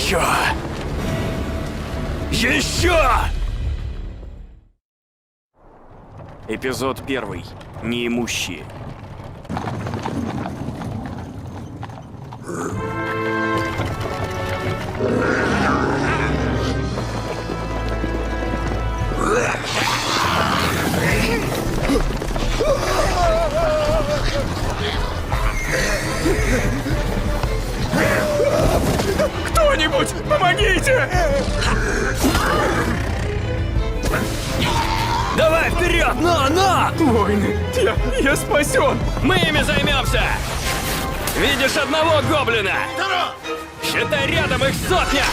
Еще! Еще! Эпизод 1. Неимущие. Кто-нибудь, помогите! Давай вперед! На! Воины, я спасен! Мы ими займемся! Видишь одного гоблина? Считай, рядом их сотня!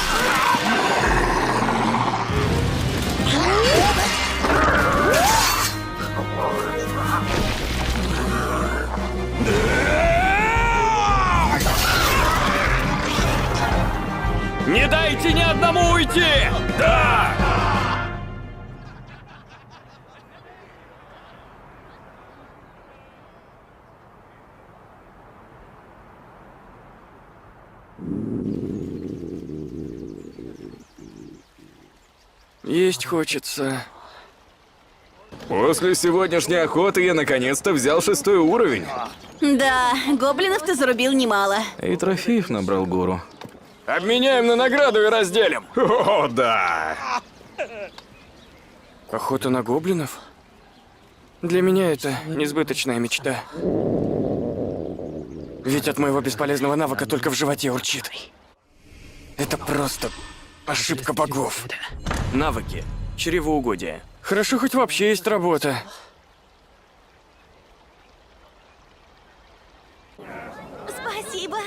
Не дайте ни одному уйти! Да! Есть хочется. После сегодняшней охоты я наконец-то взял 6-й уровень. Да, гоблинов ты зарубил немало. И трофеев набрал гору. Обменяем на награду и разделим. О, да! Охота на гоблинов? Для меня это несбыточная мечта. Ведь от моего бесполезного навыка только в животе урчит. Это просто ошибка богов. Навыки. Чревоугодие. Хорошо, хоть вообще есть работа. Спасибо.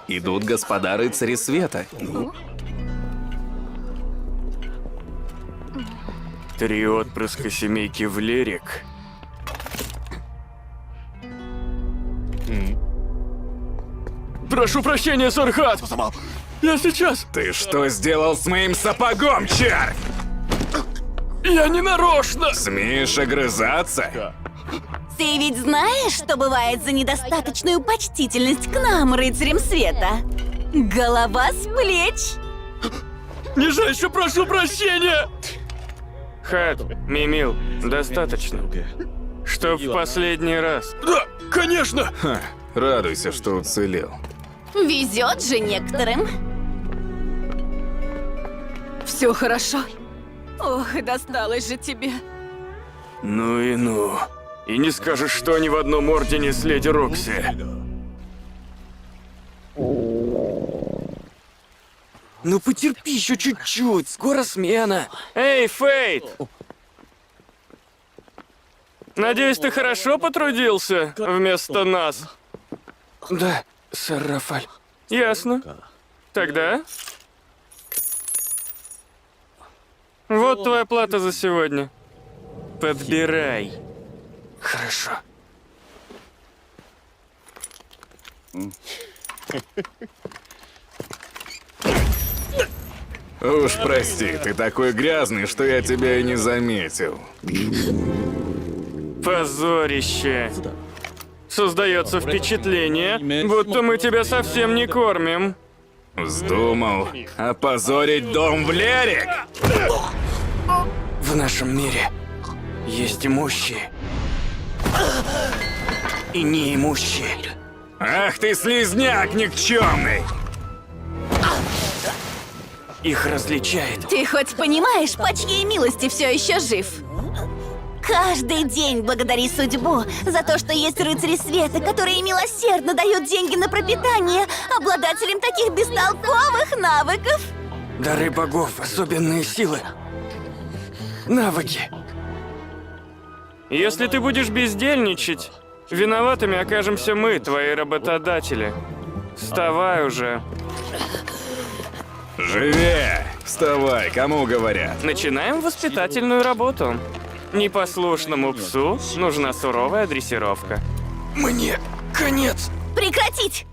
Идут господа рыцари света. 3 отпрыска семейки Влерик. Прошу прощения, Сархат! Я сейчас! Ты что сделал с моим сапогом, червь? Я не нарочно! Смеешь огрызаться? Ты ведь знаешь, что бывает за недостаточную почтительность к нам, рыцарям света? Голова с плеч. Нижайше прошу прощения! Хат, Мимил, достаточно. Что в последний раз. Да, конечно! Ха, радуйся, что уцелел. Везет же некоторым. Все хорошо. Ох, досталось же тебе. Ну и ну. И не скажешь, что они в одном ордене с леди Рокси. Ну потерпи еще чуть-чуть, скоро смена. Эй, Фейт! Надеюсь, ты хорошо потрудился вместо нас? Да, сэр Рафаль. Ясно. Тогда... Вот твоя плата за сегодня. Подбирай. Хорошо. Уж прости, ты такой грязный, что я тебя и не заметил. Позорище. Создается впечатление, будто мы тебя совсем не кормим. Вздумал опозорить дом Влерик? В нашем мире есть имущие и неимущие. Ах ты слизняк никчемный! Их различает. Ты хоть понимаешь, по чьей милости все еще жив? Каждый день благодари судьбу за то, что есть рыцари света, которые милосердно дают деньги на пропитание обладателям таких бестолковых навыков. Дары богов, особенные силы. Навыки. Если ты будешь бездельничать, виноватыми окажемся мы, твои работодатели. Вставай уже. Живее! Вставай, кому говорят? Начинаем воспитательную работу. Непослушному псу нужна суровая дрессировка. Мне конец. Прекратить!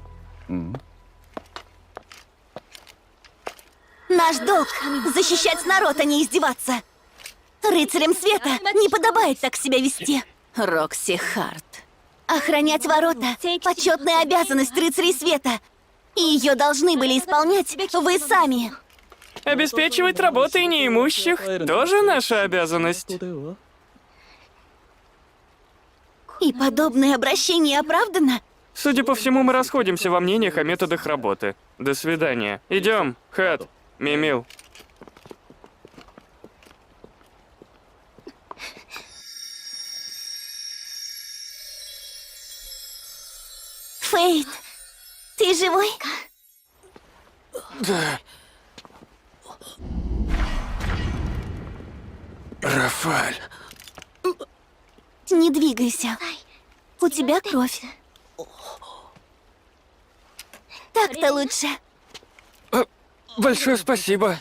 Наш долг — защищать народ, а не издеваться. Рыцарям света не подобает так себя вести. Рокси Харт. Охранять ворота — почетная обязанность рыцарей света. И ее должны были исполнять вы сами. Обеспечивать работой неимущих тоже наша обязанность. И подобное обращение оправдано? Судя по всему, мы расходимся во мнениях о методах работы. До свидания. Идем, Хэт, Мимил. Фейт, ты живой? Да. Рафаэль. Не двигайся. У тебя кровь. Так-то лучше. Большое спасибо.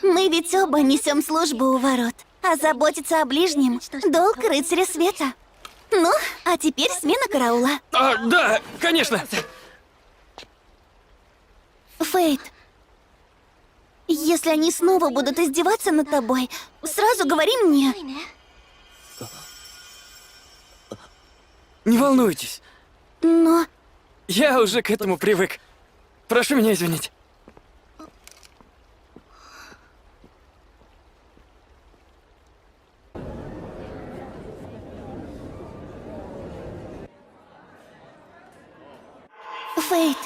Мы ведь оба несем службу у ворот. А заботиться о ближнем — долг рыцаря света. Ну, а теперь смена караула. Да, конечно. Фейт, если они снова будут издеваться над тобой, сразу говори мне. Не волнуйтесь, Но я уже к этому привык. Прошу меня извинить. Фейт,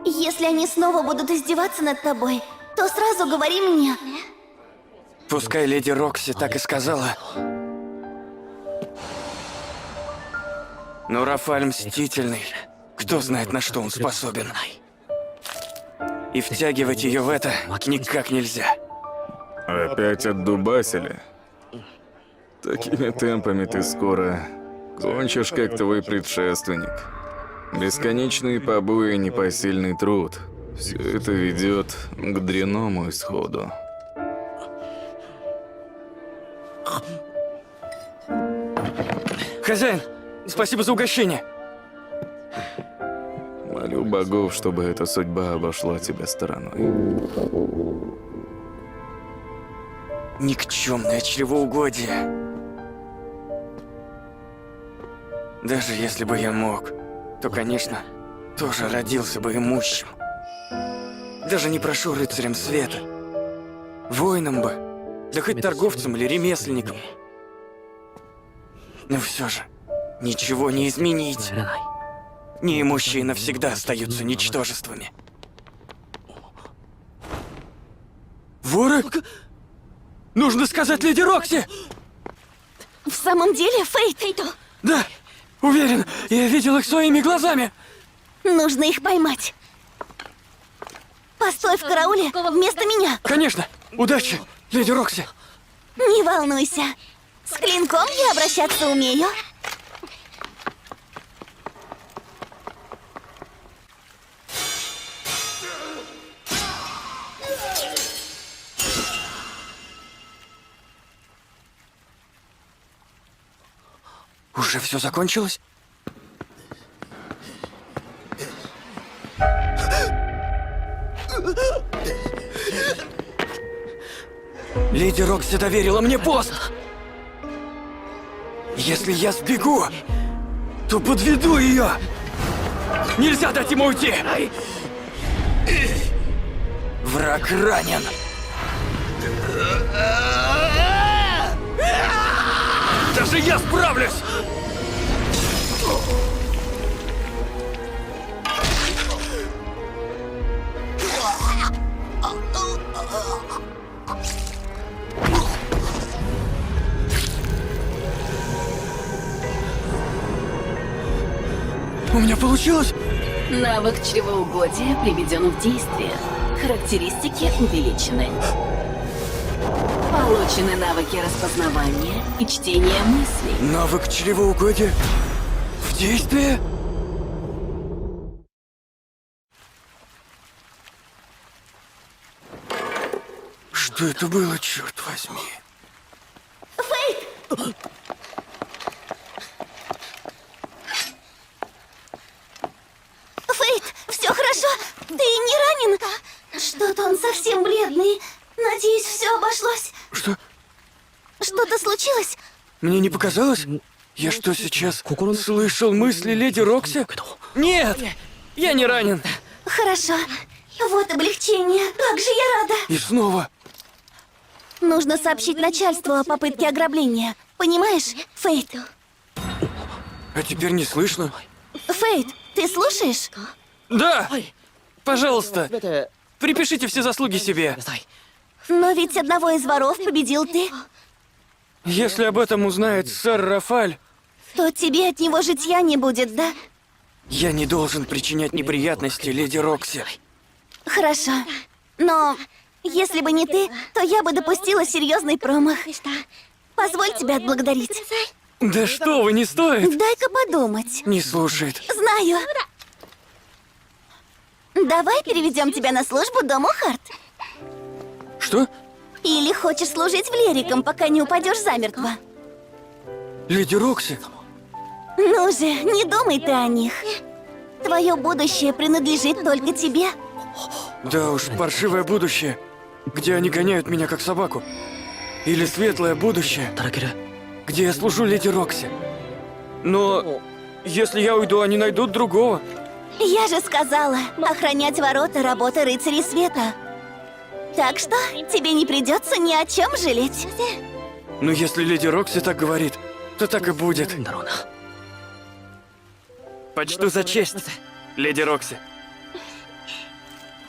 если они снова будут издеваться над тобой, то сразу говори мне. Пускай леди Рокси так и сказала. Но Рафаэль мстительный. Кто знает, на что он способен. И втягивать ее в это никак нельзя. Опять отдубасили? Такими темпами ты скоро кончишь, как твой предшественник. Бесконечные побои и непосильный труд. Все это ведет к дряному исходу. Хозяин, спасибо за угощение. Молю богов, чтобы эта судьба обошла тебя стороной. Никчемное чревоугодие. Даже если бы я мог, то, конечно, тоже родился бы имущим. Даже не прошу рыцарем света. Воином бы, да хоть торговцем или ремесленником. Но все же, ничего не изменить. Неимущие навсегда остаются ничтожествами. Воры? Нужно сказать леди Рокси! В самом деле, Фейт, Да, уверен, я видел их своими глазами. нужно их поймать. Постой в карауле вместо меня. Конечно, удачи, леди Рокси. Не волнуйся. С клинком я обращаться умею. Уже все закончилось? Леди Рокси доверила мне пост. Если я сбегу, то подведу ее. Нельзя дать ему уйти. Враг ранен. Даже я справлюсь. У меня получилось? Навык чревоугодия приведен в действие. Характеристики увеличены. Получены навыки распознавания и чтения мыслей. Навык чревоугодия в действии? Что это было, черт возьми? Фейт! Фейт, все хорошо? Ты не ранен? Что-то он совсем бледный. Надеюсь, все обошлось. Что? Что-то случилось? Мне не показалось? Я что, сейчас слышал мысли леди Рокси? Нет! Я не ранен. Хорошо. Вот облегчение. Как же я рада. И снова. Нужно сообщить начальству о попытке ограбления. Понимаешь, Фейт? А теперь не слышно. Фейт, ты слушаешь? Да! Пожалуйста, припишите все заслуги себе. Но ведь одного из воров победил ты. Если об этом узнает сэр Рафаль, То тебе от него житья не будет, да? я не должен причинять неприятности леди Рокси. Хорошо. Но если бы не ты, то я бы допустила серьезный промах. Позволь тебя отблагодарить. Да что вы, не стоит. Дай-ка подумать. Не слушает. Знаю. Давай переведем тебя на службу дому Харт. Что? Или хочешь служить в Лериком, пока не упадешь замертво? Леди Рокси? Ну же, не думай ты о них. Твое будущее принадлежит только тебе. Да уж, паршивое будущее, где они гоняют меня как собаку. Или светлое будущее, где я служу леди Рокси. Но если я уйду, они найдут другого. Я же сказала, охранять ворота — работа рыцарей света. Так что тебе не придется ни о чем жалеть. Но если леди Рокси так говорит, то так и будет. Почту за честь, леди Рокси.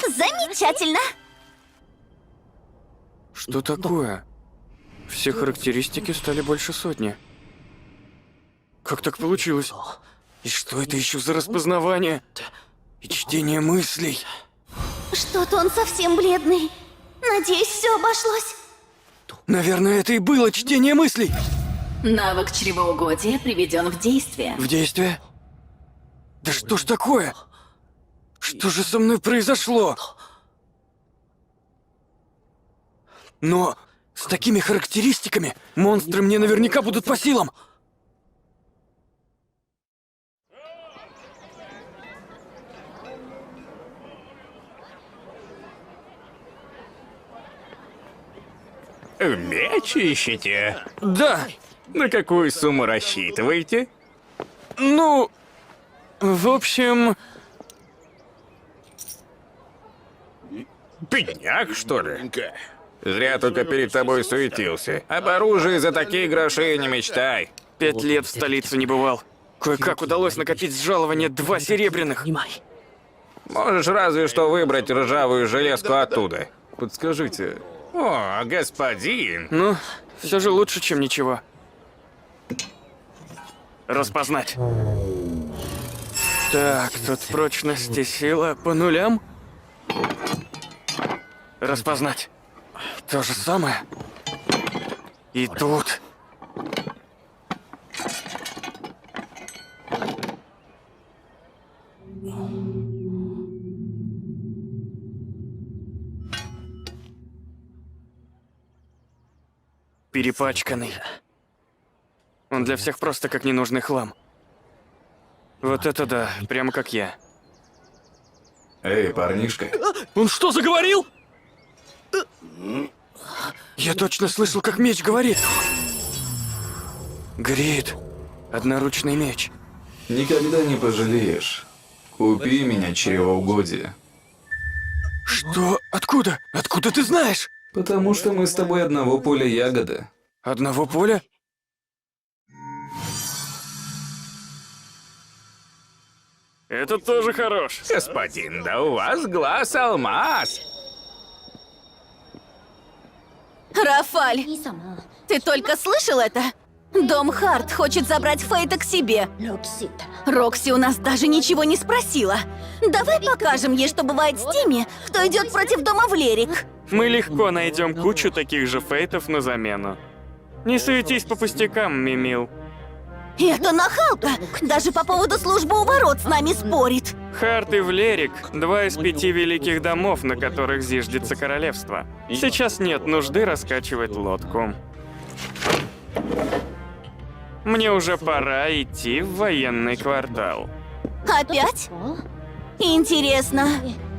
Замечательно. Что такое? Все характеристики стали больше сотни. Как так получилось? И что это еще за распознавание? И чтение мыслей. Что-то он совсем бледный. Надеюсь, все обошлось. Наверное, это и было чтение мыслей. Навык чревоугодия приведен в действие. В действие? Да что ж такое? Что же со мной произошло? Но с такими характеристиками монстры мне наверняка будут по силам. Меч ищете? Да, На какую сумму рассчитываете? ну, в общем, Бедняк, что ли? Зря только перед тобой суетился. Об оружии за такие гроши не мечтай. 5 лет в столице не бывал. Кое-как удалось накопить с жалования 2 серебряных. Можешь разве что выбрать ржавую железку оттуда. Подскажите. О, господин. Ну, все же лучше, чем ничего. Распознать. Так, тут прочность и сила по нулям. Распознать. То же самое. И тут. Перепачканный. Он для всех просто как ненужный хлам. Вот это да, прямо как я. Эй, парнишка. Он что, заговорил? Я точно слышал, как меч говорит. Грит. Одноручный меч. Никогда не пожалеешь. Купи меня, чревоугодие. Что? Откуда? Откуда ты знаешь? Потому что мы с тобой одного поля ягоды. Одного поля? Это тоже хорош. Господин, да у вас глаз алмаз. Рафаль, ты только слышал это? Дом Харт хочет забрать Фейта к себе. Рокси у нас даже ничего не спросила. Давай покажем ей, что бывает с теми, кто идет против дома в Лерик. Мы легко найдем кучу таких же фейтов на замену. Не суетись по пустякам, Мимил. Это нахалка! Даже по поводу службы у ворот с нами спорит. Харт и Влерик – 2 из 5 великих домов, на которых зиждется королевство. Сейчас нет нужды раскачивать лодку. Мне уже пора идти в военный квартал. Опять? Интересно,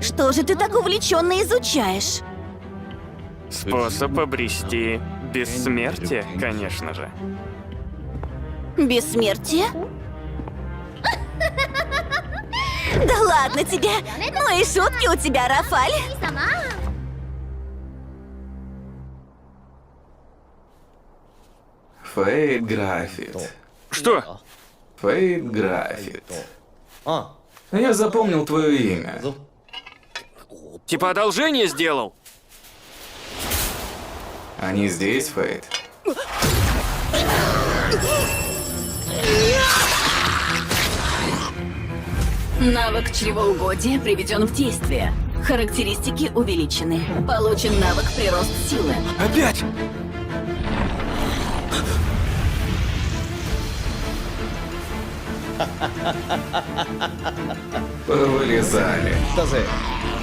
что же ты так увлеченно изучаешь? Способ обрести бессмертие, конечно же. Бессмертие? Да ладно тебе! Ну и шутки у тебя, Рафаль! Фейт Графит. Что? Фейт Графит. Я запомнил твое имя. Типа одолжение сделал? Они здесь, Фейт? Навык чревоугодия приведен в действие. Характеристики увеличены. Получен навык прирост силы. Опять? Повылезали.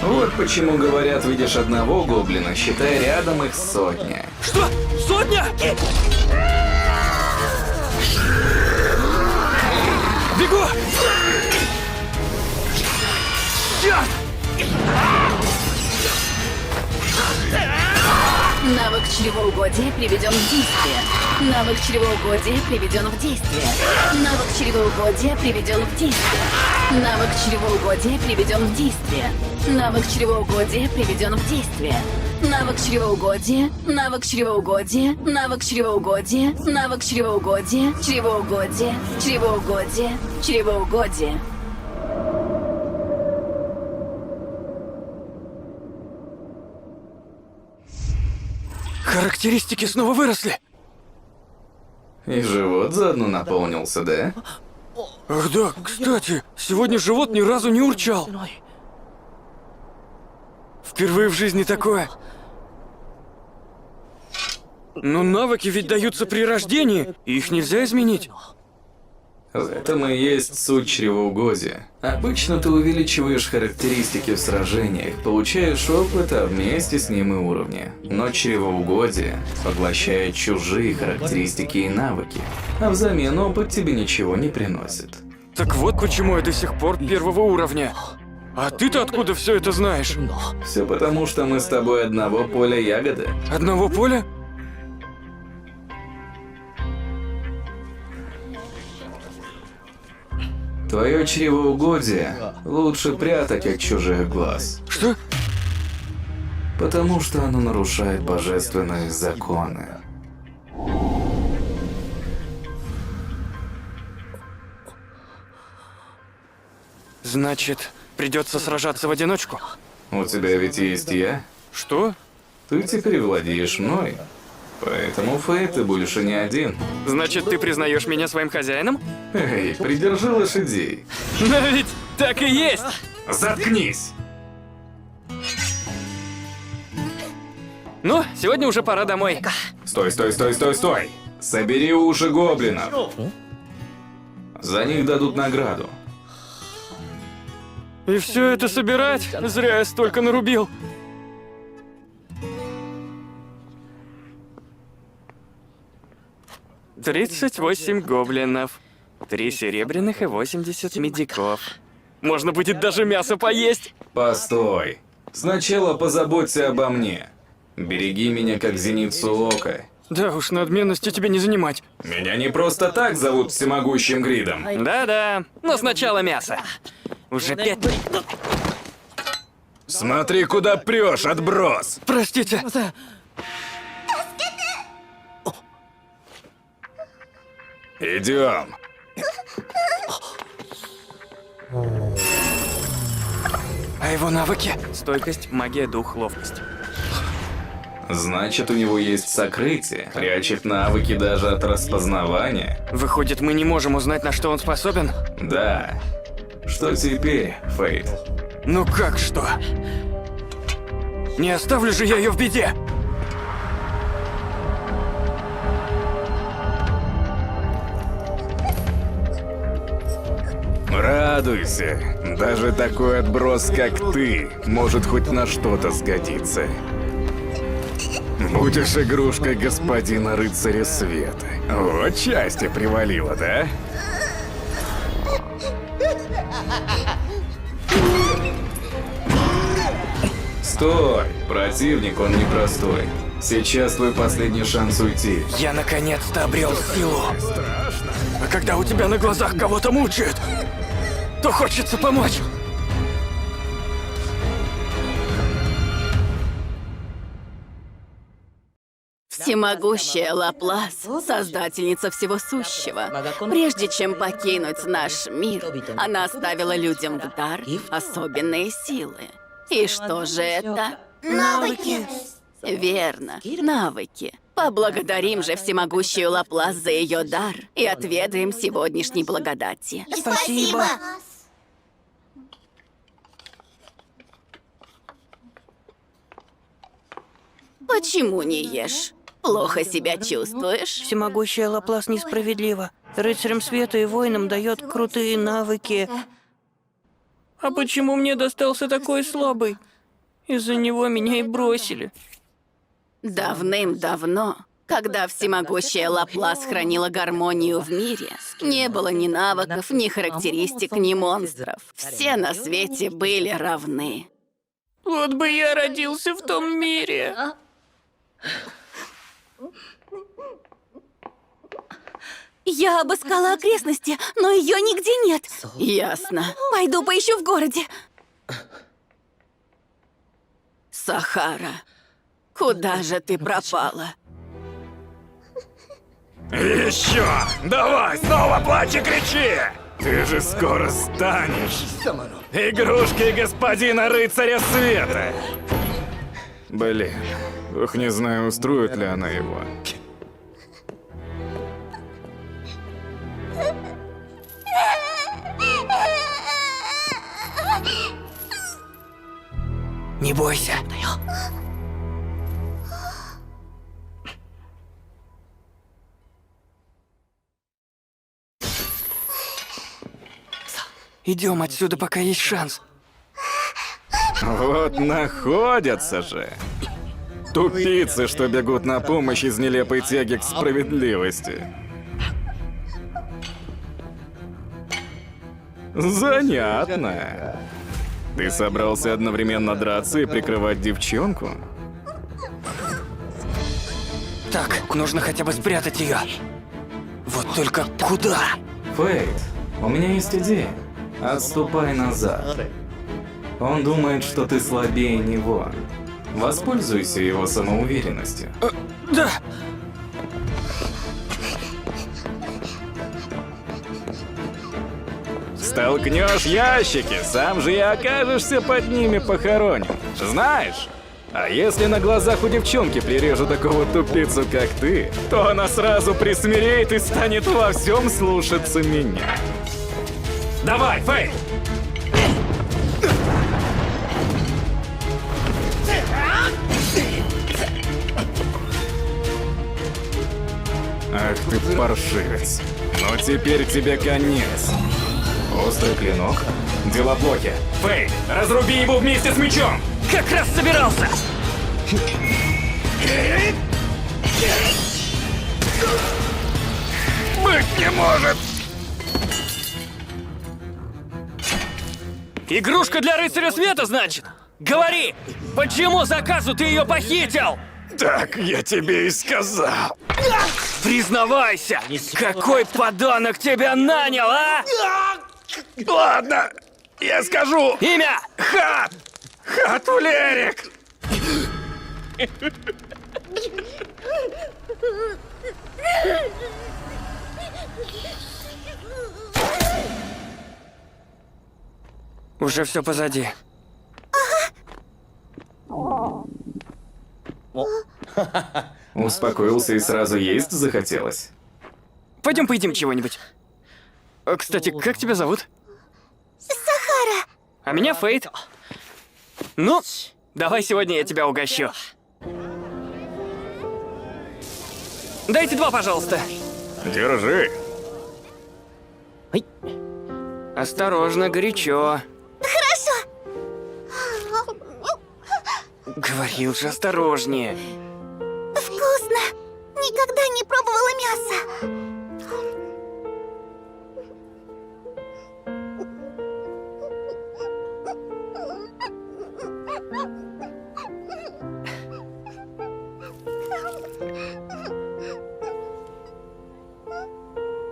Вот почему говорят, видишь одного гоблина, считай рядом их сотня. Что? Сотня? Бегу! Черт! Навык чревоугодия приведен в действие. Навык чревоугодия приведен в действие. Навык чревоугодия приведен в действие. Навык чревоугодия приведен в действие. Навык чревоугодия приведен в действие. Навык чревоугодия, навык чревоугодия, навык чревоугодия, навык чревоугодия, чревоугодия, чревоугодия, чревоугодия. Характеристики снова выросли. И живот заодно наполнился, да? Ах да, кстати, сегодня живот ни разу не урчал. Впервые в жизни такое. Но навыки ведь даются при рождении, и их нельзя изменить. В этом и есть суть чревоугодия. Обычно ты увеличиваешь характеристики в сражениях, получаешь опыт, а вместе с ним и уровни. Но чревоугодие поглощает чужие характеристики и навыки, а взамен опыт тебе ничего не приносит. Так вот почему я до сих пор первого уровня. А ты-то откуда все это знаешь? Все потому, что мы с тобой одного поля ягоды. Одного поля? Твое чревоугодие лучше прятать от чужих глаз, Что? потому что оно нарушает божественные законы. Значит, придется сражаться в одиночку. У тебя ведь есть я? Что? Ты теперь владеешь мной. Поэтому, Фейт, ты больше не один. Значит, ты признаешь меня своим хозяином? Эй, придержи лошадей. Но ведь так и есть! Заткнись! Ну, сегодня уже пора домой. Стой, стой, стой, стой, стой! Собери уши гоблинов. За них дадут награду. И все это собирать? Зря я столько нарубил. «38 гоблинов, 3 серебряных и 80 медиков. Можно будет даже мясо поесть!» Постой. Сначала позаботься обо мне. Береги меня как зеницу ока. Да уж, надменности тебе не занимать. Меня не просто так зовут всемогущим Гридом. Да-да, но сначала мясо. Уже 5... Смотри, куда прешь, отброс! Простите. Идем. А его навыки? Стойкость, магия, дух, ловкость. Значит, у него есть сокрытие. Прячет навыки даже от распознавания. Выходит, мы не можем узнать, на что он способен? Да. Что теперь, Фейт? Ну как что? Не оставлю же я ее в беде! Радуйся. Даже такой отброс, как ты, может хоть на что-то сгодиться. Будешь игрушкой господина рыцаря света. Вот счастье привалило, да? Стой! Противник, он непростой. Сейчас твой последний шанс уйти. Я наконец-то обрел силу. А когда у тебя на глазах кого-то мучают, то хочется помочь. Всемогущая Лаплас, создательница всего сущего. Прежде чем покинуть наш мир, она оставила людям в дар особенные силы. И что же это? Навыки. Верно, навыки. Поблагодарим же всемогущую Лаплас за ее дар и отведаем сегодняшней благодати. Спасибо. Почему не ешь? Плохо себя чувствуешь? Всемогущая Лаплас несправедлива. Рыцарям света и воинам дает крутые навыки. А почему мне достался такой слабый? Из-за него меня и бросили. Давным-давно, когда всемогущая Лаплас хранила гармонию в мире, не было ни навыков, ни характеристик, ни монстров. Все на свете были равны. Вот бы я родился в том мире. Я обыскала окрестности, но ее нигде нет. Ясно. Пойду поищу в городе. Сахара, куда же ты пропала? Еще! Давай, снова плачь и кричи! Ты же скоро станешь игрушкой господина рыцаря света! Блин, ух, не знаю, устроит ли она его. Не бойся. Идем отсюда, пока есть шанс. Вот находятся же. Тупицы, что бегут на помощь из нелепой тяги к справедливости. Занятно. Ты собрался одновременно драться и прикрывать девчонку? Так, нужно хотя бы спрятать ее. Вот только куда? Фейт, у меня есть идея. Отступай назад. Он думает, что ты слабее него. Воспользуйся его самоуверенностью. Да! Столкнешь ящики, сам же и окажешься под ними похоронен. Знаешь? А если на глазах у девчонки прирежу такого тупицу, как ты, то она сразу присмиреет и станет во всем слушаться меня. Давай, Фэй! Ах ты паршивец. Ну теперь тебе конец. Острый клинок? Дела плохи. Фэй, разруби его вместе с мечом! Как раз собирался! Быть не может! Игрушка для рыцаря света, значит? Говори, почему заказу ты ее похитил? Так я тебе и сказал. Признавайся, какой подонок тебя нанял, а? Ладно, я скажу. Имя? Хат! Хатулерик! Уже все позади. Успокоился и сразу есть захотелось. Пойдем поедим чего-нибудь. Кстати, как тебя зовут? Сахара. А меня Фейт. Ну, давай сегодня я тебя угощу. Дайте 2, пожалуйста. Держи. Осторожно, горячо. Хорошо. Говорил же, осторожнее. Вкусно. Никогда не пробовала мясо.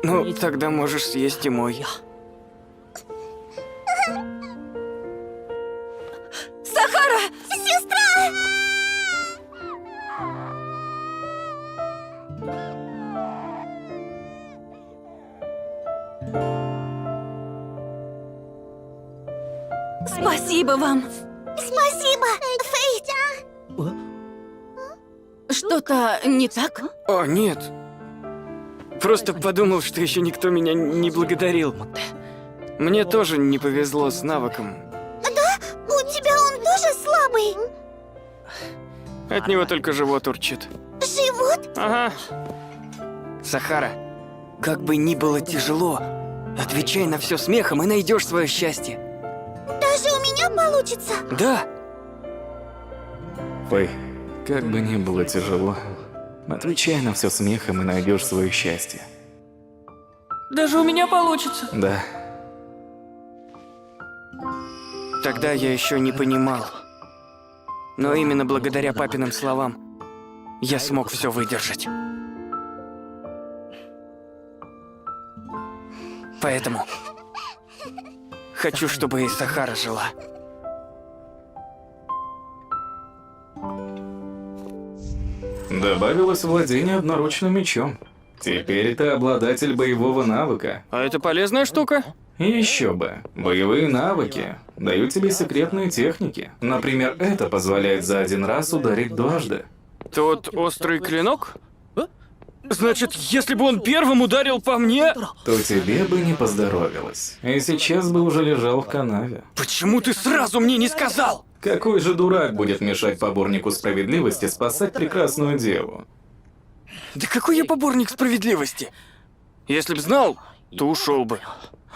Ну, тогда можешь съесть и мой. Сахара! Сестра! Спасибо вам. Спасибо, Фейт. Что-то не так? О, нет. Просто подумал, что еще никто меня не благодарил. Мне тоже не повезло с навыком. У тебя он тоже слабый? От него только живот урчит. Живот? Ага. Сахара, как бы ни было тяжело, отвечай на все смехом и найдешь свое счастье. Даже у меня получится? Да. Фэй, как бы ни было тяжело, отвечай на все смехом и найдешь свое счастье. Даже у меня получится. Да. Тогда я еще не понимал. Но именно благодаря папиным словам я смог все выдержать. Поэтому хочу, чтобы и Сахара жила. Добавилось владение одноручным мечом. Теперь ты обладатель боевого навыка. А это полезная штука? Еще бы. Боевые навыки дают тебе секретные техники. Например, это позволяет за один раз ударить дважды. Тот острый клинок? Значит, если бы он первым ударил по мне... То тебе бы не поздоровилось. И сейчас бы уже лежал в канаве. Почему ты сразу мне не сказал? Какой же дурак будет мешать поборнику справедливости спасать прекрасную деву? Да какой я поборник справедливости? Если б знал, то ушел бы.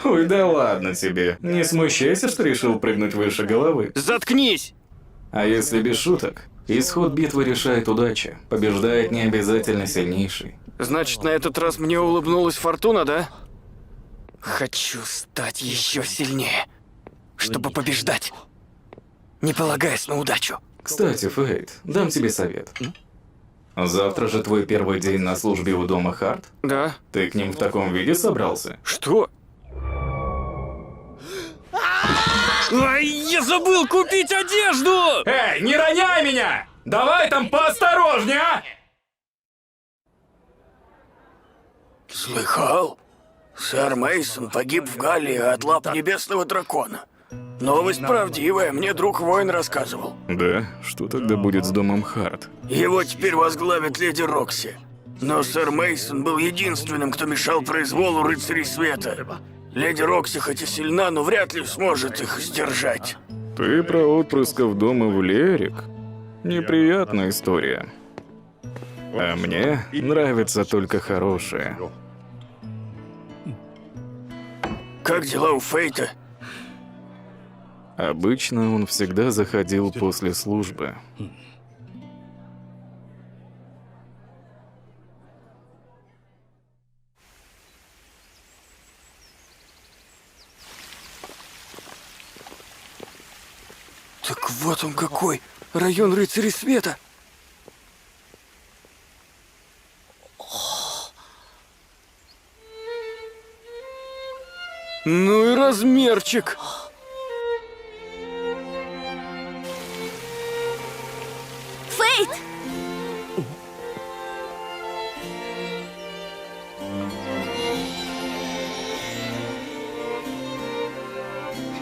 Ой, да ладно тебе. Не смущайся, что решил прыгнуть выше головы. Заткнись! А если без шуток? Исход битвы решает удача. Побеждает не обязательно сильнейший. Значит, на этот раз мне улыбнулась фортуна, да? Хочу стать еще сильнее, чтобы побеждать, не полагаясь на удачу. Кстати, Фейт, дам тебе совет. Завтра же твой первый день на службе у дома Харт. Да? Ты к ним в таком виде собрался? Что? Ай, я забыл купить одежду! Эй, не роняй меня! Давай там поосторожнее, а! Слыхал? Сэр Мейсон погиб в Галлии от лап небесного дракона. Новость правдивая, мне друг воин рассказывал. Да? Что тогда будет с домом Харт? Его теперь возглавит леди Рокси. Но сэр Мейсон был единственным, кто мешал произволу рыцарей света. Леди Рокси хоть и сильна, но вряд ли сможет их сдержать. Ты про отпрысков дома в Лерик? Неприятная история. А мне нравится только хорошее. Как дела у Фейта? Обычно он всегда заходил после службы. Так вот он какой, район рыцарей света. Ну и размерчик. Фейт!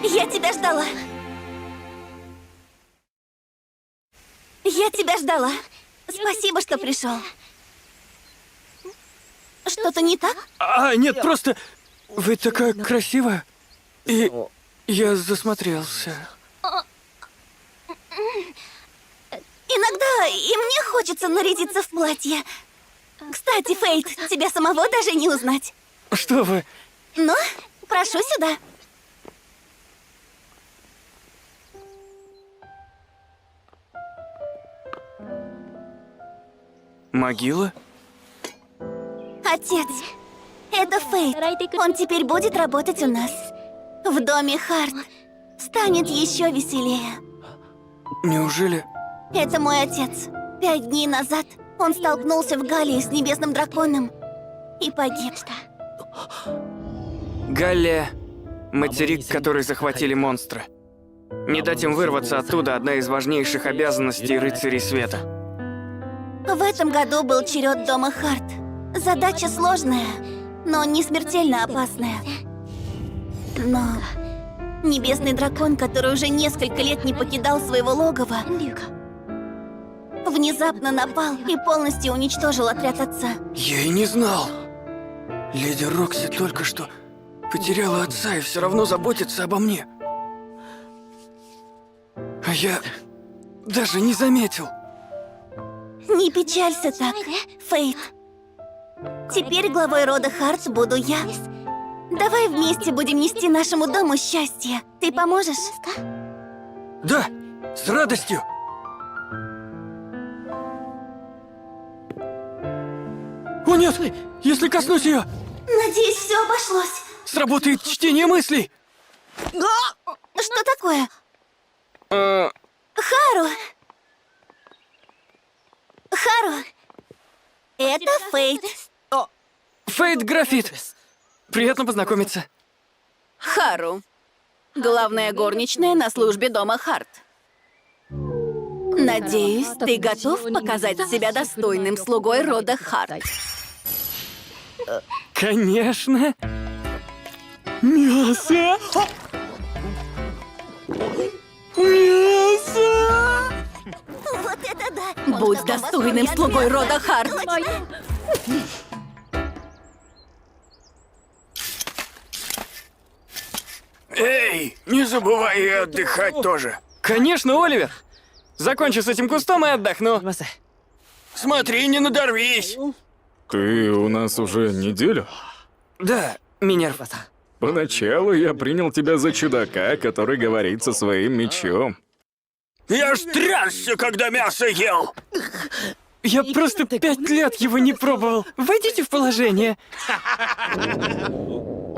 Я тебя ждала. Я тебя ждала. Спасибо, что пришел. Что-то не так? А, нет, просто вы такая красивая. И я засмотрелся. Иногда и мне хочется нарядиться в платье. Кстати, Фейт, тебя самого даже не узнать. Что вы? Ну, прошу сюда. Могила? Отец, это Фейт. Он теперь будет работать у нас. В доме Харт. Станет еще веселее. Неужели? Это мой отец. 5 дней назад он столкнулся в Галлии с небесным драконом и погиб. Галлия — материк, который захватили монстры. Не дать им вырваться оттуда — одна из важнейших обязанностей рыцарей света. В этом году был черед дома Харт. Задача сложная, но не смертельно опасная. Но Небесный дракон, который уже несколько лет не покидал своего логова, внезапно напал и полностью уничтожил отряд отца. Я и не знал. Леди Рокси только что потеряла отца и все равно заботится обо мне. А я даже не заметил. Не печалься так, Фейт. Теперь главой рода Харт буду я. Давай вместе будем нести нашему дому счастье. Ты поможешь? Да, с радостью. О нет, если коснусь ее, Надеюсь, все обошлось. сработает чтение мыслей. Что такое? Э, Хару! Хару! Это Фейт. Фейт Графит. Приятно познакомиться. Хару. Главная горничная на службе дома Харт. Надеюсь, ты готов показать себя достойным слугой рода Харт. Конечно. Мясо. Мясо. Вот это да! Будь достойным слугой рода Харт. Эй, не забывай и отдыхать тоже. Конечно, Оливер. Закончи с этим кустом и отдохну. Смотри, не надорвись. Ты у нас уже неделю? Да, Минерва. Поначалу я принял тебя за чудака, который говорит со своим мечом. Я ж трясся, когда мясо ел. Я просто 5 лет его не пробовал. Войдите в положение.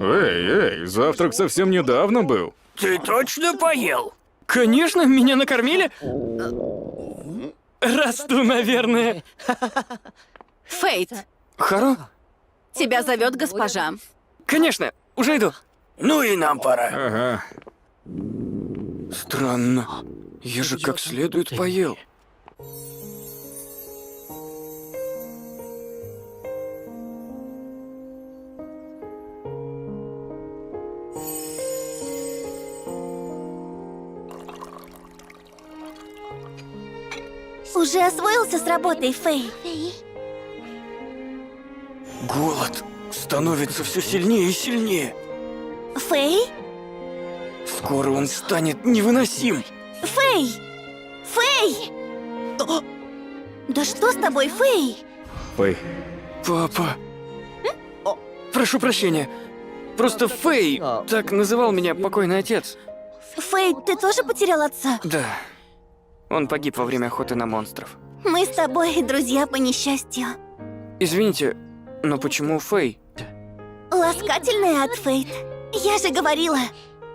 Эй, завтрак совсем недавно был. Ты точно поел? Конечно, меня накормили. Расту, наверное. Фейт, Харо? тебя зовет госпожа. Конечно, уже иду. Ну и нам пора. Ага. Странно. Я же как следует поел. Уже освоился с работой, Фей? Голод становится все сильнее и сильнее. Фей? Скоро он станет невыносим. Фей! Фей! Да что с тобой, Фей? Ой, Папа. Прошу прощения. Просто Фей так называл меня покойный отец. Фей, ты тоже потерял отца? Да. Он погиб во время охоты на монстров. Мы с тобой друзья по несчастью. Извините, но почему Фей? Ласкательная от Фейт. Я же говорила,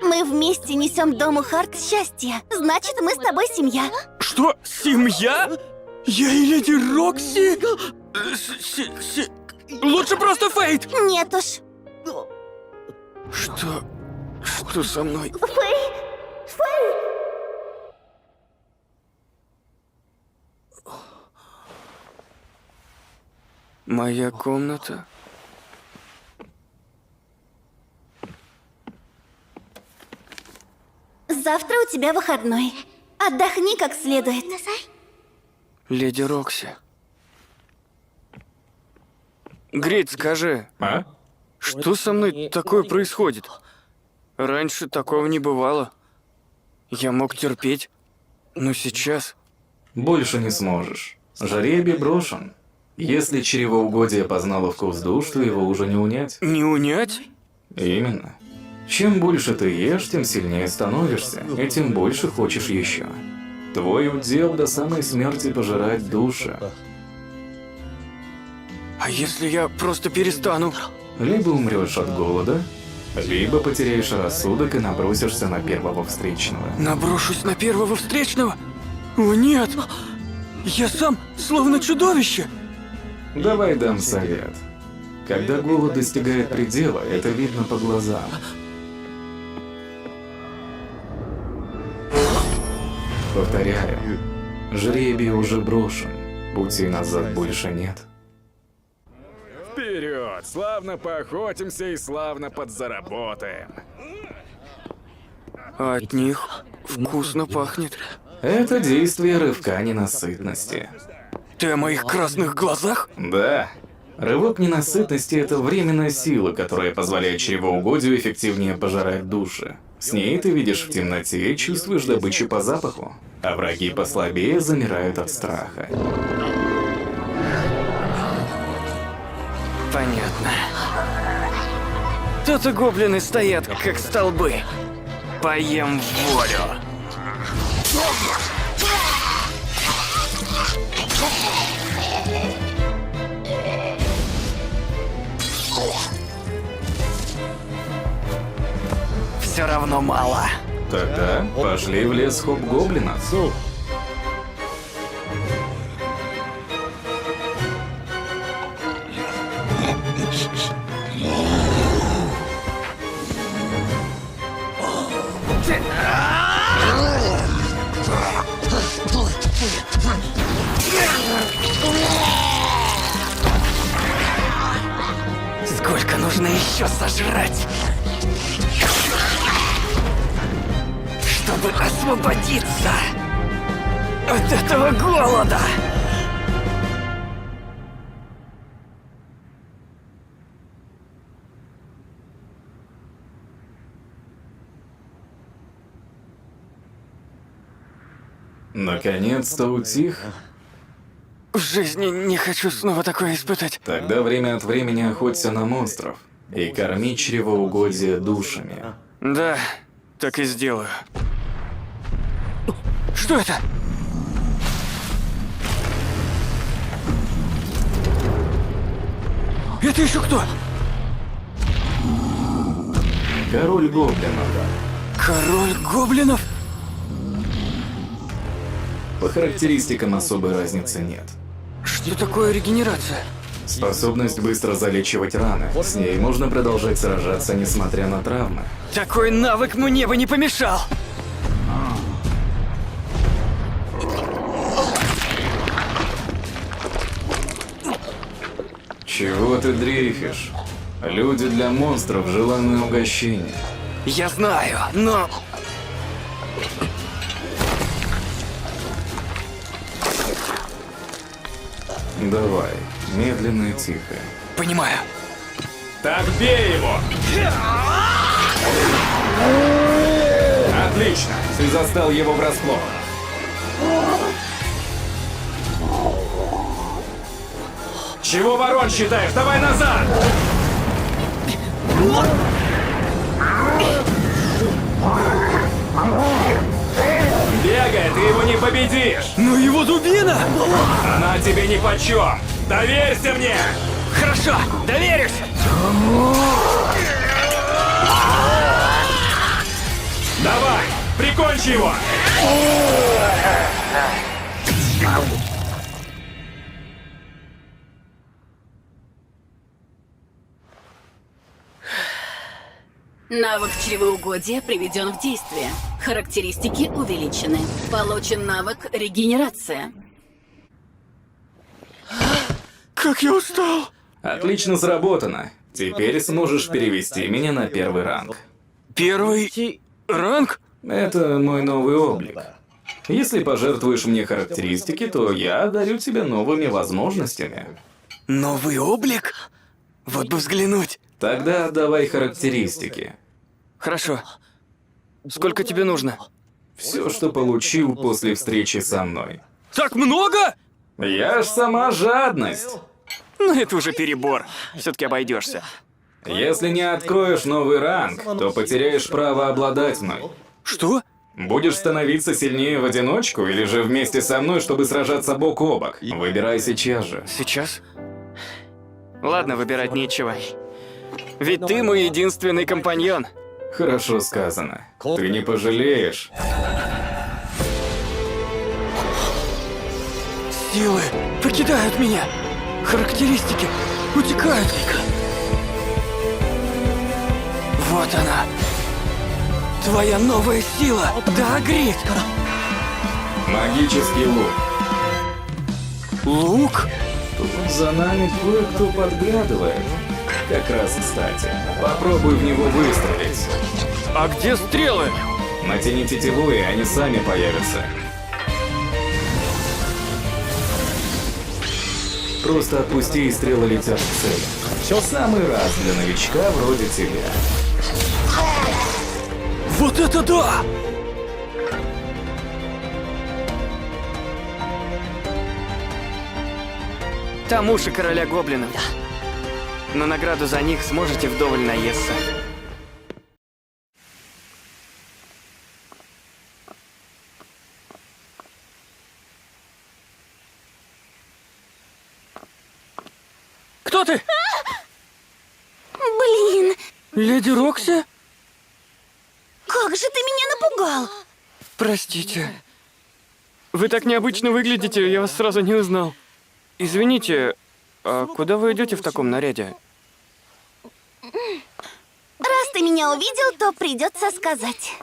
мы вместе несем дому Харт счастье. Значит, мы с тобой семья. Что? Семья? Я и леди Рокси? Лучше просто Фейт! Нет уж. Что со мной? Фей! Фей! Моя комната. Завтра у тебя выходной. Отдохни как следует. Леди Рокси. Грейт, скажи, а? что со мной такое происходит? Раньше такого не бывало. Я мог терпеть, но сейчас... Больше не сможешь. Жребий брошен. Если чревоугодие познало вкус душ, то его уже не унять. Не унять? Именно. Чем больше ты ешь, тем сильнее становишься, и тем больше хочешь еще. Твой удел до самой смерти пожирать души. А если я просто перестану? Либо умрешь от голода, либо потеряешь рассудок и набросишься на первого встречного. Наброшусь на первого встречного? О, нет! Я сам словно чудовище! Давай дам совет. Когда голод достигает предела, это видно по глазам. Повторяю, жребий уже брошен, пути назад больше нет. Вперед! Славно поохотимся и славно подзаработаем. От них вкусно пахнет. Это действие рывка ненасытности. Ты о моих красных глазах? Да. Рывок ненасытности – это временная сила, которая позволяет чревоугодию эффективнее пожирать души. С ней ты видишь в темноте и чувствуешь добычу по запаху, а враги послабее замирают от страха. Понятно. Тут и гоблины стоят, как столбы. Поем волю. Все равно мало. Тогда пошли в лес хоп-гоблинов. Сколько нужно еще сожрать, чтобы освободиться от этого голода? Наконец-то утих. В жизни не хочу снова такое испытать. Тогда время от времени охоться на монстров и корми чревоугодие душами. Да, так и сделаю. Что это? Это еще кто? Король гоблинов. Король гоблинов? По характеристикам особой разницы нет. Что такое регенерация? Способность быстро залечивать раны. С ней можно продолжать сражаться, несмотря на травмы. Такой навык мне бы не помешал. Чего ты дрейфишь? Люди для монстров – желанное угощение. Я знаю, но... Давай, медленно и тихо. Понимаю. Так бей его! Отлично! Ты застал его врасплох. Чего ворон считаешь? Давай назад! Бегай, ты его не победишь! Ну его дубина! Она тебе нипочем! Доверься мне! Хорошо, доверюсь! Давай, прикончи его! Навык чревоугодия приведен в действие. Характеристики увеличены. Получен навык регенерация. Как я устал! Отлично сработано. Теперь сможешь перевести меня на первый ранг. Первый ранг? Это мой новый облик. Если пожертвуешь мне характеристики, то я одарю тебя новыми возможностями. Новый облик? Вот бы взглянуть. Тогда отдавай характеристики. Хорошо. Сколько тебе нужно? Все, что получил после встречи со мной. Так много? Я ж сама жадность. Ну это уже перебор. Все-таки обойдешься. Если не откроешь новый ранг, то потеряешь право обладать мной. Что? Будешь становиться сильнее в одиночку или же вместе со мной, чтобы сражаться бок о бок? Выбирай сейчас же. Сейчас? Ладно, выбирать нечего. Ведь ты мой единственный компаньон. Хорошо сказано. Ты не пожалеешь. Силы покидают меня. Характеристики утекают. Вот она. Твоя новая сила. Да, Грит. Магический лук. Лук? Тут за нами кое-кто подглядывает. Как раз кстати. Попробуй в него выстрелить. А где стрелы? Натяни тетиву, и они сами появятся. Просто отпусти, и стрелы летят в цель. В самый раз для новичка вроде тебя. Вот это да! Там уши короля гоблинов. На награду за них сможете вдоволь наесться. Кто ты? Блин, Леди Рокси? как же ты меня напугал! Простите. Вы так необычно выглядите, я вас сразу не узнал. Извините, а куда вы идете в таком наряде? Раз ты меня увидел, то придется сказать.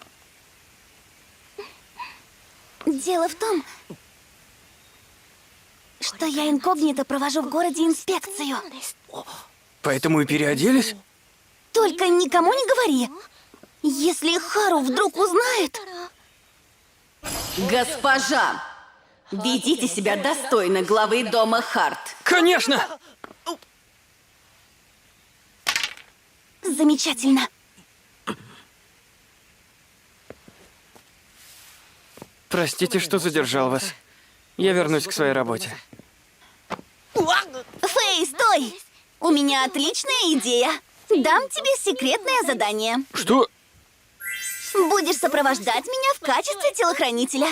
Дело в том, что я инкогнито провожу в городе инспекцию. Поэтому и переоделись? Только никому не говори. Если Хару вдруг узнает... Госпожа, ведите себя достойно главы дома Харт. Конечно! Замечательно. Простите, что задержал вас. Я вернусь к своей работе. Фэй, стой! У меня отличная идея. Дам тебе секретное задание. Что? Будешь сопровождать меня в качестве телохранителя.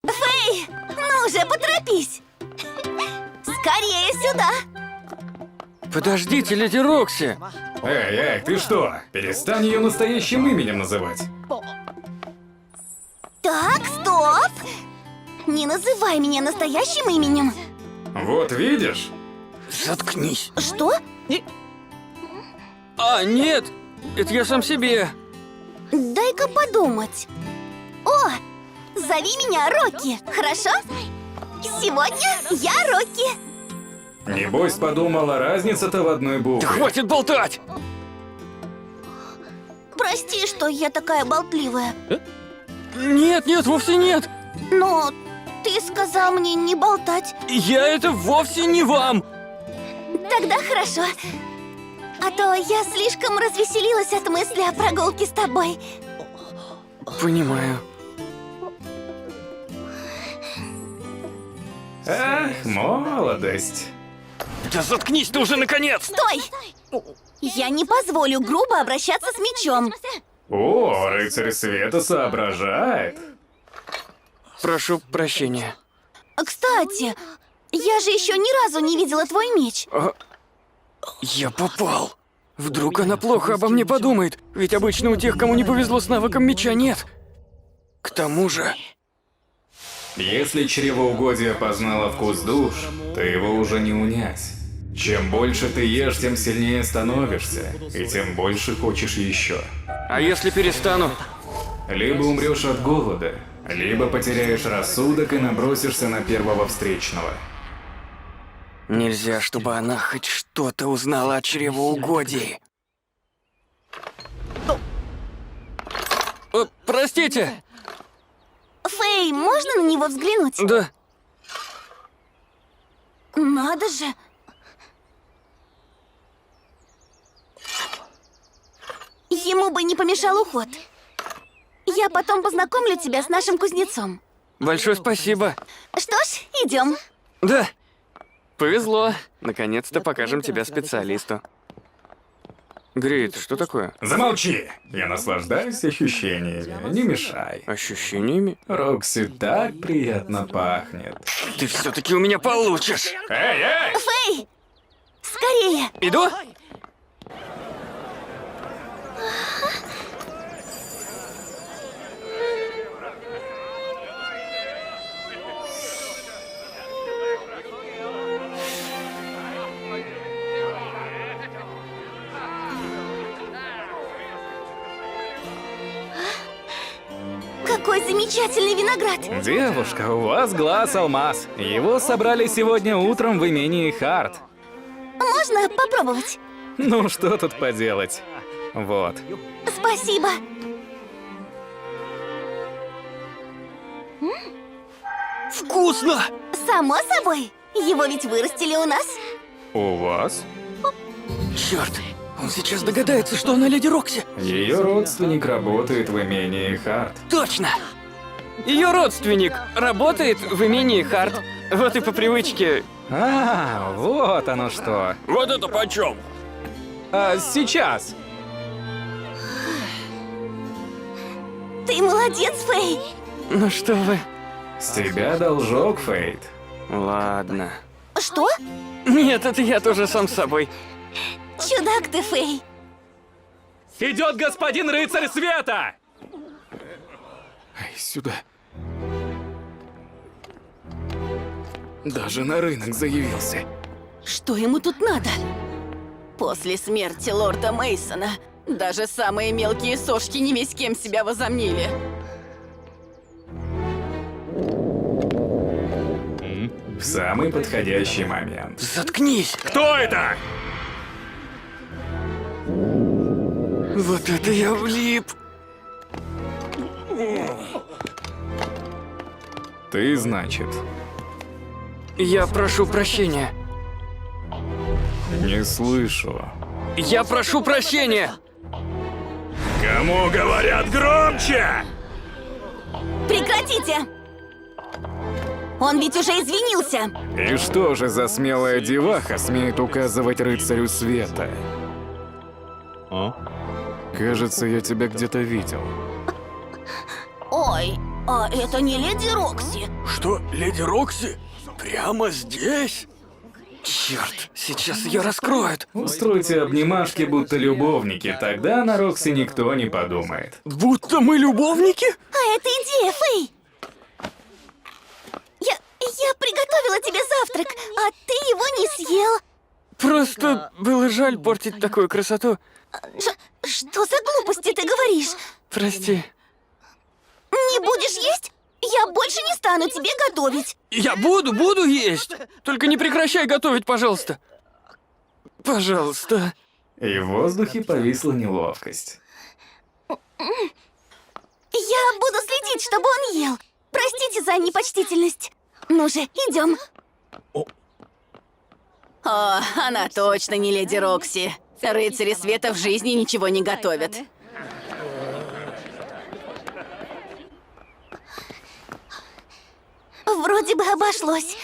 Фэй, ну же, поторопись. Скорее сюда. Подождите, леди Рокси. Эй, ты что? Перестань ее настоящим именем называть. Так, стоп. Не называй меня настоящим именем. Вот видишь? Заткнись. Что? А, нет, это я сам себе. Дай-ка подумать. О, зови меня Рокки, хорошо? Сегодня я Рокки. Небось подумала, разница-то в одной Да букве. хватит болтать! Прости, что я такая болтливая. Нет, нет, вовсе нет. Но ты сказал мне не болтать. Я это вовсе не вам. Тогда хорошо. А то я слишком развеселилась от мысли о прогулке с тобой. Понимаю. Ах, молодость. Да заткнись ты уже наконец! Стой! Я не позволю грубо обращаться с мечом. О, рыцарь света соображает. Прошу прощения. Кстати, я же еще ни разу не видела твой меч. Я попал. Вдруг она плохо обо мне подумает, ведь обычно у тех, кому не повезло с навыком меча, нет. К тому же... Если чревоугодие познало вкус душ, то его уже не унять. Чем больше ты ешь, тем сильнее становишься, и тем больше хочешь еще. А если перестану? Либо умрешь от голода, либо потеряешь рассудок и набросишься на первого встречного. Нельзя, чтобы она хоть что-то узнала о чревоугодии. Простите! Фэй, можно на него взглянуть? Да. Надо же. Ему бы не помешал уход. Я потом познакомлю тебя с нашим кузнецом. Большое спасибо. Что ж, идем. Да. Повезло. Наконец-то покажем тебя специалисту. Грейт, что такое? Замолчи! Я наслаждаюсь ощущениями, не мешай. Ощущениями? Рокси так приятно пахнет. Ты все-таки у меня получишь. Эй! Фэй! Скорее! Иду? Какой замечательный виноград! Девушка, у вас глаз алмаз. Его собрали сегодня утром в имении Харт. Можно попробовать? Ну что тут поделать? Вот. Спасибо. Вкусно! Само собой. Его ведь вырастили у нас. У вас? Черт, он сейчас догадается, что она леди Рокси. Ее родственник работает в имении Харт. Точно! Ее родственник работает в имении Харт. Вот и по привычке. А, вот оно что. Вот это почем? Сейчас. Ты молодец, Фэй. Ну что вы? С тебя должок, Фейт. Ладно. Что? Нет, это я тоже сам с собой. Чудак ты, Фэй. Идет господин рыцарь света! Эй, сюда. Даже на рынок заявился. Что ему тут надо? После смерти лорда Мейсона даже самые мелкие сошки не весь кем себя возомнили. В самый подходящий момент. Заткнись! Кто это? Вот это я влип! Ты, значит, Я прошу прощения. не слышу. Я прошу прощения. Кому говорят громче? Прекратите! Он ведь уже извинился. И что же за смелая деваха смеет указывать рыцарю света? Кажется, я тебя где-то видел. Ой, а это не леди Рокси. Что, леди Рокси? Прямо здесь? Черт, сейчас ее раскроют. Устройте обнимашки, будто любовники, тогда на Рокси никто не подумает. Будто мы любовники? А это идея, Фэй. Я приготовила тебе завтрак, а ты его не съел. Просто было жаль портить такую красоту. Что за глупости ты говоришь? Прости. Не будешь есть? Я больше не стану тебе готовить. Я буду есть. Только не прекращай готовить, пожалуйста. Пожалуйста. И в воздухе повисла неловкость. Я буду следить, чтобы он ел. Простите за непочтительность. Ну же, идем. О, она точно не леди Рокси. Рыцари света в жизни ничего не готовят. Вроде бы обошлось.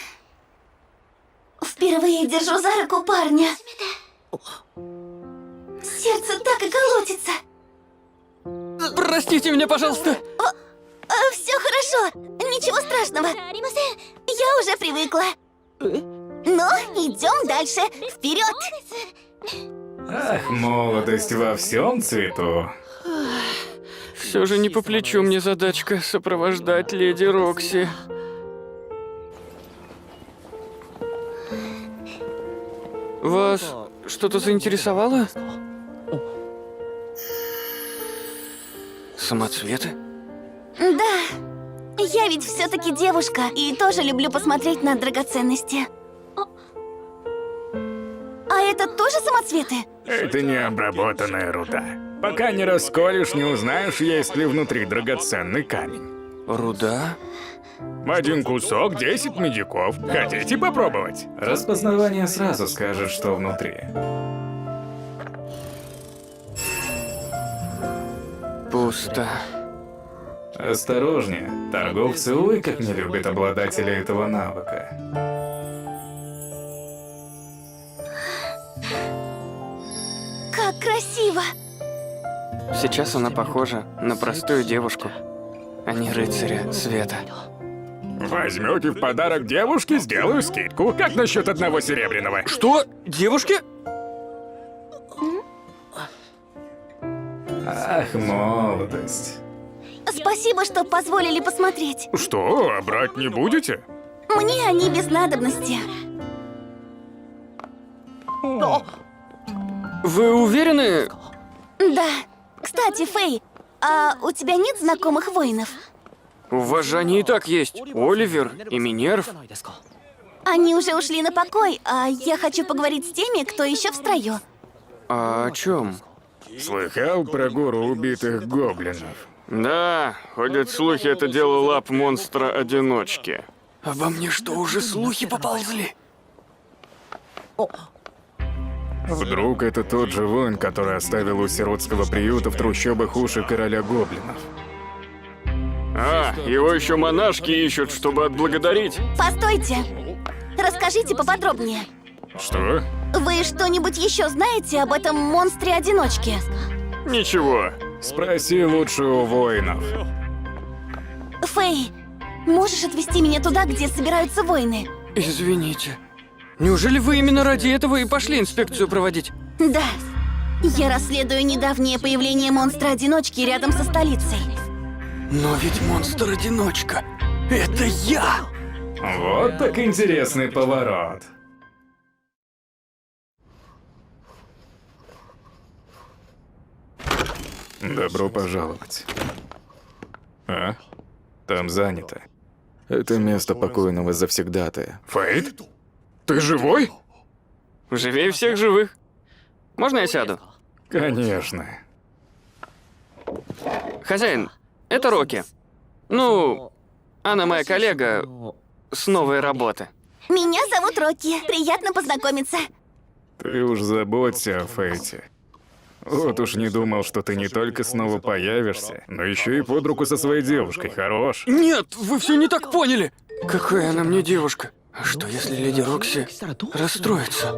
Впервые держу за руку парня. Сердце так и колотится. Простите меня, пожалуйста. Все хорошо, ничего страшного. Я уже привыкла. Но идем дальше. Вперед! Ах, молодость во всем цвету. Все же не по плечу мне задачка сопровождать леди Рокси. Вас что-то заинтересовало? Самоцветы? Да, я ведь все-таки девушка и тоже люблю посмотреть на драгоценности. А это тоже самоцветы? Это необработанная руда. Пока не расколешь, не узнаешь, есть ли внутри драгоценный камень. Руда? Один кусок, 10 медиков. Хотите попробовать? Распознавание сразу скажет, что внутри. Пусто. Осторожнее. Торговцы, ой, как не любят обладателя этого навыка. Как красиво! Сейчас она похожа на простую девушку, а не рыцаря света. Возьмете в подарок девушке, сделаю скидку. Как насчет одного серебряного? Что? Девушки? Ах, молодость. Спасибо, что позволили посмотреть. Что, а брать не будете? Мне они без надобности. Вы уверены? Да. Кстати, Фэй, а у тебя нет знакомых воинов? У вас же они и так есть. Оливер и Минерв. Они уже ушли на покой, а я хочу поговорить с теми, кто еще в строю. А о чем? Слыхал про гору убитых гоблинов? Да, ходят слухи, это дело лап монстра-одиночки. Обо мне что, уже слухи поползли? Вдруг это тот же воин, который оставил у сиротского приюта в трущобах уши короля гоблинов? А, его еще монашки ищут, чтобы отблагодарить. Постойте! Расскажите поподробнее. Что? Вы что-нибудь еще знаете об этом монстре-одиночке? Ничего. Спроси лучше у воинов. Фэй, можешь отвезти меня туда, где собираются воины? Извините. Неужели вы именно ради этого и пошли инспекцию проводить? Да. Я расследую недавнее появление монстра-одиночки рядом со столицей. Но ведь монстр-одиночка — это я! Вот так интересный поворот. Добро пожаловать. А? Там занято. Это место покойного завсегдатая. Фейт? Ты живой? Живее всех живых. Можно я сяду? Конечно. Хозяин, это Рокки. Ну, она моя коллега с новой работы. Меня зовут Рокки. Приятно познакомиться. Ты уж заботься о Фейте. Вот уж не думал, что ты не только снова появишься, но еще и под руку со своей девушкой, хорош? Нет, вы все не так поняли! Какая она мне девушка? А что, если леди Рокси расстроится?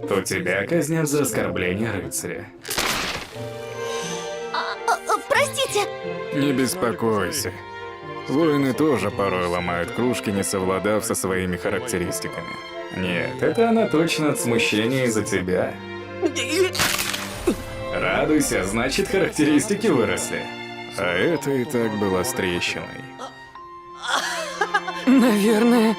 То тебя казнят за оскорбление рыцаря. Простите. Не беспокойся. Воины тоже порой ломают кружки, не совладав со своими характеристиками. Нет, это она точно от смущения из-за тебя. Радуйся, значит, характеристики выросли. А это и так было с трещиной. Наверное.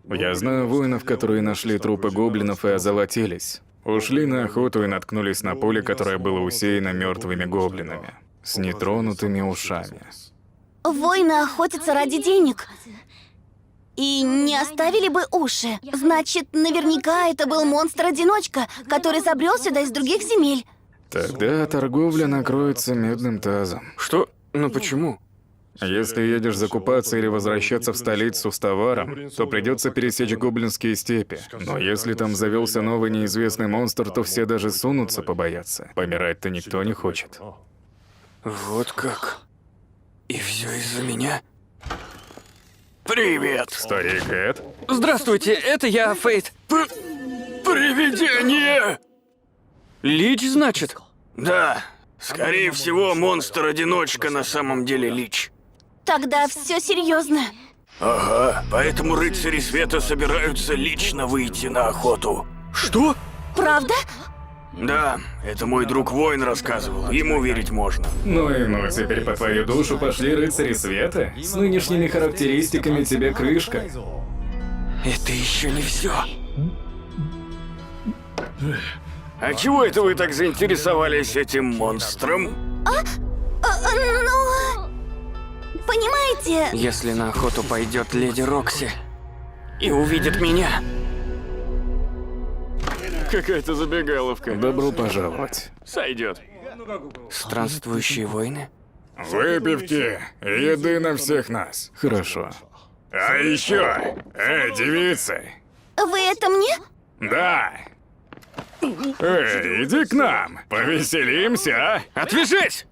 Я знаю воинов, которые нашли трупы гоблинов и озолотились. Ушли на охоту и наткнулись на поле, которое было усеяно мертвыми гоблинами. С нетронутыми ушами. Воины охотятся ради денег. И не оставили бы уши. Значит, наверняка это был монстр-одиночка, который забрел сюда из других земель. Тогда торговля накроется медным тазом. Что? Ну почему? Если едешь закупаться или возвращаться в столицу с товаром, то придется пересечь гоблинские степи. Но если там завелся новый неизвестный монстр, то все даже сунуться побоятся. Помирать-то никто не хочет. Вот как. И все из-за меня? Привет! Старик Эд? Здравствуйте, это я, Фейт. Привидение! Лич, значит? Да, скорее всего, монстр-одиночка на самом деле лич. Тогда все серьезно. Ага, поэтому рыцари света собираются лично выйти на охоту. Что? Правда? Да, это мой друг воин рассказывал, ему верить можно. Ну и ну, теперь по твою душу пошли рыцари света. С нынешними характеристиками тебе крышка. Это еще не все. А чего это вы так заинтересовались этим монстром? Ну... Понимаете... Если на охоту пойдет леди Рокси и увидит меня. Какая-то забегаловка. Добро пожаловать. Сойдет. Странствующие войны? Выпивки и еды на всех нас. Хорошо. А еще, девицы. Вы это мне? Да. Эй, иди к нам, повеселимся, а? Отвяжись!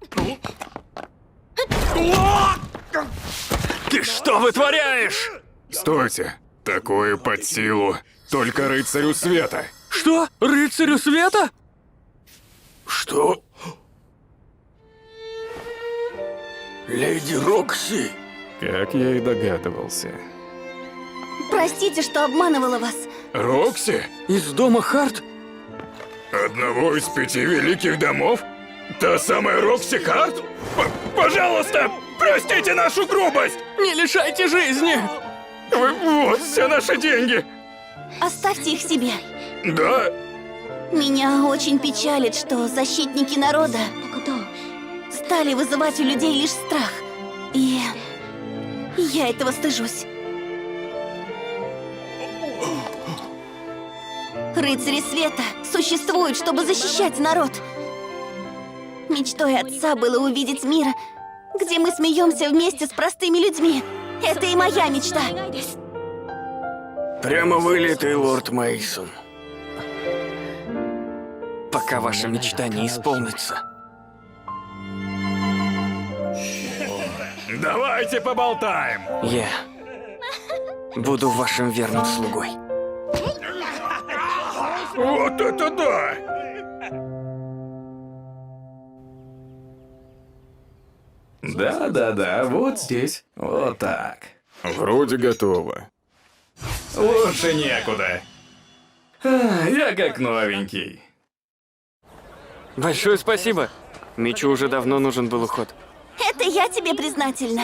Ты что вытворяешь? Стойте, такое под силу только рыцарю света. Что? Рыцарю света? Что? Леди Рокси? Как я и догадывался. Простите, что обманывала вас. Рокси? Из дома Харт? Одного из 5 великих домов? Та самая Рокси Харт? Пожалуйста, простите нашу грубость! Не лишайте жизни! Вот все наши деньги! Оставьте их себе. Да? Меня очень печалит, что защитники народа стали вызывать у людей лишь страх. И я этого стыжусь. Рыцари света существуют, чтобы защищать народ. Мечтой отца было увидеть мир, где мы смеемся вместе с простыми людьми. Это и моя мечта. Прямо вылитый лорд Мейсон. Пока ваша мечта не исполнится. Давайте поболтаем. Я буду вашим верным слугой. Вот это да! Да-да-да, вот здесь. Вот так. Вроде готово. Лучше некуда. Я как новенький. Большое спасибо. Мечу уже давно нужен был уход. Это я тебе признательна.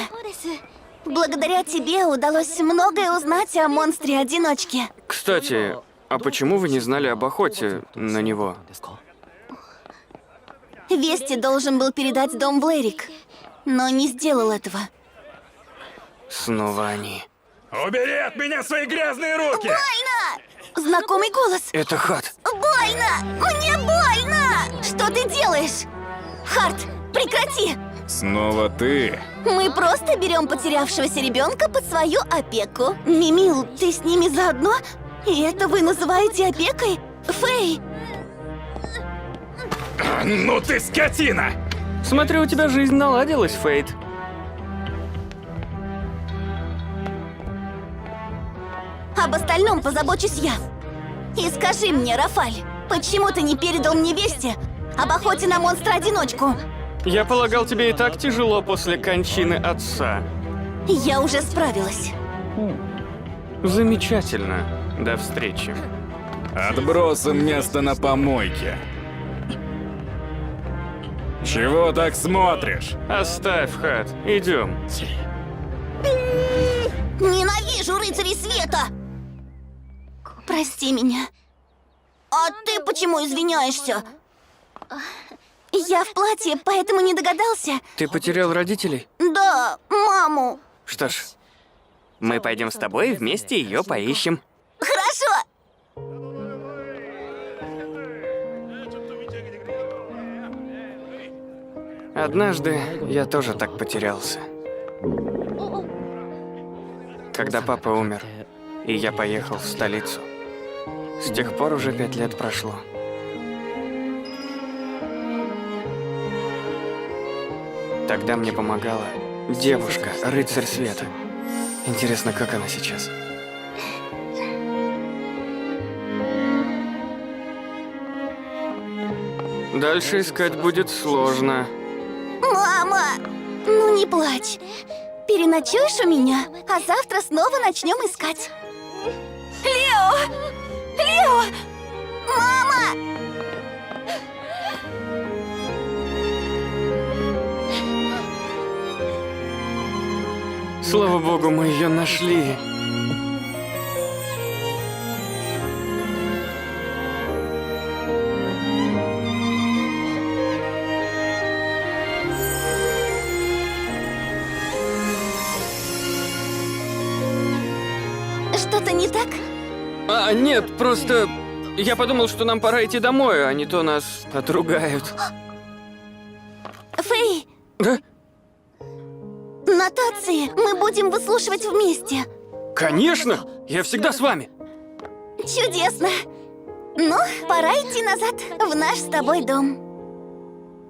Благодаря тебе удалось многое узнать о монстре-одиночке. Кстати, а почему вы не знали об охоте на него? Вести должен был передать дом Блэрик, но не сделал этого. Снова они. Убери от меня свои грязные руки! Больно! Знакомый голос. Это Хат. Больно! Мне больно! Что ты делаешь? Харт, прекрати! Снова ты? Мы просто берем потерявшегося ребенка под свою опеку. Мимил, ты с ними заодно? И это вы называете опекой? Фэй! Ну ты скотина! Смотрю, у тебя жизнь наладилась, Фейт. Об остальном позабочусь я. И скажи мне, Рафаль, почему ты не передал мне вести об охоте на монстра-одиночку? Я полагал, тебе и так тяжело после кончины отца. Я уже справилась. Замечательно. До встречи. Отбросим место на помойке. Чего так смотришь? Оставь, Хат. Идем. Ненавижу рыцарей света! Прости меня. А ты почему извиняешься? Я в платье, поэтому не догадался. Ты потерял родителей? Да, маму. Что ж, мы пойдем с тобой и вместе ее поищем. Хорошо. Однажды я тоже так потерялся. Когда папа умер, и я поехал в столицу. С тех пор уже 5 лет прошло. Тогда мне помогала девушка, рыцарь света. Интересно, как она сейчас? Дальше искать будет сложно. Мама, ну не плачь. Переночуешь у меня, а завтра снова начнем искать. Лео! Лео! Мама! Слава богу, мы ее нашли. Что-то не так? А, нет, просто я подумал, что нам пора идти домой, а не то нас отругают. Фэй, Да? нотации мы будем выслушивать вместе. Конечно! Я всегда с вами. Чудесно. Ну, пора идти назад, в наш с тобой дом.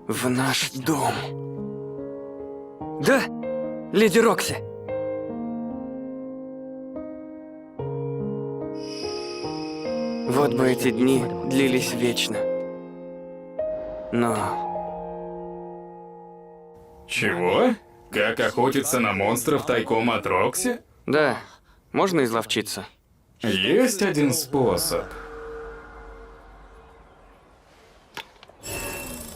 В наш дом. Да, леди Рокси. Вот бы эти дни длились вечно. Но Чего? Как охотиться на монстров тайком от Рокси? да, можно изловчиться. Есть один способ.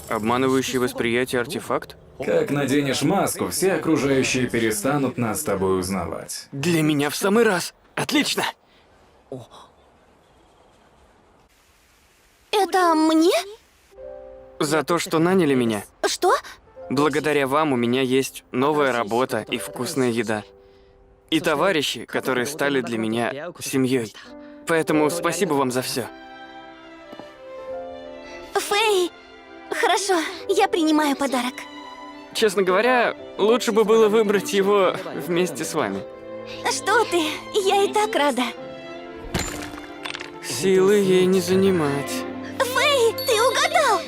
Обманывающий восприятие артефакт? Как наденешь маску, все окружающие перестанут нас с тобой узнавать. Для меня в самый раз. Отлично! Это мне? За то, что наняли меня. Что? Благодаря вам у меня есть новая работа и вкусная еда. И товарищи, которые стали для меня семьей. Поэтому спасибо вам за все. Фэй! Хорошо, я принимаю подарок. Честно говоря, лучше бы было выбрать его вместе с вами. Что ты? Я и так рада. Силы ей не занимать. Фэй, ты угадал!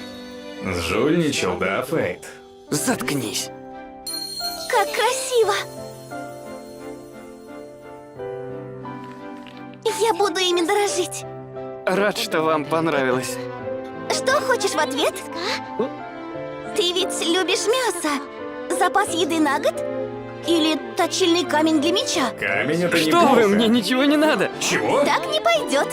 Жульничал, да, Фейт? Заткнись. Как красиво! Я буду ими дорожить. Рад, что вам понравилось. Что хочешь в ответ? Ты ведь любишь мясо? Запас еды на год? Или точильный камень для меча? Камень это Что неплохо. вы, мне ничего не надо. Чего? Так не пойдет.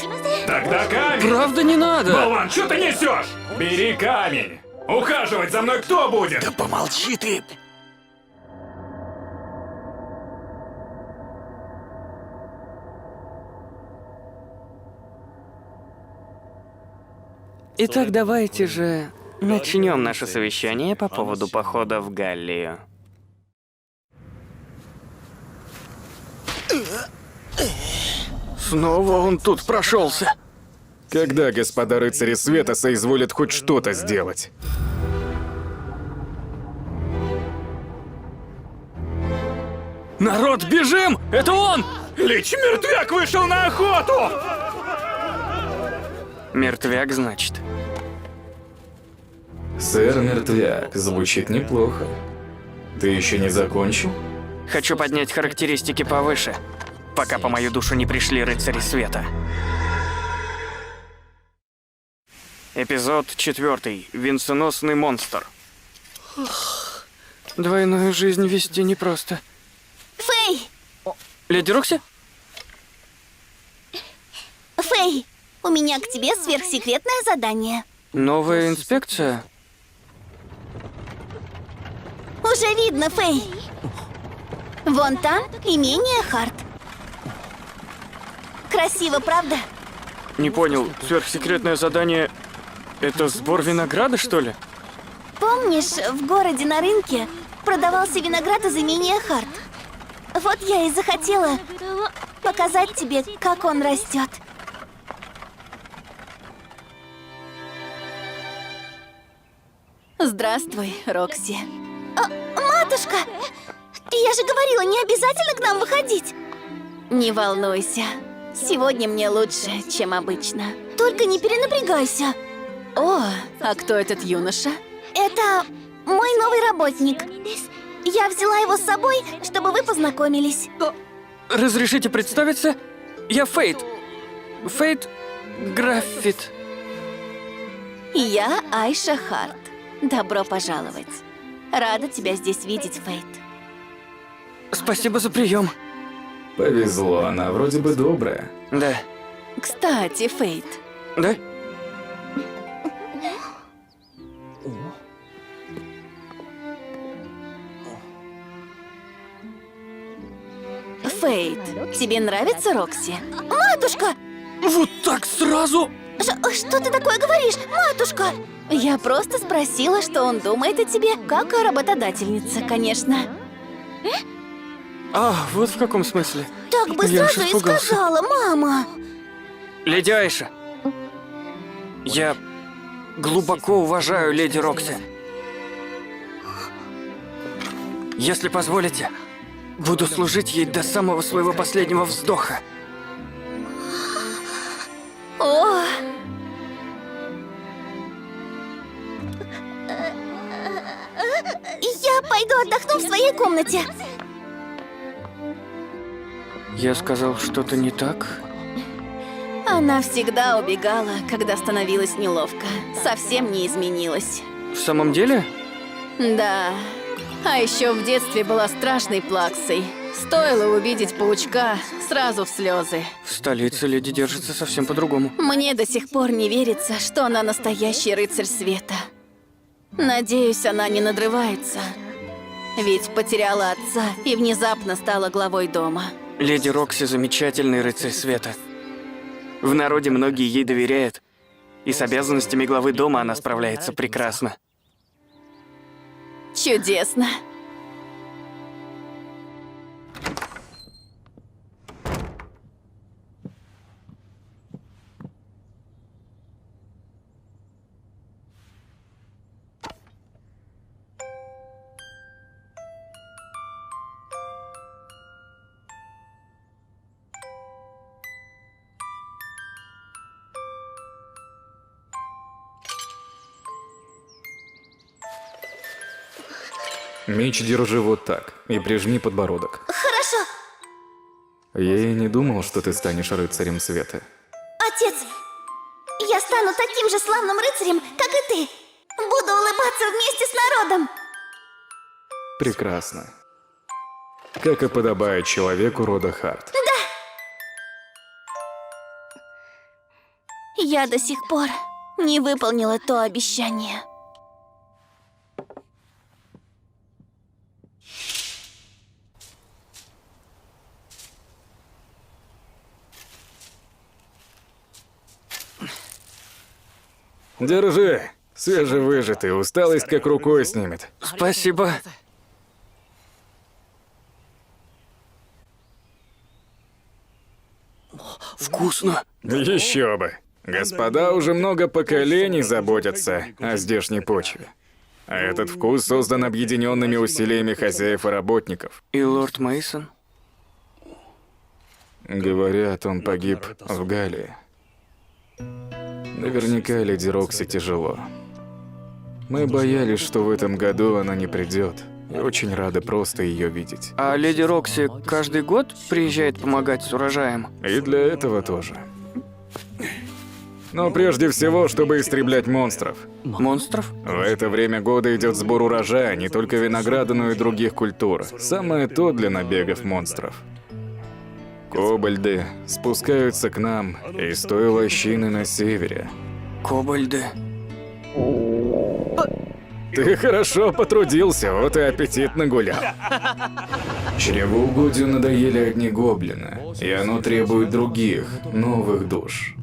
Тогда камень! Правда не надо. Болван, что ты несешь? Бери камень! Ухаживать за мной кто будет? Да помолчи ты. Итак, давайте же начнем наше совещание по поводу похода в Галлию. Снова он тут прошелся. Когда господа рыцари света соизволят хоть что-то сделать? Народ, бежим! Это он! Лич мертвяк вышел на охоту! Мертвяк, значит. Сэр Мертвяк, звучит неплохо. Ты еще не закончил? Хочу поднять характеристики повыше, пока по мою душу не пришли рыцари света. Эпизод 4. Венценосный монстр. Двойную жизнь вести непросто. Фэй! Леди Рокси? Фэй! У меня к тебе сверхсекретное задание. Новая инспекция? Уже видно, Фэй. Вон там имение Харт. Красиво, правда? Не понял, сверхсекретное задание — это сбор винограда, что ли? Помнишь, в городе на рынке продавался виноград из имения Харт? Вот я и захотела показать тебе, как он растет. Здравствуй, Рокси. Матушка! Я же говорила, не обязательно к нам выходить. Не волнуйся. Сегодня мне лучше, чем обычно. Только не перенапрягайся. О, а кто этот юноша? Это мой новый работник. Я взяла его с собой, чтобы вы познакомились. Разрешите представиться? Я Фейт. Фейт Граффит. Я Айша Харт. Добро пожаловать. Рада тебя здесь видеть, Фейт. Спасибо за прием. Повезло, она вроде бы добрая. Да. Кстати, Фейт, Да? Фейт, тебе нравится Рокси? Матушка! Вот так сразу? Что ты такое говоришь, матушка? Я просто спросила, что он думает о тебе, как о работодательнице, конечно. А, вот в каком смысле. Так бы Я аж сразу и испугался. сказала, мама. Леди Айша, я глубоко уважаю леди Рокси. Если позволите, буду служить ей до самого своего последнего вздоха. О! Я пойду отдохну в своей комнате. Я сказал что-то не так? она всегда убегала, когда становилось неловко. Совсем не изменилась. В самом деле? Да. А еще в детстве была страшной плаксой. Стоило увидеть паучка, сразу в слезы. В столице леди держится совсем по-другому. Мне до сих пор не верится, что она настоящий рыцарь света. Надеюсь, она не надрывается. Ведь потеряла отца и внезапно стала главой дома. Леди Рокси замечательный рыцарь света. В народе многие ей доверяют. И с обязанностями главы дома она справляется прекрасно. Чудесно. Меч держи вот так и прижми подбородок. Хорошо. Я и не думал, что ты станешь рыцарем света. Отец, я стану таким же славным рыцарем, как и ты. Буду улыбаться вместе с народом. Прекрасно. Как и подобает человеку рода Харт. Я до сих пор не выполнила то обещание. Держи. Свежевыжатый, усталость как рукой снимет. Спасибо. Вкусно. Еще бы. Господа уже много поколений заботятся о здешней почве. А этот вкус создан объединенными усилиями хозяев и работников. И лорд Мейсон? Говорят, он погиб в Галлии. Наверняка леди Рокси тяжело. Мы боялись, что в этом году она не придет, и очень рады просто ее видеть. А леди Рокси каждый год приезжает помогать с урожаем? И для этого тоже. Но прежде всего, чтобы истреблять монстров. Монстров? В это время года идет сбор урожая, не только винограда, но и других культур. Самое то для набегов монстров. Кобальды спускаются к нам из той лощины на севере. Кобальды. Ты хорошо потрудился, вот и аппетит нагулял. Чревоугодию надоели одни гоблины, и оно требует других, новых душ.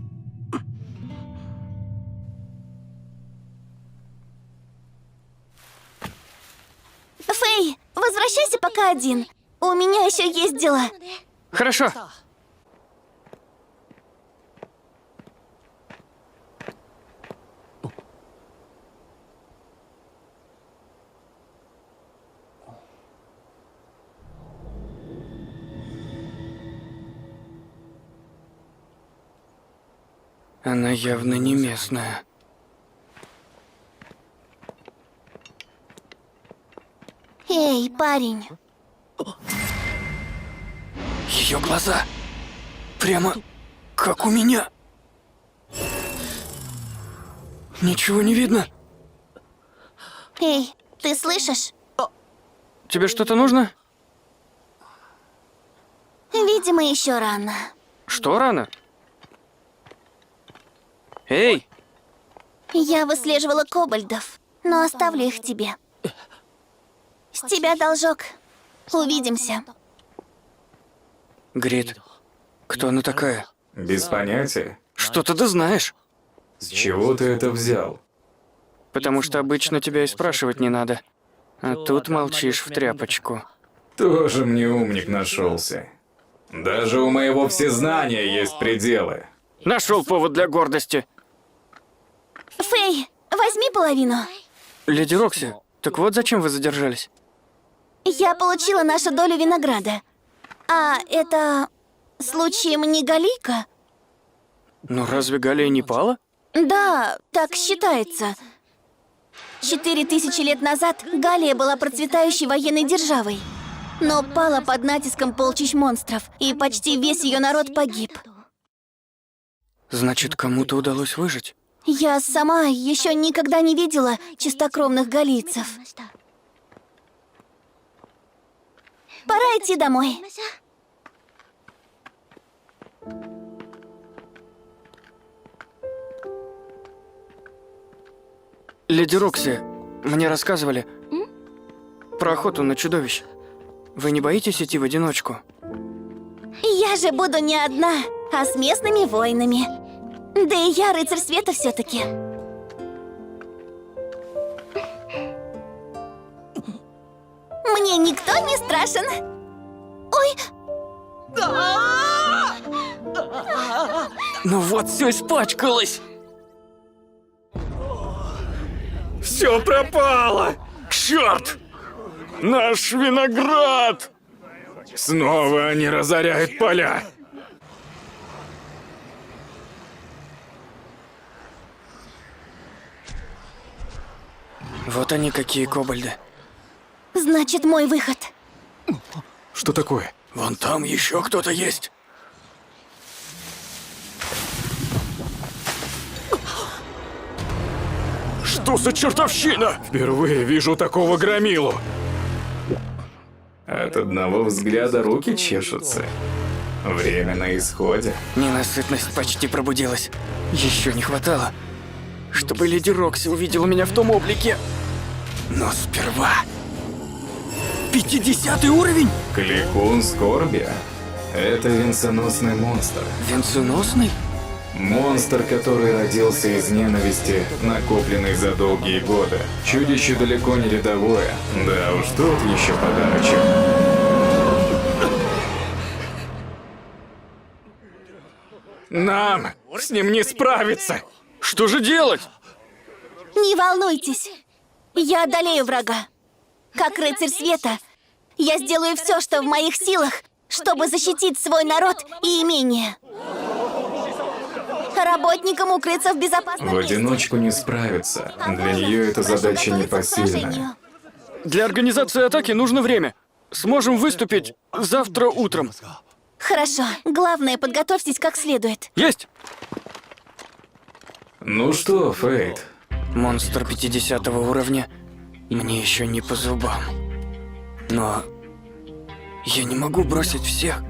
Фэй, возвращайся пока один. У меня еще есть дела. Хорошо. Она явно не местная. Эй, парень. Ее глаза прямо как у меня. Ничего не видно. Эй, ты слышишь? Тебе что-то нужно? Видимо, еще рано. Что рано? Эй! Я выслеживала кобальдов, но оставлю их тебе. С тебя должок. Увидимся. Грит, кто она такая? Без понятия. Что-то ты знаешь. С чего ты это взял? Потому что обычно тебя и спрашивать не надо. А тут молчишь в тряпочку. Тоже мне умник нашелся. Даже у моего всезнания есть пределы. Нашел повод для гордости. Фэй, возьми половину. Леди Рокси, так вот зачем вы задержались? Я получила нашу долю винограда. А это случаем не Галийка? Ну разве Галия не пала? Да, так считается. 4000 лет назад Галия была процветающей военной державой, но пала под натиском полчищ монстров, и почти весь ее народ погиб. Значит, кому-то удалось выжить? Я сама еще никогда не видела чистокровных галийцев. Пора идти домой. Леди Рокси, мне рассказывали про охоту на чудовищ. Вы не боитесь идти в одиночку? Я же буду не одна, а с местными воинами. Да и я рыцарь света все-таки. Мне никто не страшен. Ой, Ну вот, все испачкалось. Все пропало! Черт! Наш виноград! Снова они разоряют поля. Вот они какие кобальды. Значит, мой выход. Что такое? Вон там еще кто-то есть. Что за чертовщина? Впервые вижу такого громилу. От одного взгляда руки чешутся. Время на исходе. Ненасытность почти пробудилась. Еще не хватало, чтобы леди Рокси увидела меня в том облике. Но сперва... 50 уровень? Кликун скорби. Это венценосный монстр. Венценосный? Монстр, который родился из ненависти, накопленной за долгие годы. Чудище далеко не рядовое. Да уж, тут еще подарочек. Нам с ним не справиться. Что же делать? Не волнуйтесь. Я одолею врага. Как рыцарь света, я сделаю все, что в моих силах, чтобы защитить свой народ и имение. Работникам укрыться в безопасном В месте. одиночку не справиться. Для нее эта Прошу задача готовиться к непосильная. сражению. Для организации атаки нужно время. Сможем выступить завтра утром. Хорошо. Главное, подготовьтесь как следует. Есть! Ну что, Фейт, Монстр 50 уровня мне еще не по зубам. Но я не могу бросить всех.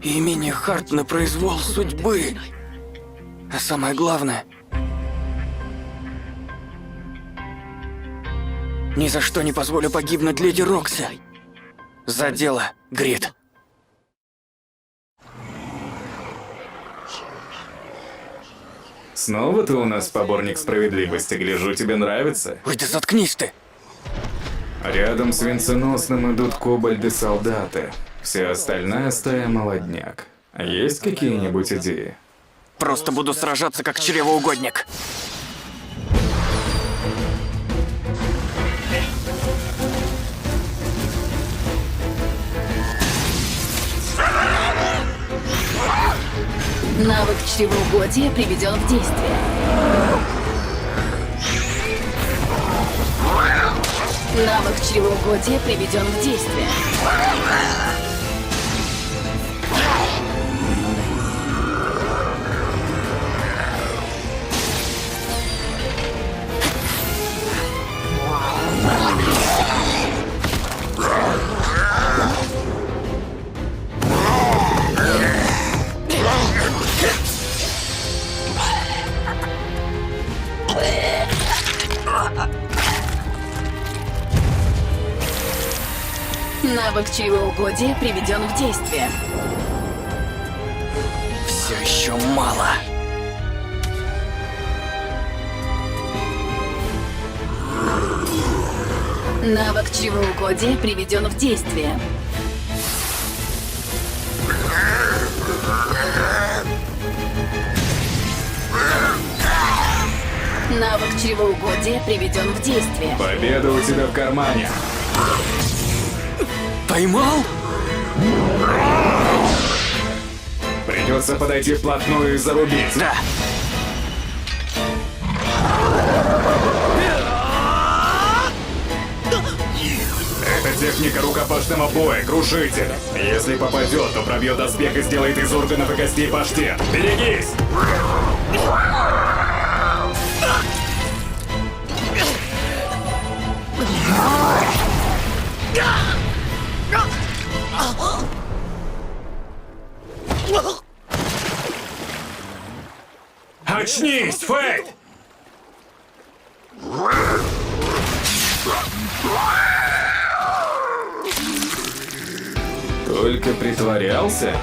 И имение Харт на произвол судьбы. А самое главное... Ни за что не позволю погибнуть леди Рокси. За дело, Грит. снова ты у нас поборник справедливости, гляжу, тебе нравится? Ой, да заткнись ты! Рядом с венценосным идут кобальды-солдаты. Вся остальная стая молодняк. Есть какие-нибудь идеи? Просто буду сражаться как чревоугодник. Навык чревоугодия приведен в действие. Навык чревоугодия приведен в действие. Навык чревоугодия приведен в действие. Все еще мало. Навык чревоугодия приведен в действие. Навык чревоугодия приведен в действие. Победа у тебя в кармане. Поймал? Придется подойти вплотную и зарубить. Да. Это техника рукопашного боя, крушитель. Если попадет, то пробьет доспех и сделает из органов и костей паштет. Берегись! Очнись, Фейт! Только притворялся?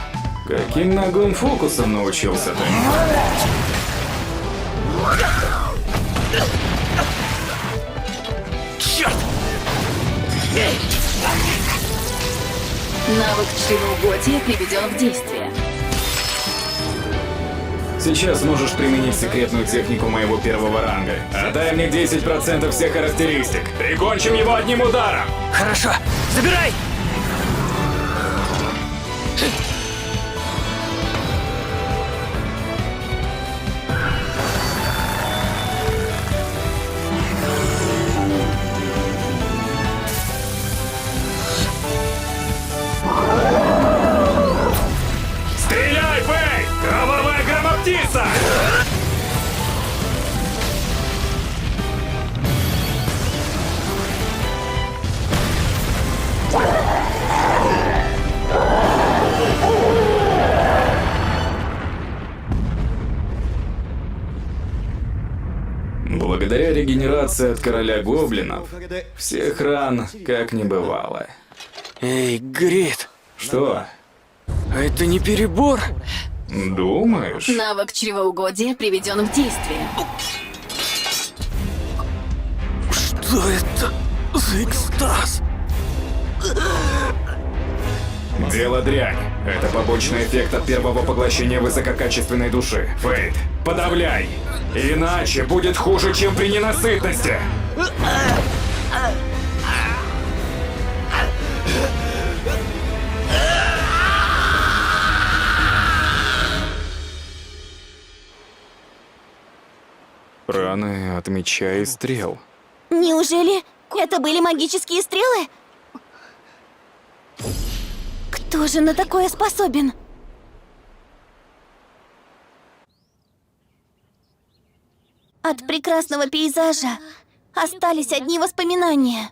Каким ногом фокусом научился ты? Навык чревоугодия приведен в действие. Сейчас можешь применить секретную технику моего первого ранга. Отдай мне 10% всех характеристик. Прикончим его одним ударом! Хорошо. Забирай! регенерация от короля гоблинов, всех ран как не бывало. Эй, Грит, Что? а это не перебор? Думаешь? Навык чревоугодия приведен в действие. Что это за экстаз? Дело дрянь. Это побочный эффект от первого поглощения высококачественной души. Фейт, подавляй! Иначе будет хуже, чем при ненасытности! Раны от меча и стрел. Неужели это были магические стрелы? Кто же на такое способен? От прекрасного пейзажа остались одни воспоминания.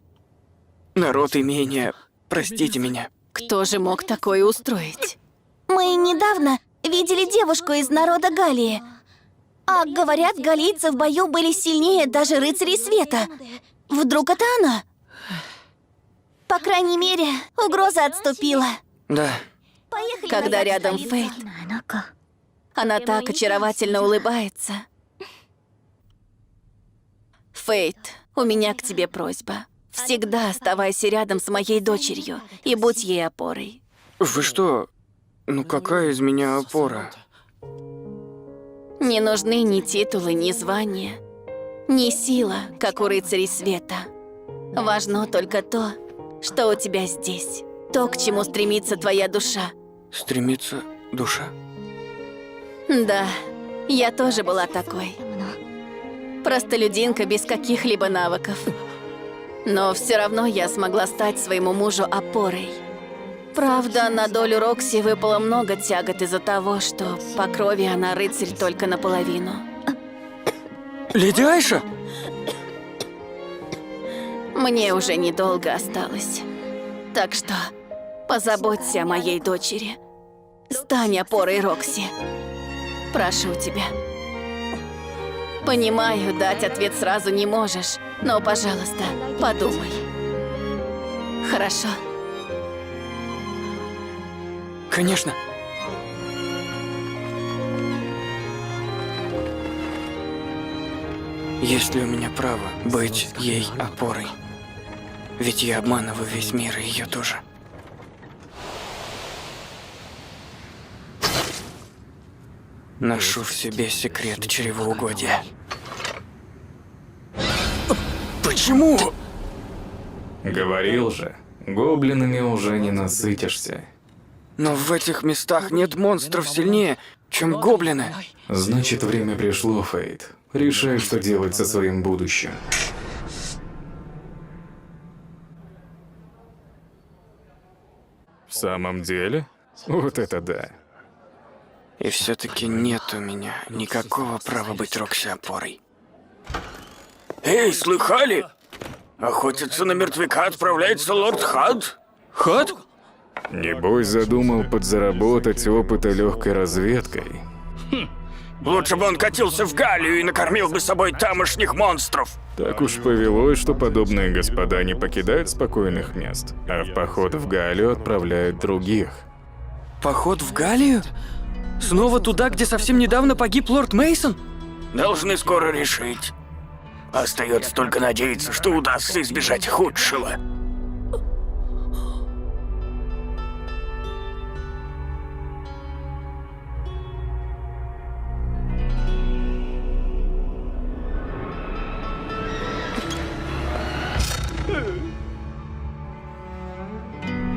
Народ имения, простите меня. Кто же мог такое устроить? Мы недавно видели девушку из народа Галлии. А говорят, галлийцы в бою были сильнее даже рыцарей света. Вдруг это она? По крайней мере, угроза отступила. Да, Поехали Когда назад в рядом столицу. Фейт, она так очаровательно улыбается. Фейт, у меня к тебе просьба. Всегда оставайся рядом с моей дочерью и будь ей опорой. вы что? Ну какая из меня опора? Не нужны ни титулы, ни звания, ни сила, как у рыцарей света. Важно только то, что у тебя здесь. То, к чему стремится твоя душа. Стремится душа? Да, я тоже была такой. Простолюдинка без каких-либо навыков. Но все равно я смогла стать своему мужу опорой. Правда, на долю Рокси выпало много тягот из-за того, что по крови она рыцарь только наполовину. Леди Айша? Мне уже недолго осталось. Так что позаботься о моей дочери. Стань опорой Рокси. Прошу тебя. Понимаю, дать ответ сразу не можешь, но, пожалуйста, подумай. Хорошо? Конечно. Есть ли у меня право быть ей опорой? Ведь я обманываю весь мир и ее тоже. Ношу в себе секрет чревоугодия. Почему? Говорил же, гоблинами уже не насытишься. Но в этих местах нет монстров сильнее, чем гоблины. Значит, время пришло, Фейт. Решай, что делать со своим будущим. В самом деле? Вот это да. И все-таки нет у меня никакого права быть Рокси опорой. Эй, слыхали? Охотиться на мертвяка отправляется лорд Хад. Хад? Небось задумал подзаработать опыта легкой разведкой. Лучше бы он катился в Галлию и накормил бы собой тамошних монстров. Так уж повелось, что подобные господа не покидают спокойных мест, а в поход в Галлию отправляют других. Поход в Галлию? Снова туда, где совсем недавно погиб лорд Мейсон? Должны скоро решить. Остается только надеяться, что удастся избежать худшего.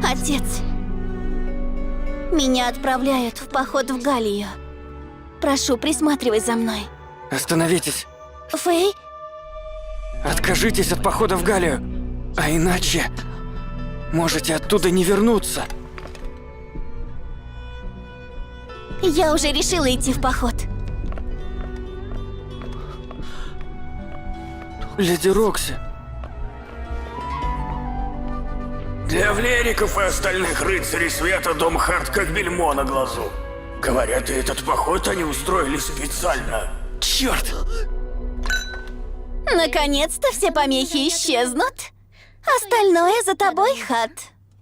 Отец, меня отправляют в поход в Галлию. Прошу, присматривай за мной. Остановитесь. Фэй, Откажитесь от похода в Галлию. А иначе можете оттуда не вернуться. я уже решила идти в поход. Леди Рокси. Для влериков и остальных рыцарей света дом Харт как бельмо на глазу. Говорят, и этот поход они устроили специально. Черт! Наконец-то все помехи исчезнут. Остальное за тобой, Хат.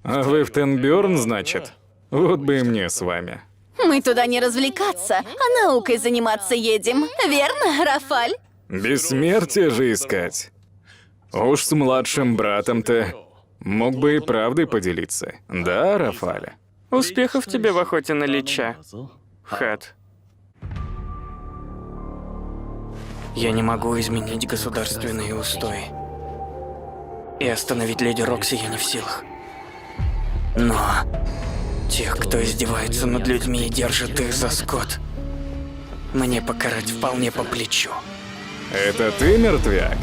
А вы в Тенберн, значит? Вот бы и мне с вами. Мы туда не развлекаться, а наукой заниматься едем. Верно, Рафаль? Бессмертие же искать. Уж с младшим братом-то мог бы и правдой поделиться. Да, Рафаля? Успехов тебе в охоте на лича, Хат. Я не могу изменить государственные устои. И остановить леди Рокси я не в силах. Но тех, кто издевается над людьми и держит их за скот, мне покарать вполне по плечу. Это ты, мертвяк?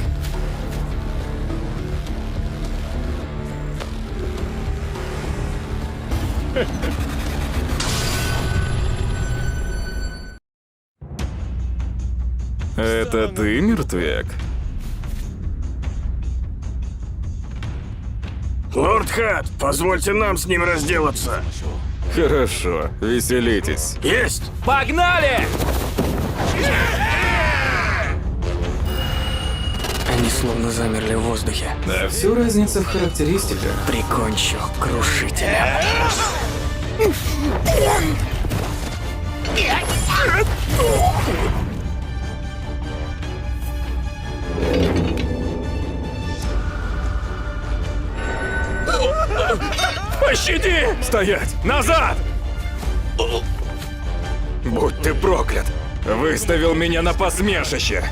Это ты, мертвяк? Лорд Хат, позвольте нам с ним разделаться. Хорошо, веселитесь. Есть! Погнали! Они словно замерли в воздухе. Да всю разница в характеристиках. Прикончу крушителя. Пощади! Стоять! Назад! Будь ты проклят! Выставил меня на посмешище!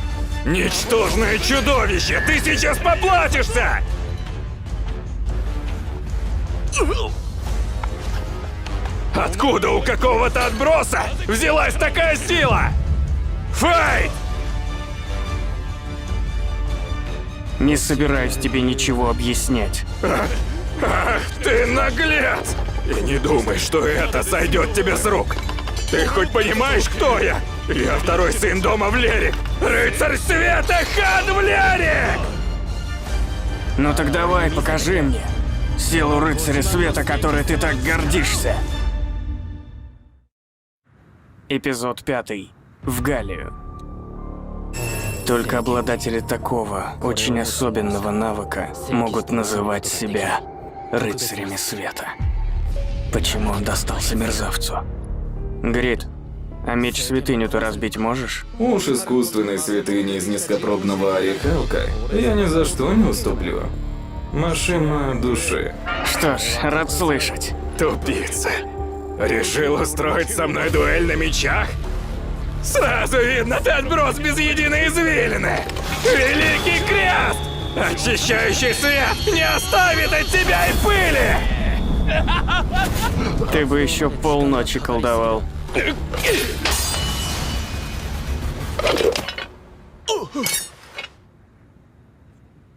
Ничтожное чудовище! Ты сейчас поплатишься! Откуда у какого-то отброса взялась такая сила? Файт! Не собираюсь тебе ничего объяснять. Ах ты наглец! И не думай, что это сойдет тебе с рук. Ты хоть понимаешь, кто я? Я второй сын дома Влерик! Рыцарь света Хат Влерик! Ну так давай, покажи мне силу рыцаря света, которой ты так гордишься. Эпизод 5. В Галлию. Только обладатели такого, очень особенного навыка могут называть себя рыцарями света. Почему он достался мерзавцу? Грит, а меч святыню ты разбить можешь? Уж искусственной святыни из низкопробного орехалка я ни за что не уступлю. Машина души. Что ж, рад слышать. Тупица. Решил устроить со мной дуэль на мечах? Сразу видно, ты отброс без единой извилины. Великий крест! Очищающий свет не оставит от тебя и пыли! Ты бы еще полночи колдовал.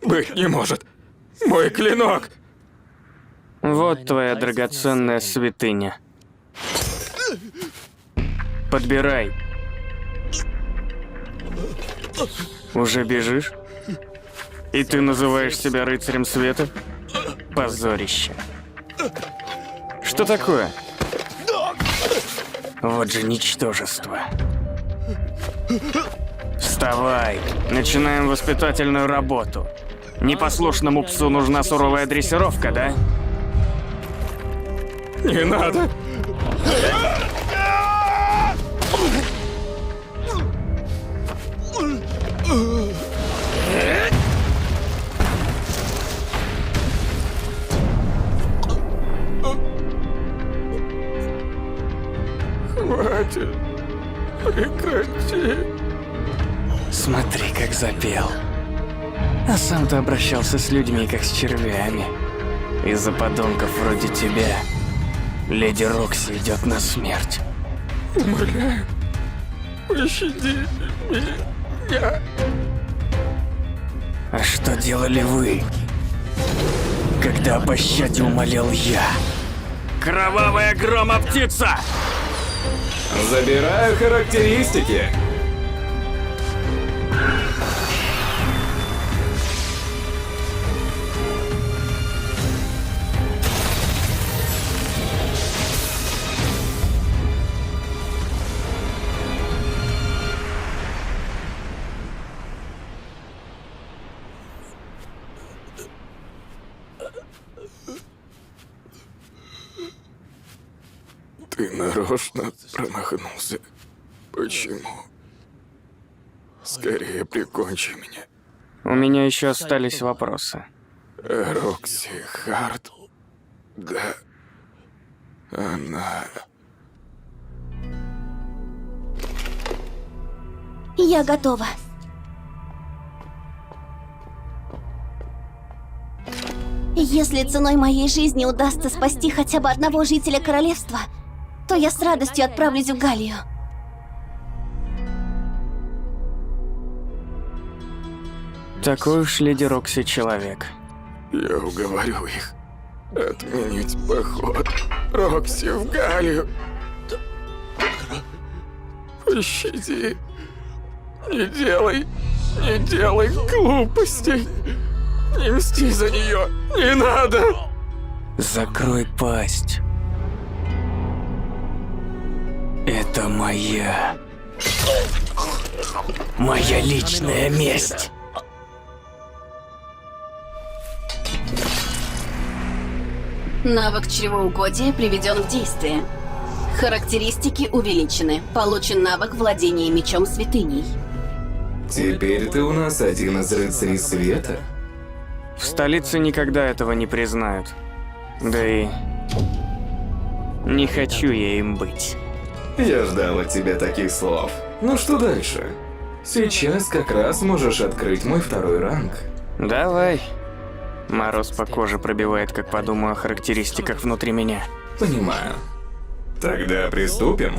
Быть не может. Мой клинок. Вот твоя драгоценная святыня. Подбирай. Уже бежишь? И ты называешь себя рыцарем света? Позорище. Что такое? Вот же ничтожество. Вставай. Начинаем воспитательную работу. Непослушному псу нужна суровая дрессировка, да? Не надо. Хватит. Прекрати. Смотри, как запел. А сам-то обращался с людьми, как с червями. Из-за подонков вроде тебя леди Рокси идет на смерть. Умоляю, пощади меня. А что делали вы, когда о пощаде умолял я? Кровавая грома-птица! Забираю характеристики. Ты нарочно промахнулся. Почему? Скорее прикончи меня. У меня еще остались вопросы. Рокси Харт. Да. Она... Я готова. Если ценой моей жизни удастся спасти хотя бы одного жителя королевства, то я с радостью отправлюсь в Галлию. Такой уж леди Рокси человек. Я уговорю их отменить поход Рокси в Галлию. Пощади. Не делай глупостей. Не мсти за нее. Не надо. Закрой пасть. Это моя личная месть. Навык чревоугодия приведен в действие. Характеристики увеличены. Получен навык владения мечом святыней. Теперь ты у нас один из рыцарей света. В столице никогда этого не признают. Да и не хочу я им быть. Я ждал от тебя таких слов. Ну что дальше? Сейчас как раз можешь открыть мой второй ранг. Давай. Мороз по коже пробивает, как подумаю о характеристиках внутри меня. Понимаю. Тогда приступим.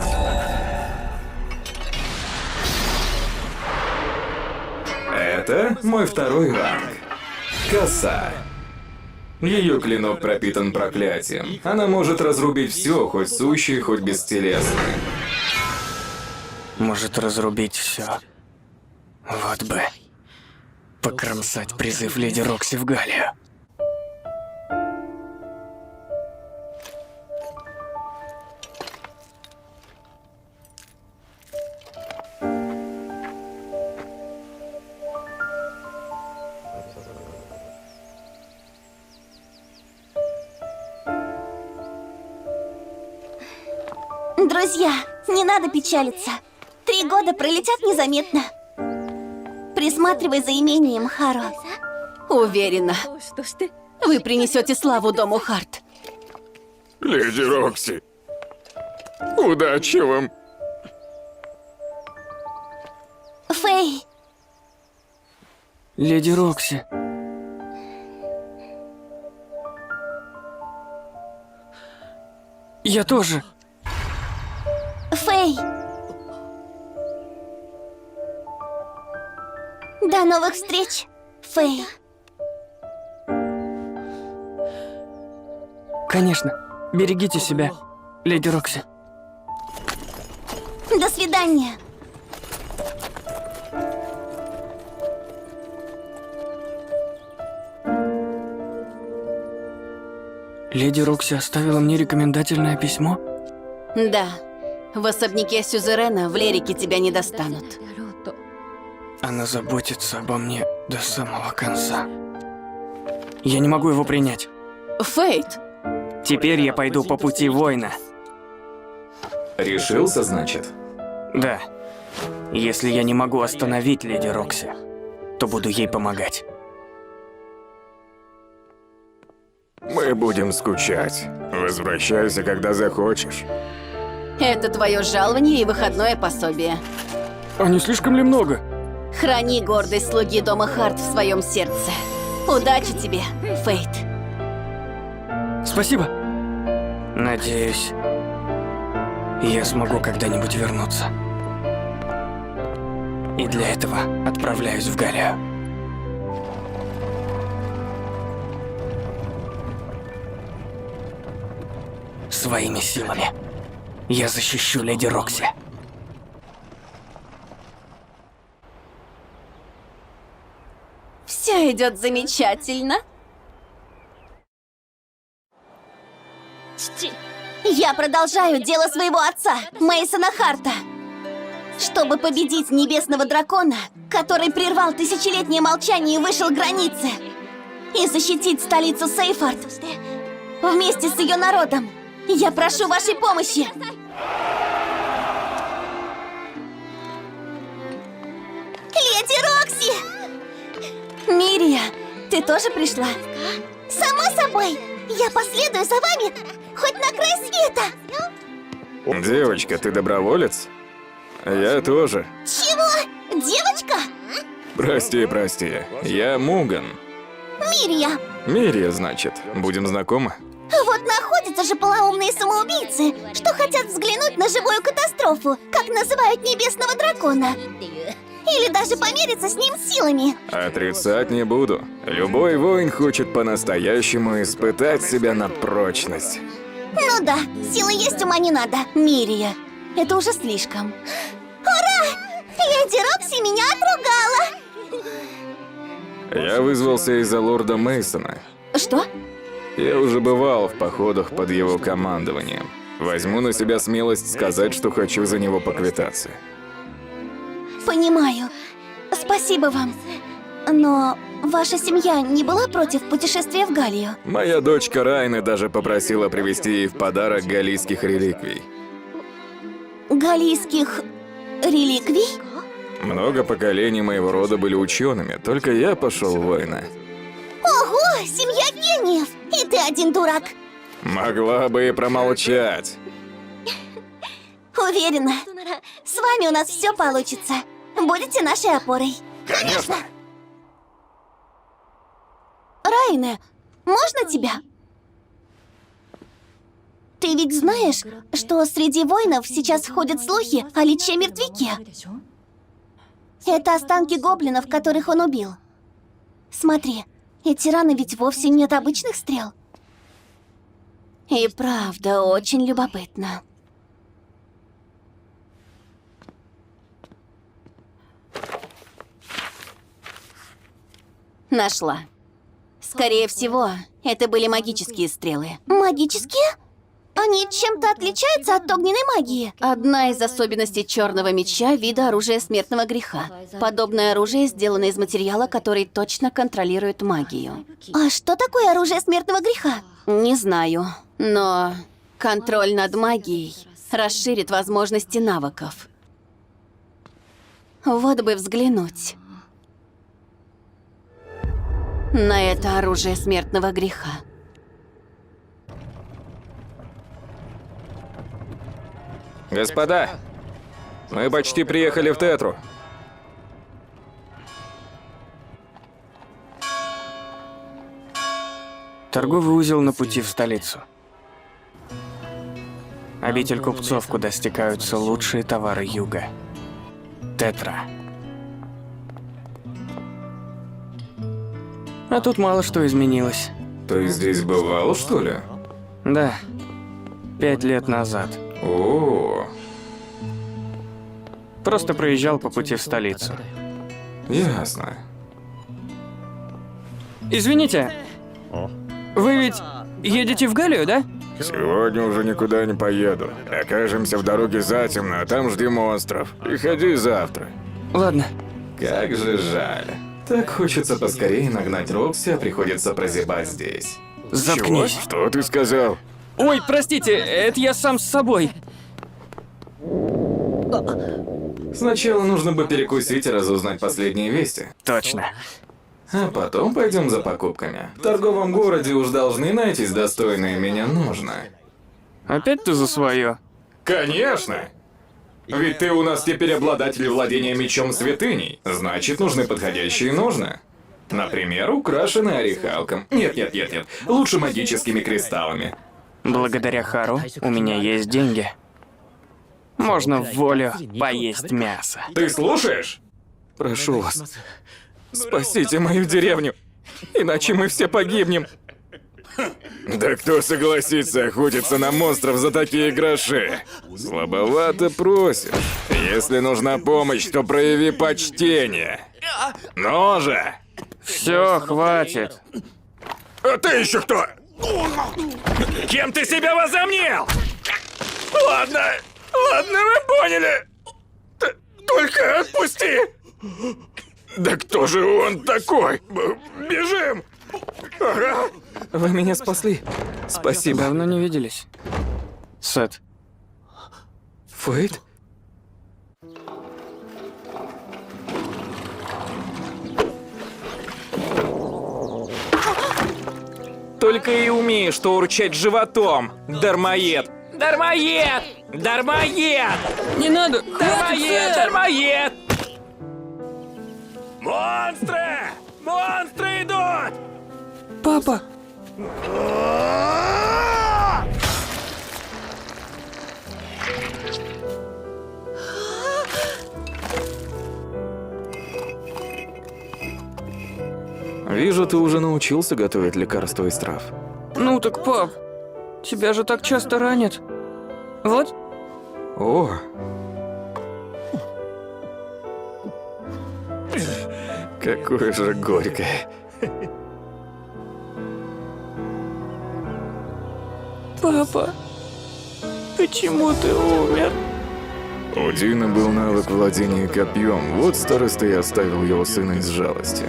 Это мой второй ранг. Коса. Ее клинок пропитан проклятием. Она может разрубить все, хоть сущее, хоть бестелесное. Может разрубить все. Вот бы. Покромсать призыв леди Рокси в Галлию. Друзья, не надо печалиться. 3 года пролетят незаметно. Присматривай за имением, Харо. Уверена, вы принесете славу дому Харт. Леди Рокси. Удачи вам. Фэй, Леди Рокси. Я тоже. Фэй. До новых встреч, Фэй. Конечно. Берегите себя, леди Рокси. До свидания. Леди Рокси оставила мне рекомендательное письмо? Да, в особняке Сюзерена в Лерике тебя не достанут. Она заботится обо мне до самого конца. Я не могу его принять. Фейт! Теперь я пойду по пути воина. Решился, значит? Да. Если я не могу остановить леди Рокси, то буду ей помогать. Мы будем скучать. Возвращайся, когда захочешь. Это твое жалование и выходное пособие. А не слишком ли много? Храни гордость слуги дома Харт в своем сердце. Удачи тебе, Фейт. Спасибо. Надеюсь, я смогу когда-нибудь вернуться. И для этого отправляюсь в Галлию. Своими силами я защищу леди Рокси. Все идет замечательно. Я продолжаю дело своего отца, Мейсона Харта. Чтобы победить небесного дракона, который прервал тысячелетнее молчание и вышел к границе, и защитить столицу Сейфорд вместе с ее народом, Я прошу вашей помощи! Леди Рокси! Мирия, ты тоже пришла? Само собой! Я последую за вами хоть на край света! Девочка, ты доброволец? Я тоже. Чего? Девочка? Прости. Я Муган. Мирия! Мирия, значит. Будем знакомы? Вот находятся же полоумные самоубийцы, что хотят взглянуть на живую катастрофу, как называют небесного дракона. Или даже помериться с ним силами. Отрицать не буду. Любой воин хочет по-настоящему испытать себя на прочность. Ну да, силы есть, ума не надо. Мирия. Это уже слишком. Ура! Леди Рокси меня отругала! Я вызвался из-за лорда Мейсона. Что? Я уже бывал в походах под его командованием. Возьму на себя смелость сказать, что хочу за него поквитаться. Понимаю. Спасибо вам. Но ваша семья не была против путешествия в Галлию? Моя дочка Райна даже попросила привезти ей в подарок галлийских реликвий. Галлийских реликвий? Много поколений моего рода были учеными, только я пошел в войны. Ого, семья гениев! И ты один дурак. Могла бы и промолчать. Уверена, с вами у нас все получится. Будете нашей опорой. Конечно. Райне, можно тебя? Ты ведь знаешь, что среди воинов сейчас ходят слухи о Личе-мертвяке? Это останки гоблинов, которых он убил. Смотри, эти раны ведь вовсе не от обычных стрел. И правда, очень любопытно. Нашла. Скорее всего, это были магические стрелы. Магические? Они чем-то отличаются от огненной магии? Одна из особенностей черного меча — вида оружия смертного греха. Подобное оружие сделано из материала, который точно контролирует магию. А что такое оружие смертного греха? Не знаю, но контроль над магией расширит возможности навыков. Вот бы взглянуть на это оружие смертного греха. Господа, мы почти приехали в Тетру. Торговый узел на пути в столицу. Обитель купцов, куда стекаются лучшие товары юга. Тетра. А тут мало что изменилось. Ты здесь бывал, что ли? Да, 5 лет назад. О, Просто проезжал по пути в столицу. ясно. Извините, вы ведь едете в Галлию, да? Сегодня уже никуда не поеду. Окажемся в дороге затемно, а там жди монстров. Приходи завтра. Ладно, Как же жаль. Так хочется поскорее нагнать Рокси, а приходится прозябать здесь. заткнись. Чего? Что ты сказал? Ой, простите, это я сам с собой. Сначала нужно бы перекусить и разузнать последние вести. Точно. А потом пойдем за покупками. В торговом городе уж должны найтись достойные меня нужно. Опять ты за свое? Конечно! Ведь ты у нас теперь обладатель владения мечом святыней. Значит, нужны подходящие ножны. Например, украшенные орехалком. Нет. Лучше магическими кристаллами. Благодаря Хару у меня есть деньги. Можно в волю поесть мясо. Ты слушаешь? Прошу вас, спасите мою деревню, иначе мы все погибнем. Да кто согласится охотиться на монстров за такие гроши? Слабовато просишь. Если нужна помощь, то прояви почтение. Ну же! Все, хватит. А ты еще кто? Кем ты себя возомнил? Ладно, вы поняли. Только отпусти. Да кто же он такой? Бежим! Ага. Вы меня спасли. Спасибо. Давно не виделись. Сет, Фейт? Только и умеешь, что урчать животом, дармоед! Дармоед! Дармоед! Не надо! Дармоед! Дармоед! Монстры! Монстры идут! Папа! Вижу, ты уже научился готовить лекарства из трав. Ну так, пап, тебя же так часто ранят. Вот, О! Какое же горькое. папа, почему ты умер? У Дина был навык владения копьем, вот староста и оставил его сына из жалости.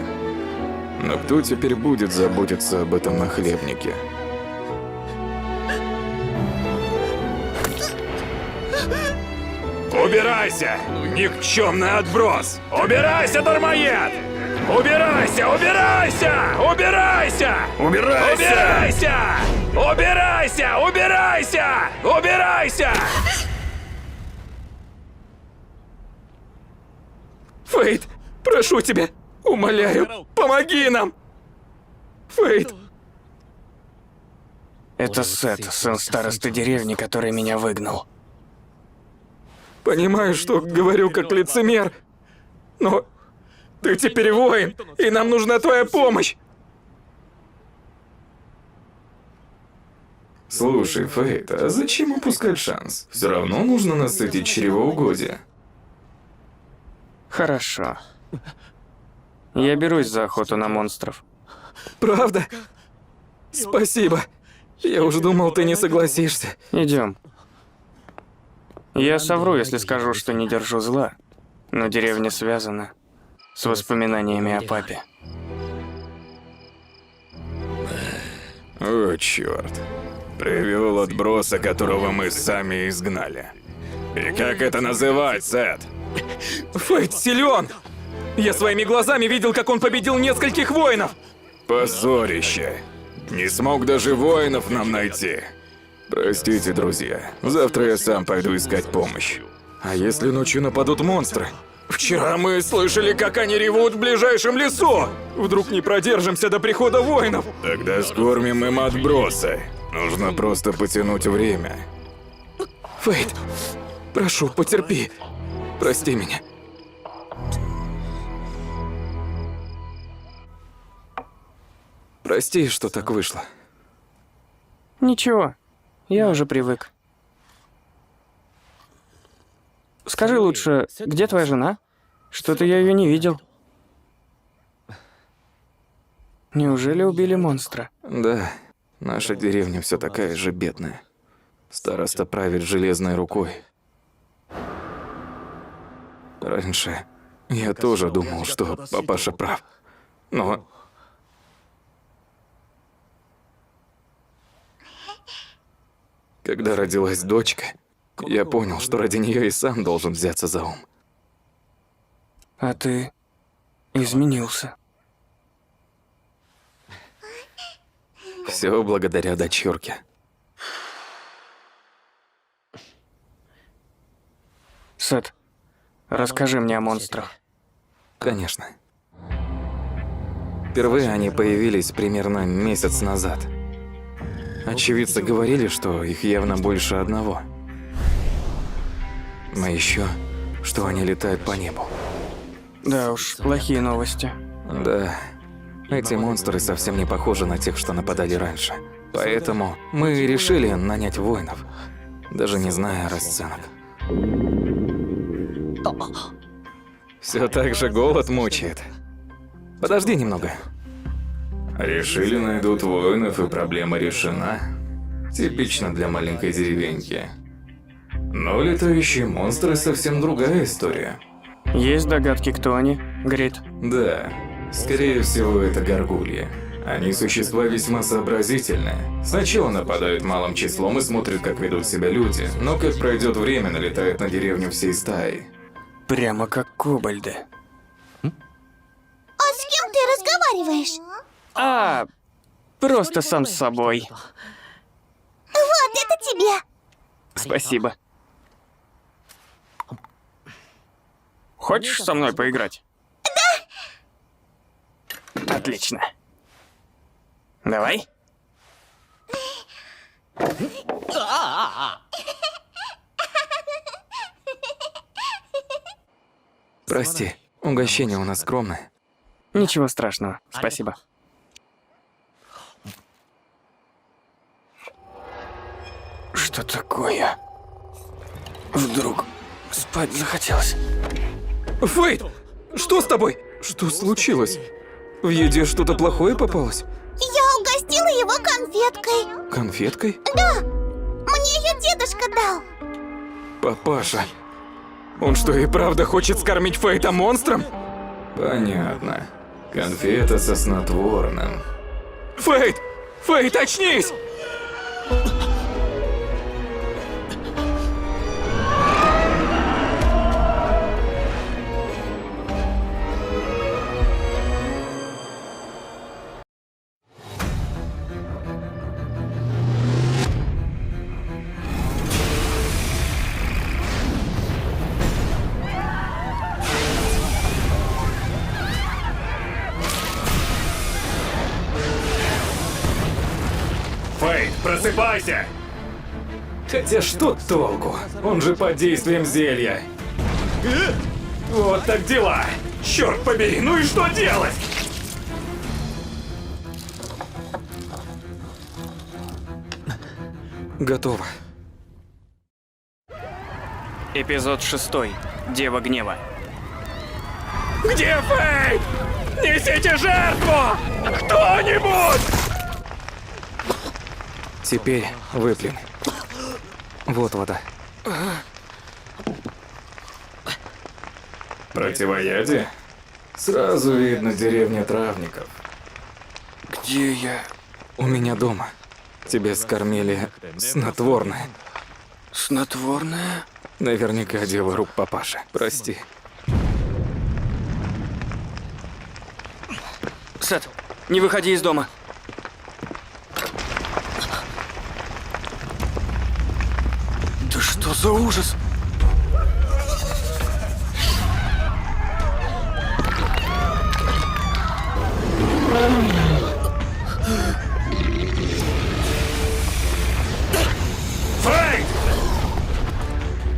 Но кто теперь будет заботиться об этом нахлебнике? Убирайся, никчемный отброс! Убирайся, дармоед! Убирайся, убирайся! Убирайся! Убирайся! Убирайся! Убирайся! Убирайся! Убирайся! Фейт, прошу тебя, умоляю, помоги нам! Фейт! это Сет, сын старосты деревни, который меня выгнал. Понимаю, что говорю как лицемер, но ты теперь воин, и нам нужна твоя помощь. Слушай, Фейт, а зачем упускать шанс? Все равно нужно насытить чревоугодие. Хорошо. Я берусь за охоту на монстров. Правда? Спасибо. Я уж думал, ты не согласишься. Идем. Я совру, если скажу, что не держу зла, но деревня связана с воспоминаниями о папе. О, черт. Привел отброса, которого мы сами изгнали. И как это называть, Сет? Фейт силен! Я своими глазами видел, как он победил нескольких воинов. Позорище. Не смог даже воинов нам найти. Простите, друзья. Завтра я сам пойду искать помощь. А если ночью нападут монстры? Вчера мы слышали, как они ревут в ближайшем лесу. Вдруг не продержимся до прихода воинов. Тогда скормим им отбросы. Нужно просто потянуть время. Фейт, прошу, потерпи. Прости меня. Прости, что так вышло. Ничего, я уже привык. Скажи лучше, где твоя жена? Что-то я ее не видел. Неужели убили монстра? Да, наша деревня все такая же бедная. Староста правит железной рукой. Раньше я тоже думал, что папаша прав. Но... Когда родилась дочка, я понял, что ради нее и сам должен взяться за ум. А ты изменился. Все благодаря дочурке. Сет, расскажи мне о монстрах. Конечно. Впервые они появились примерно месяц назад. Очевидцы говорили, что их явно больше одного. А еще, что они летают по небу. Да уж, плохие новости. Да, эти монстры совсем не похожи на тех, что нападали раньше. Поэтому мы решили нанять воинов, даже не зная расценок. Все так же голод мучает. Подожди немного. Решили, найдут воинов, и проблема решена. Типично для маленькой деревеньки. Но летающие монстры совсем другая история. Есть догадки, кто они, Грит? Да, скорее всего, это горгульи. Они существа весьма сообразительные. Сначала нападают малым числом и смотрят, как ведут себя люди, но как пройдет время, налетают на деревню всей стаей. Прямо как кобальды. А с кем ты разговариваешь? А, просто сам с собой. Вот это тебе! Спасибо. Хочешь со мной поиграть? Да! Отлично. Давай. Прости, угощение у нас скромное. Ничего страшного. Спасибо. Что такое? Вдруг спать захотелось. Фейт! Что с тобой? Что случилось? В еде что-то плохое попалось? Я угостила его конфеткой. Конфеткой? Мне ее дедушка дал. Папаша. Он что, и правда хочет скормить Фейта монстром? Понятно. Конфета со снотворным. Фейт! Фейт, очнись! Фейт, просыпайся! Хотя что толку? Он же под действием зелья. Вот так дела! Черт побери, ну и что делать? Готово. Эпизод 6. Дева гнева. Где Фейт? Несите жертву! Кто-нибудь! Теперь выпьем. Вот вода. Противоядие? Сразу видно деревня травников. Где я? У меня дома. Тебе скормили снотворное. Снотворное? Наверняка дело рук папаши. Прости. Сет, не выходи из дома. Да что за ужас? Фейт!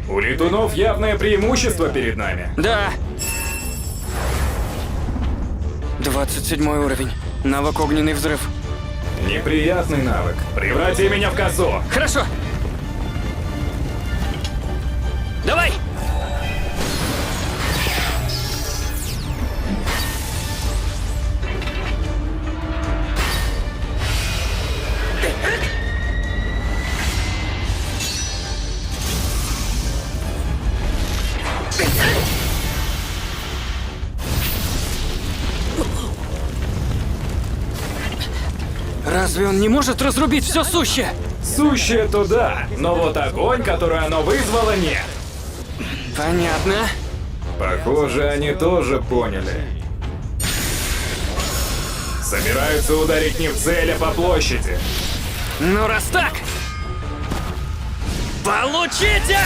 У летунов явное преимущество перед нами. Да. 27 уровень. Навык огненный взрыв. Неприятный навык. Преврати меня в козу! Хорошо. Давай. Разве он не может разрубить все сущее? Сущее туда, но вот огонь, который оно вызвало, нет. Понятно. Похоже, они тоже поняли. Собираются ударить не в цель, а по площади. Ну раз так, получите!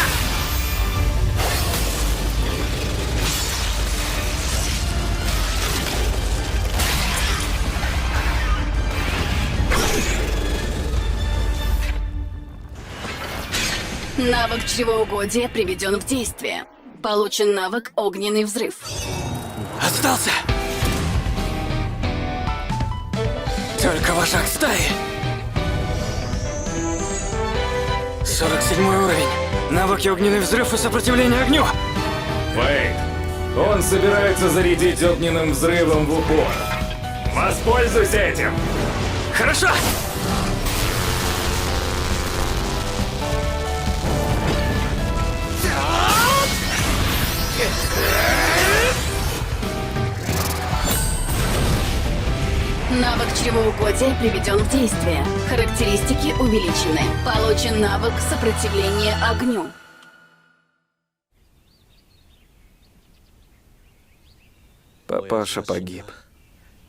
Навык чревоугодия приведен в действие. Получен навык огненный взрыв. Остался. Только вожак стаи. 47 уровень. Навыки огненный взрыв и сопротивление огню. Фейт, он собирается зарядить огненным взрывом в упор. Воспользуйся этим! Хорошо. Навык чревоугодия чревоугодия приведен в действие. Характеристики увеличены. Получен навык сопротивления огню. Папаша погиб.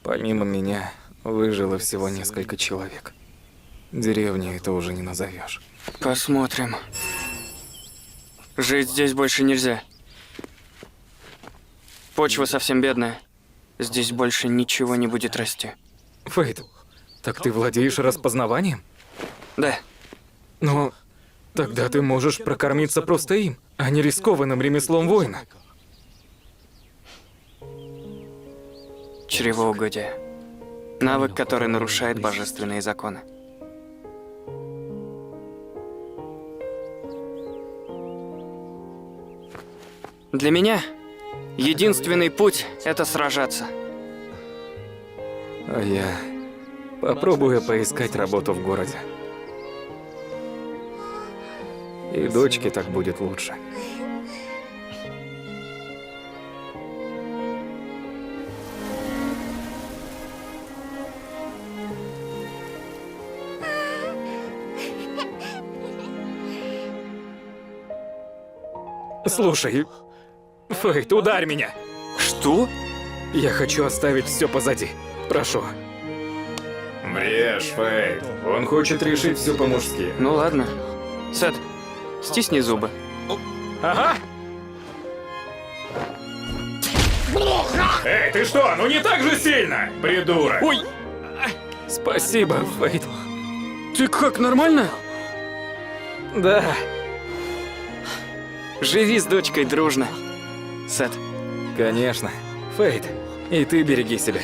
Помимо меня выжило всего несколько человек. Деревней это уже не назовешь. Посмотрим. Жить здесь больше нельзя. Почва совсем бедная. Здесь больше ничего не будет расти. Фейт, так ты владеешь распознаванием? Да, Ну, тогда ты можешь прокормиться просто им, а не рискованным ремеслом воина. чревоугодие. Навык, который нарушает божественные законы. Для меня единственный путь — это сражаться. А я попробую поискать работу в городе. И дочке так будет лучше. Слушай, Фейт, ударь меня. Что? Я хочу оставить все позади. Прошу. Брешь, Фейт. Он хочет решить все по-мужски. Ну ладно. Сет, стисни зубы. Ага. Эй, ты что? Ну не так же сильно, придурок. Ой. Спасибо, Фейт. Ты как, нормально? Да. Живи с дочкой дружно. Сет. Конечно. Фейт, и ты береги себя.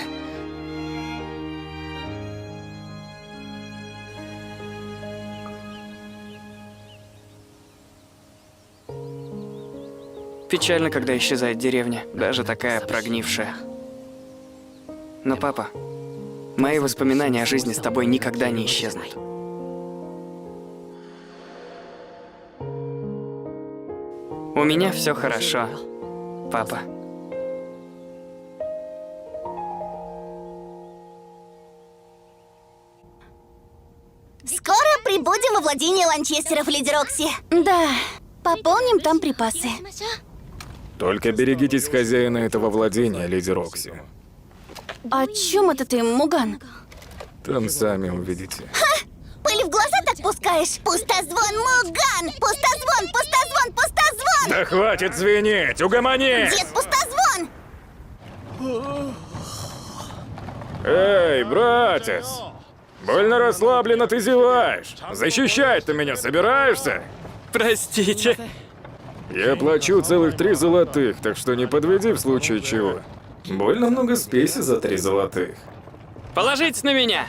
Печально, когда исчезает деревня, даже такая прогнившая. Но, папа, мои воспоминания о жизни с тобой никогда не исчезнут. У меня все хорошо, папа. Скоро прибудем во владение ланчестеров, Леди Рокси. Да, пополним там припасы. Только берегитесь хозяина этого владения, леди Рокси. О чем это ты, Муган? Там сами увидите. Пыль в глаза так пускаешь? Пустозвон, Муган! Пустозвон, пустозвон, пустозвон! Да хватит звенеть, угомонись! Дед Пустозвон! Эй, братец! Больно расслабленно ты зеваешь. Защищать ты меня собираешься? Простите. Я плачу целых 3 золотых, так что не подведи в случае чего. Больно много спеси за 3 золотых. Положитесь на меня.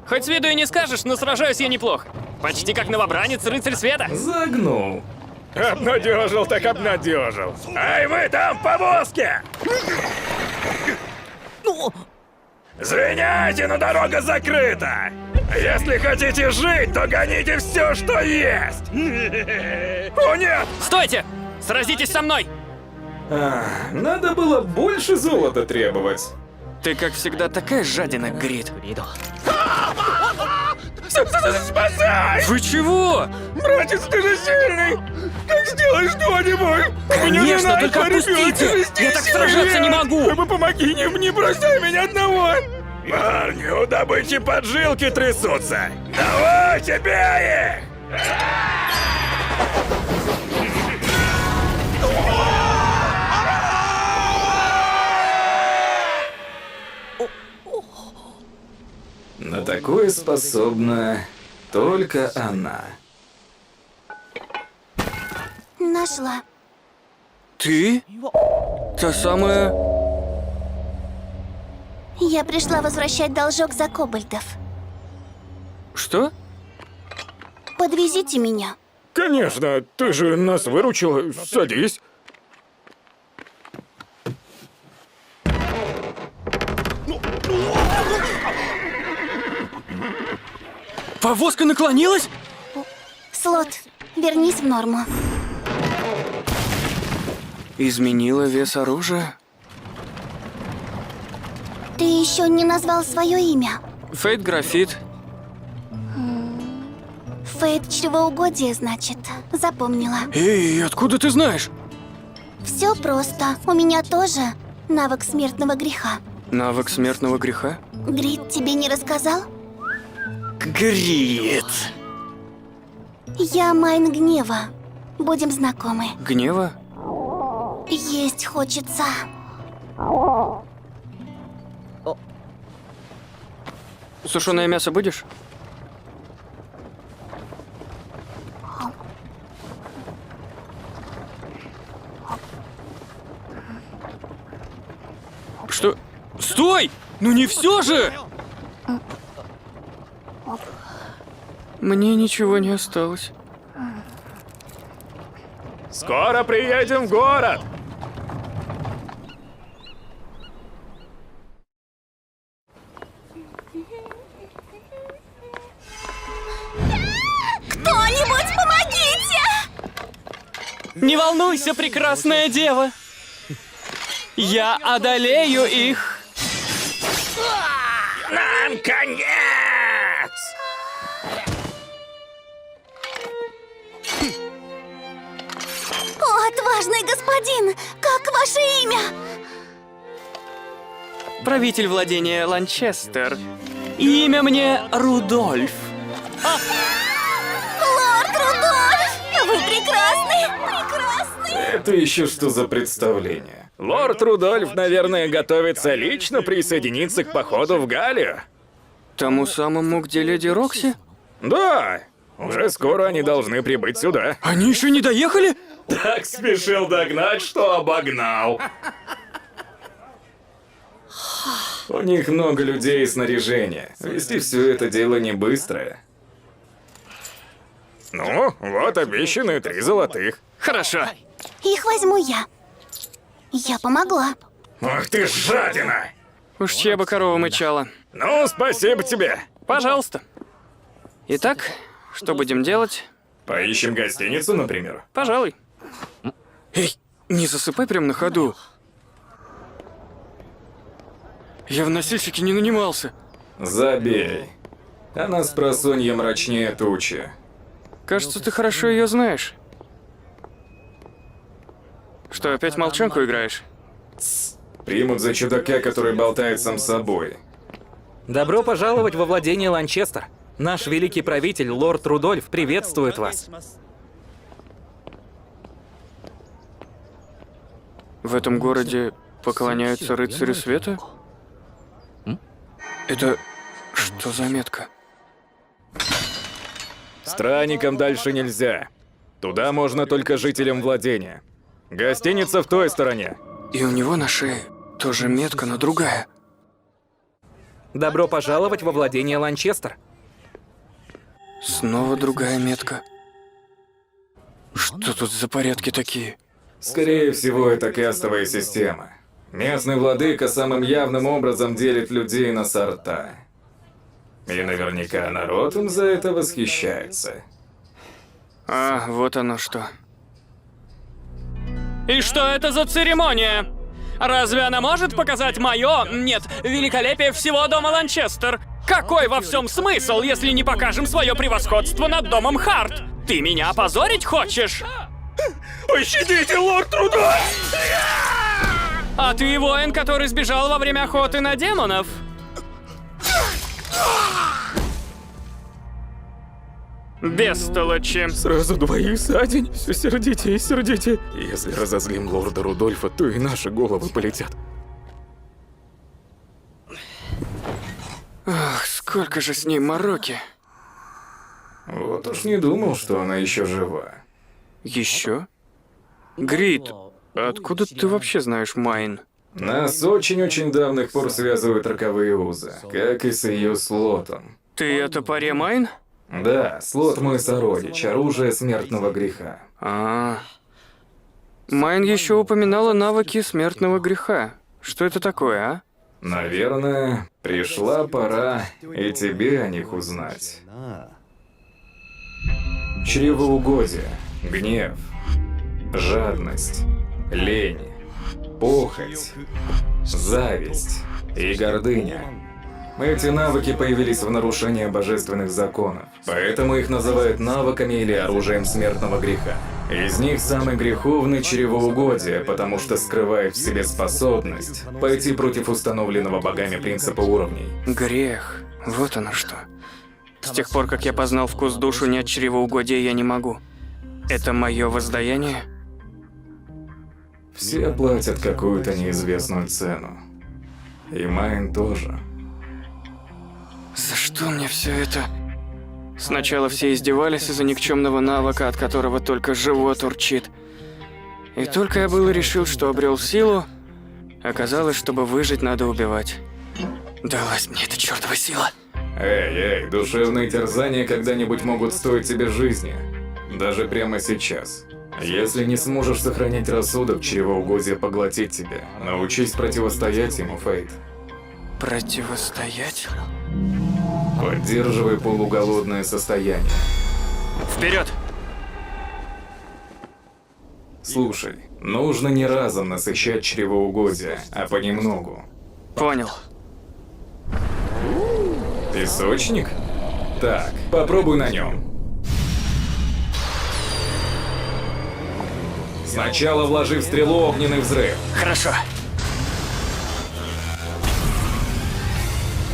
Хоть с виду и не скажешь, но сражаюсь я неплохо. Почти как новобранец, рыцарь света. Загнул. Обнадежил так обнадежил. Ай, вы там в повозке! Звеняйте, но дорога закрыта! Если хотите жить, то гоните все, что есть! О, нет! Стойте! Сразитесь со мной! Надо было больше золота требовать. Ты, как всегда, такая жадина, Грид. Спасай! Вы чего? Братец, ты же сильный! Так сделай что-нибудь! Конечно, только отпустите! Я так сражаться не могу! Помоги, не бросай меня одного! Парни, у добычи поджилки трясутся! Давайте, бей их! На такое способна только она. Нашла. Ты? Та самая... Я пришла возвращать должок за кобальдов. Что? Подвезите меня. Конечно, ты же нас выручила. Садись. Повозка наклонилась? Слот, вернись в норму. Изменила вес оружия? Ты еще не назвал свое имя. Фейт графит. Фейт чревоугодие, значит. Запомнила. Эй, откуда ты знаешь? Все просто. У меня тоже навык смертного греха. Навык смертного греха? Грит тебе не рассказал? Грит. Я Майн гнева. Будем знакомы. Гнева? Есть хочется. Сушеное мясо будешь? Что? Стой! Ну не все же! Мне ничего не осталось. Скоро приедем в город! Кто-нибудь помогите! Не волнуйся, прекрасная дева. Я одолею их. Нам конец! О, отважный господин! Как ваше имя? Правитель владения Ланчестер. Имя мне Рудольф. Лорд Рудольф! Вы прекрасны! Прекрасны! Это еще что за представление? Лорд Рудольф, наверное, готовится лично присоединиться к походу в Галлию. Тому самому, где леди Рокси? Да, уже скоро они должны прибыть сюда. Они еще не доехали? Так спешил догнать, что обогнал. У них много людей и снаряжения. Вести все это дело не быстрое. Ну, вот обещанные 3 золотых. Хорошо. Их возьму я. Я помогла. Ах ты жадина! Уж чья бы корова мычала. Ну, спасибо тебе. Пожалуйста. Итак, что будем делать? Поищем гостиницу, например. Пожалуй. Эй, не засыпай прямо на ходу. Я в носильщике не нанимался. Забей. Она с просонья мрачнее тучи. Кажется, ты хорошо ее знаешь. Что, опять молчанку играешь? Примут за чудака, который болтает сам собой. Добро пожаловать во владение Ланчестер. Наш великий правитель, лорд Рудольф, приветствует вас. В этом городе поклоняются рыцарю света? Это что за метка? Странникам дальше нельзя. Туда можно только жителям владения. Гостиница в той стороне. И у него на шее тоже метка, но другая. Добро пожаловать во владение Ланчестер. Снова другая метка. Что тут за порядки такие? Скорее всего, это кастовая система. Местный владыка самым явным образом делит людей на сорта. И наверняка народ им за это восхищается. А, вот оно что. И что это за церемония? Разве она может показать нет, великолепие всего дома Ланчестер? Какой во всем смысл, если не покажем свое превосходство над домом Харт? Ты меня опозорить хочешь? Пощадите, лорд Рудольф! А ты воин, который сбежал во время охоты на демонов? Бестолочи. Сразу 2 за день. Все сердитее и сердитее. Если разозлим лорда Рудольфа, то и наши головы полетят. Ах, сколько же с ней мороки. Вот уж не думал, что она еще жива. Еще? Грит, откуда ты вообще знаешь Майн? Нас с очень-очень давних пор связывают роковые узы, как и с ее слотом. Ты о топоре Майн? Да, слот мой сородич, оружие смертного греха. Майн еще упоминала навыки смертного греха. Что это такое, а? Наверное, пришла пора и тебе о них узнать. Чревоугодие, гнев, жадность, лень, похоть, зависть и гордыня. Эти навыки появились в нарушении божественных законов, поэтому их называют навыками или оружием смертного греха. Из них самый греховный — чревоугодие, потому что скрывает в себе способность пойти против установленного богами принципа уровней. Грех. Вот оно что. С тех пор, как я познал вкус душу, ни от чревоугодия я не могу. Это мое воздаяние? Все платят какую-то неизвестную цену. И Майн тоже. За что мне все это? Сначала все издевались из-за никчемного навыка, от которого только живот урчит. И только я было решил, что обрел силу, оказалось, чтобы выжить, надо убивать. Далась мне эта чертова сила. Эй, душевные терзания когда-нибудь могут стоить тебе жизни. Даже прямо сейчас. Если не сможешь сохранять рассудок, чревоугодие поглотит тебя. Научись противостоять ему, Фейт. Противостоять? Поддерживай полуголодное состояние. Вперед! Слушай, нужно не разом насыщать чревоугодие, а понемногу. Понял. Песочник? Так, попробуй на нем. Сначала вложи в стрелу огненный взрыв. Хорошо.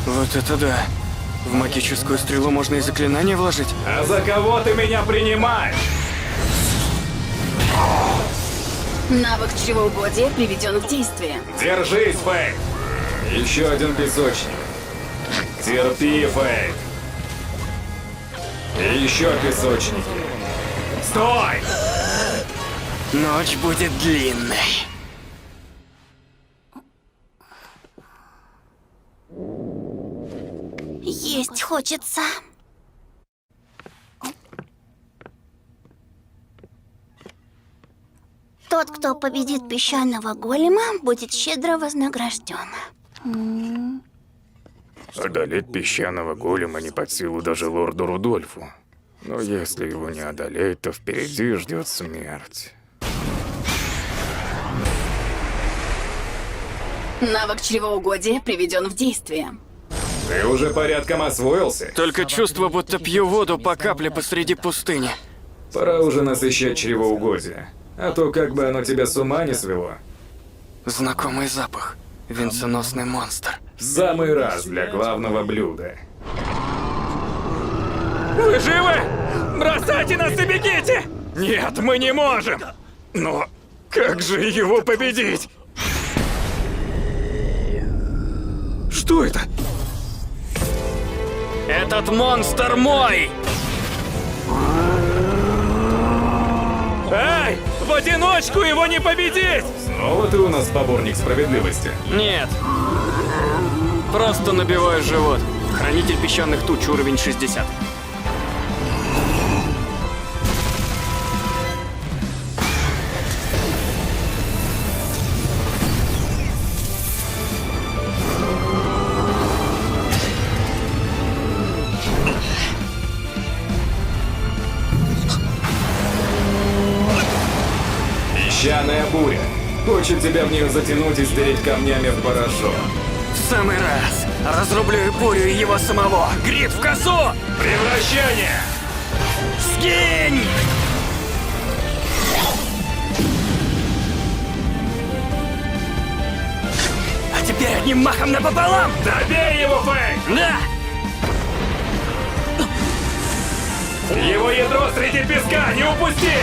Вот это да. В магическую стрелу можно и заклинание вложить. А за кого ты меня принимаешь? Навык чревоугодия приведен в действие. Держись, Фейт! Еще один песочник. Терпи, Фейт! И еще песочники. Стой! Ночь будет длинной. Есть хочется. Тот, кто победит песчаного голема, будет щедро вознагражден. Одолеть песчаного голема не под силу даже лорду Рудольфу. Но если его не одолеть, то впереди ждет смерть. Навык чревоугодия приведен в действие. Ты уже порядком освоился? Только чувство, будто пью воду по капле посреди пустыни. Пора уже насыщать чревоугодие. А то как бы оно тебя с ума не свело. Знакомый запах. Венценосный монстр. В самый раз для главного блюда. Вы живы? Бросайте нас и бегите! Нет, мы не можем! Но как же его победить? Что это? Этот монстр мой! Эй! В одиночку его не победить! Снова ты у нас поборник справедливости. Нет. Просто набиваю живот. Хранитель песчаных туч, уровень 60. Песчаная буря. Хочет тебя в нее затянуть и стереть камнями в порошок. В самый раз. Разрублю и бурю, и его самого. Грит в косу! Превращение! Скинь! А теперь одним махом напополам! Добей его, Фэй! Да! Его ядро среди песка, не упусти!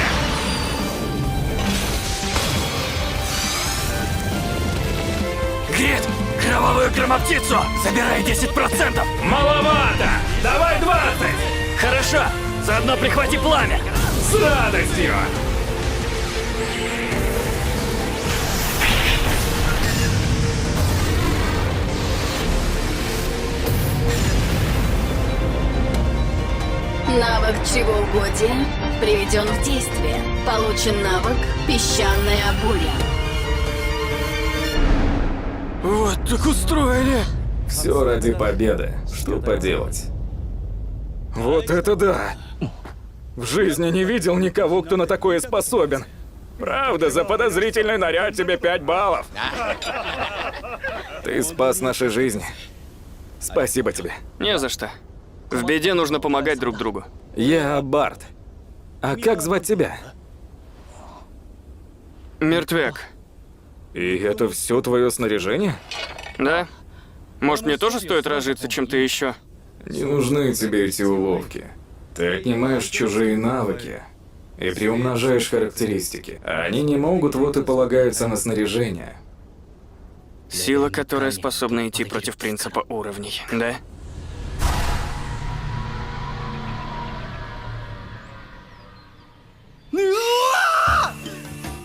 Грит, кровавую громоптицу! Забирай 10%! Маловато! Давай 20! Хорошо! Заодно прихвати пламя! С радостью! Навык чревоугодия приведен в действие. Получен навык песчаная буря. Вот так устроили! Все ради победы. Что поделать? Вот это да! В жизни не видел никого, кто на такое способен. Правда, за подозрительный наряд тебе 5 баллов. Ты спас наши жизни. Спасибо тебе. Не за что. В беде нужно помогать друг другу. Я Барт. А как звать тебя? Мертвяк. И это все твое снаряжение? Да? Может, мне тоже стоит разжиться чем-то еще? Не нужны тебе эти уловки. Ты отнимаешь чужие навыки и приумножаешь характеристики. А они не могут, вот и полагаются на снаряжение. Сила, которая способна идти против принципа уровней, да?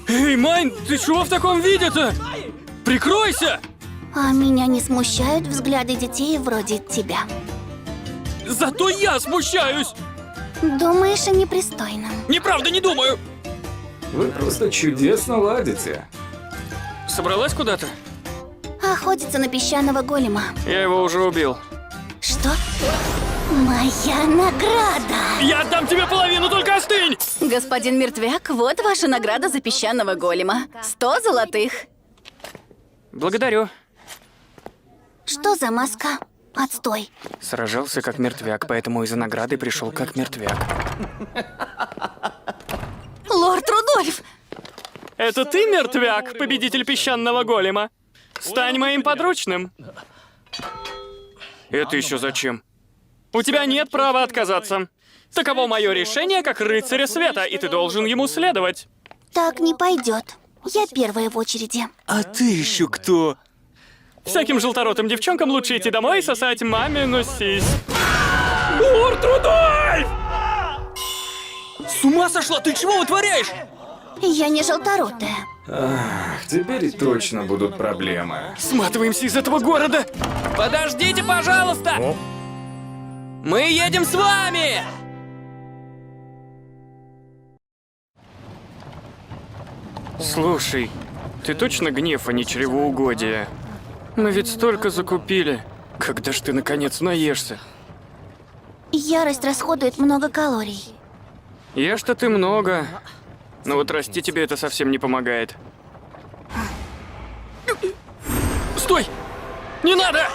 Эй, Майн, ты чего в таком виде-то? Прикройся! А меня не смущают взгляды детей вроде тебя. Зато я смущаюсь! Думаешь о непристойном? Неправда, не думаю! Вы просто чудесно ладите. Собралась куда-то? Охотиться на песчаного голема. Я его уже убил. Что? Моя награда! Я отдам тебе половину, только остынь! Господин Мертвяк, вот ваша награда за песчаного голема. 100 золотых. Благодарю. Что за маска? Отстой. Сражался как мертвяк, поэтому из-за награды пришел как мертвяк. Лорд Рудольф! Это ты, мертвяк, победитель песчаного голема? Стань моим подручным. Это еще зачем? У тебя нет права отказаться. Таково мое решение как рыцаря света, и ты должен ему следовать. Так не пойдет. Я первая в очереди. А ты еще кто? Всяким желторотым девчонкам лучше идти домой и сосать мамину сись. Лорд Рудольф! С ума сошла? Ты чего вытворяешь? Я не желторотая. Ах, теперь точно будут проблемы. Сматываемся из этого города! Подождите, пожалуйста! Мы едем с вами! Слушай, ты точно гнев, а не чревоугодие? Мы ведь столько закупили. Когда ж ты наконец наешься? Ярость расходует много калорий. Ешь-то ты много. Но вот расти тебе это совсем не помогает. Стой! Не надо!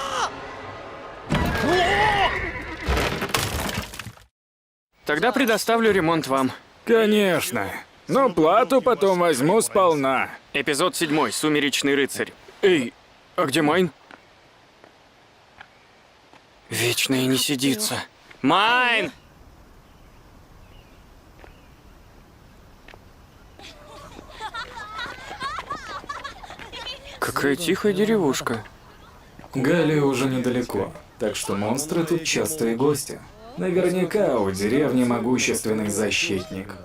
Тогда предоставлю ремонт вам. Конечно. Но плату потом возьму сполна. Эпизод 7. Сумеречный рыцарь. Эй, а где Майн? Вечная не сидится. Майн! Какая тихая деревушка. Галия уже недалеко, так что монстры тут частые гости. Наверняка у деревни могущественный защитник.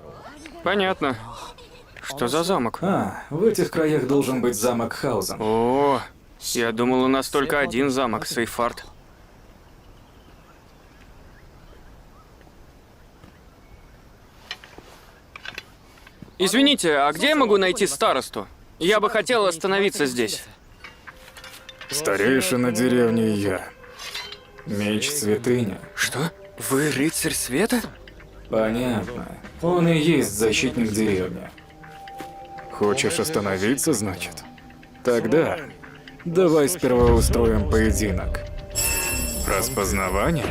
Понятно. Что за замок? А, в этих краях должен быть замок Хаузен. О, я думал, у нас только один замок, Сейфард. Извините, а где я могу найти старосту? Я бы хотел остановиться здесь. Старейшина деревни и я. Меч святыня. Что? Вы рыцарь света? Понятно. Он и есть защитник деревни. Хочешь остановиться, значит? Тогда давай сперва устроим поединок. Распознавание?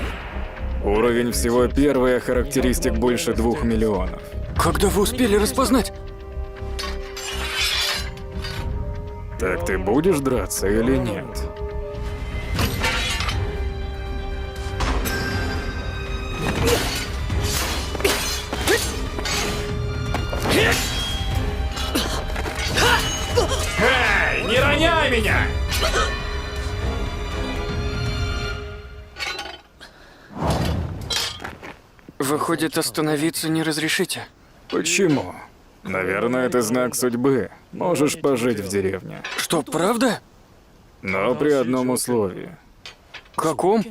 Уровень всего первый, а характеристик больше 2 миллионов. Когда вы успели распознать? Так ты будешь драться или нет? Эй, не роняй меня! Выходит, остановиться не разрешите? Почему? Наверное, это знак судьбы. Можешь пожить в деревне. Что, правда? Но при одном условии. Каком?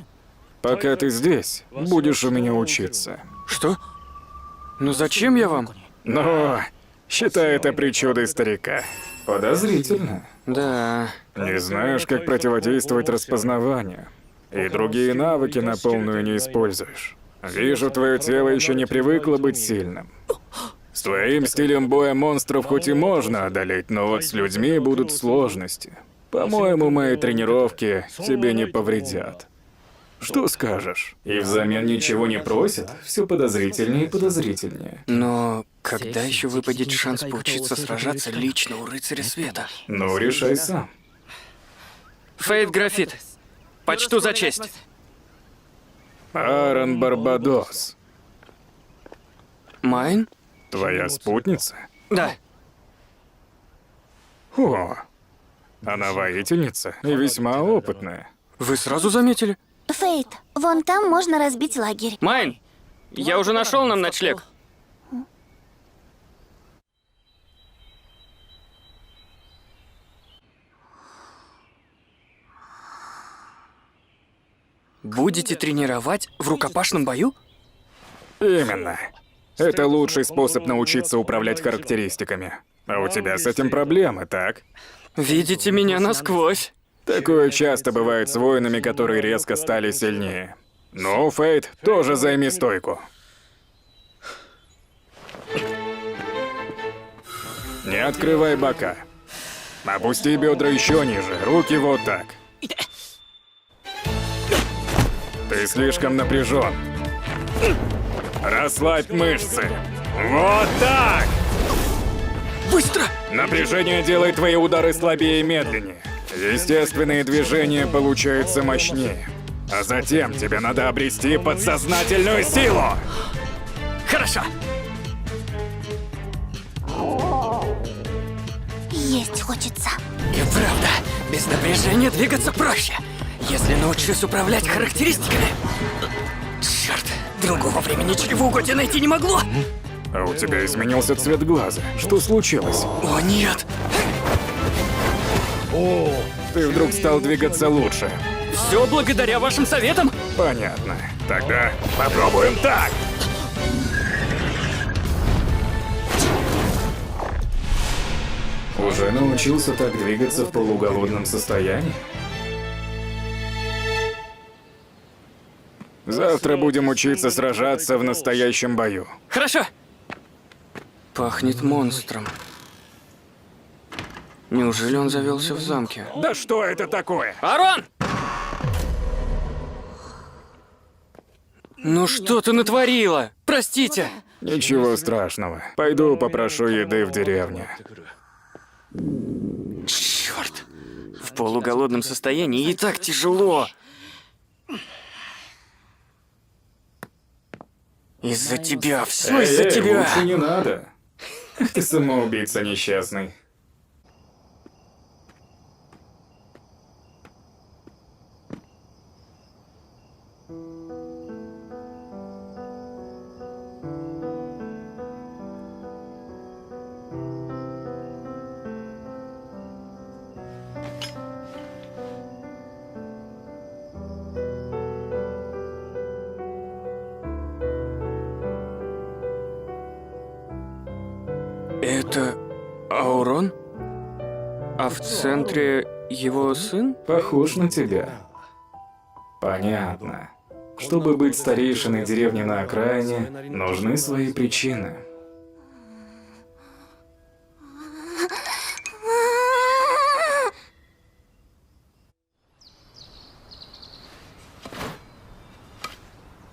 Пока ты здесь, будешь у меня учиться. Что? Ну зачем я вам? Но считай это причудой старика. Подозрительно. Да. Не знаешь, как противодействовать распознаванию. И другие навыки на полную не используешь. Вижу, твое тело еще не привыкло быть сильным. С твоим стилем боя монстров хоть и можно одолеть, но вот с людьми будут сложности. По-моему, мои тренировки тебе не повредят. Что скажешь? И взамен ничего не просит? Все подозрительнее и подозрительнее. Но когда еще выпадет шанс поучиться сражаться лично у рыцаря света? Ну, решай сам. Фейт Графит. Почту за честь. Аарон Барбадос. Майн? Твоя спутница? Да. О, она воительница и весьма опытная. Вы сразу заметили? Фейт, вон там можно разбить лагерь. Майн, я уже нашел нам ночлег. Будете тренировать в рукопашном бою? Именно. Это лучший способ научиться управлять характеристиками. А у тебя с этим проблемы, так? Видите меня насквозь. Такое часто бывает с воинами, которые резко стали сильнее. Ну, Фейт, тоже займи стойку. Не открывай бока. Опусти бедра еще ниже, руки вот так. Ты слишком напряжен. Расслабь мышцы. Вот так! Быстро! Напряжение делает твои удары слабее и медленнее. Естественные движения получаются мощнее. А затем тебе надо обрести подсознательную силу. Хорошо. Есть хочется. И правда, без напряжения двигаться проще. Если научусь управлять характеристиками. Черт, другого времени чревоугодия найти не могло. А у тебя изменился цвет глаза. Что случилось? О, нет. Ты вдруг стал двигаться лучше. Все благодаря вашим советам. Понятно. Тогда попробуем так. Уже научился так двигаться в полуголодном состоянии? Завтра будем учиться сражаться в настоящем бою. Хорошо. Пахнет монстром. Неужели он завелся в замке? Да что это такое? Арон! Ну что ты натворила? Простите. Ничего страшного. Пойду попрошу еды в деревне. Черт. В полуголодном состоянии и так тяжело. Из-за тебя, все из-за тебя. Лучше не надо. Ты самоубийца несчастный. Это Аурон? А в центре его сын? Похож на тебя. Понятно. Чтобы быть старейшиной деревни на окраине, нужны свои причины.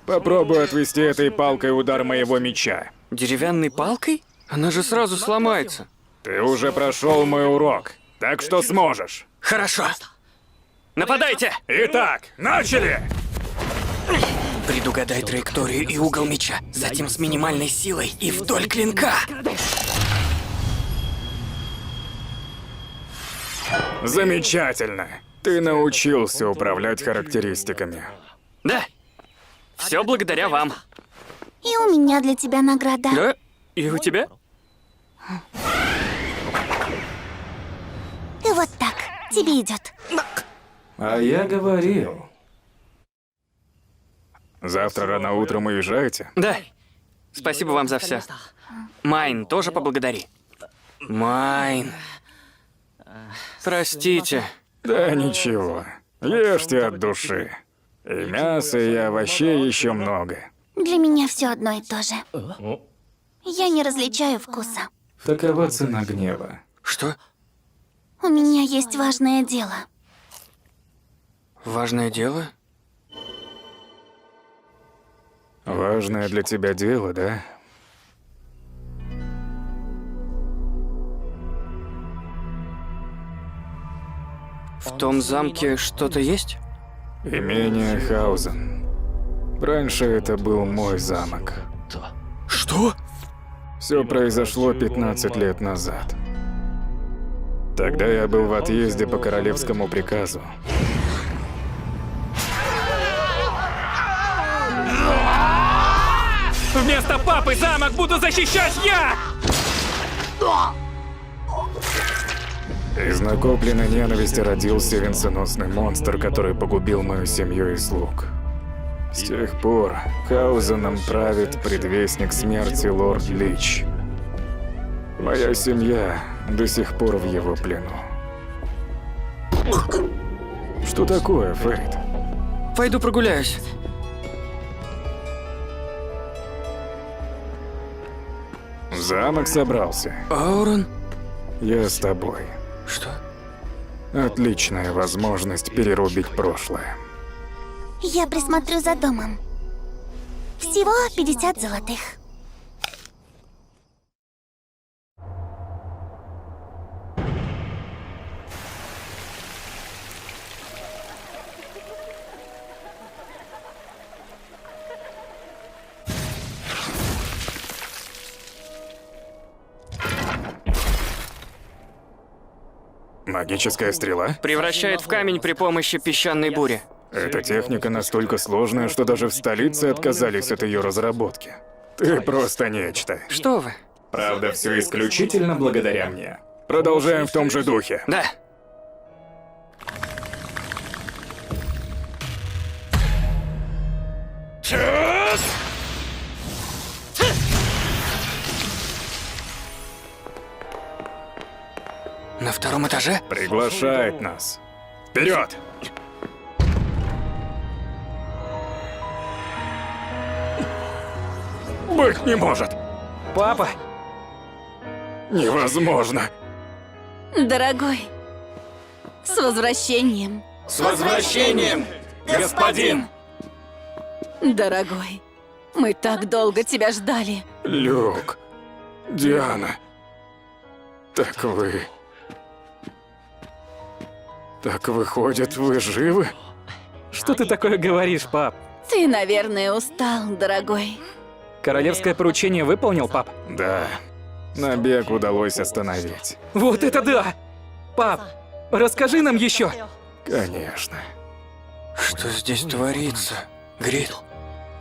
Попробуй отвести этой палкой удар моего меча. Деревянной палкой? Она же сразу сломается. Ты уже прошел мой урок, так что сможешь. Хорошо. Нападайте! Итак, начали! Предугадай траекторию и угол меча, затем с минимальной силой и вдоль клинка. Замечательно. Ты научился управлять характеристиками. Да. Все благодаря вам. И у меня для тебя награда. Да? И у тебя? И вот так. Тебе идет. А я говорил. Завтра рано утром уезжаете? Да. Спасибо вам за все. Майн, тоже поблагодари. Майн. Простите. Да ничего. Ешьте от души. И мяса, и овощей еще много. Для меня все одно и то же. Я не различаю вкуса. Такова цена гнева. Что? У меня есть важное дело. Важное дело? Важное для тебя дело, да? В том замке что-то есть? Имение Хаузен. Раньше это был мой замок. Что? Все произошло 15 лет назад. Тогда я был в отъезде по королевскому приказу. Вместо папы замок буду защищать я! Из накопленной ненависти родился венценосный монстр, который погубил мою семью и слуг. С тех пор Хаузеном правит предвестник смерти лорд Лич. Моя семья до сих пор в его плену. Что такое, Фейт? Пойду прогуляюсь. В замок собрался. Аурон? Я с тобой. Что? Отличная возможность перерубить прошлое. Я присмотрю за домом. Всего 50 золотых. Магическая стрела? Превращает в камень при помощи песчаной бури. Эта техника настолько сложная, что даже в столице отказались от ее разработки. Ты просто нечто. Что вы? Правда, все исключительно благодаря мне. Продолжаем в том же духе. Да. На втором этаже? Приглашает нас. Вперед! Быть не может. Папа! Невозможно. Дорогой, с возвращением. С возвращением, господин! Дорогой, мы так долго тебя ждали. Люк, Диана, так вы... Так выходит, вы живы? Что ты такое говоришь, пап? Ты, наверное, устал, дорогой. Королевское поручение выполнил, пап? Да, набег удалось остановить. Вот это да! Пап, расскажи нам еще. Конечно. Что здесь творится, Грит?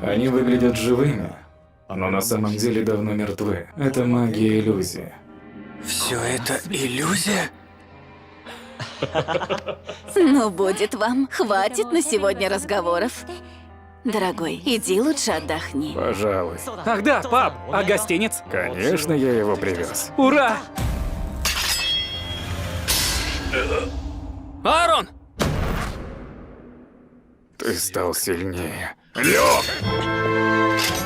Они выглядят живыми, но на самом деле давно мертвы. Это магия иллюзии. Все это иллюзия? Ну, будет вам. Хватит на сегодня разговоров. Дорогой, иди лучше отдохни. Пожалуй. Ах да, пап, а гостиниц? Конечно, я его привез. Ура! Аарон! Ты стал сильнее. Люк!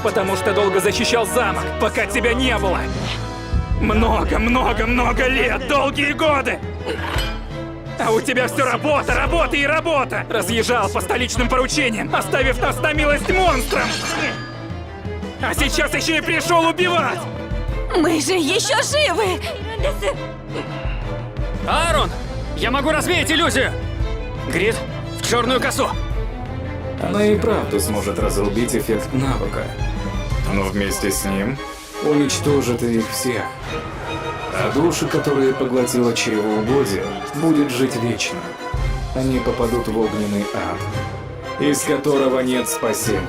Потому что долго защищал замок, пока тебя не было. Много лет, долгие годы. А у тебя все работа, работа и работа. Разъезжал по столичным поручениям, оставив нас на милость монстрам. А сейчас еще и пришел убивать. Мы же еще живы! Аарон! Я могу развеять иллюзию! Грит, в черную косу! Она и правда сможет разрубить эффект навыка, но вместе с ним уничтожит их всех. А души, которые поглотило чревоугодие, будет жить вечно. Они попадут в огненный ад, из которого нет спасения.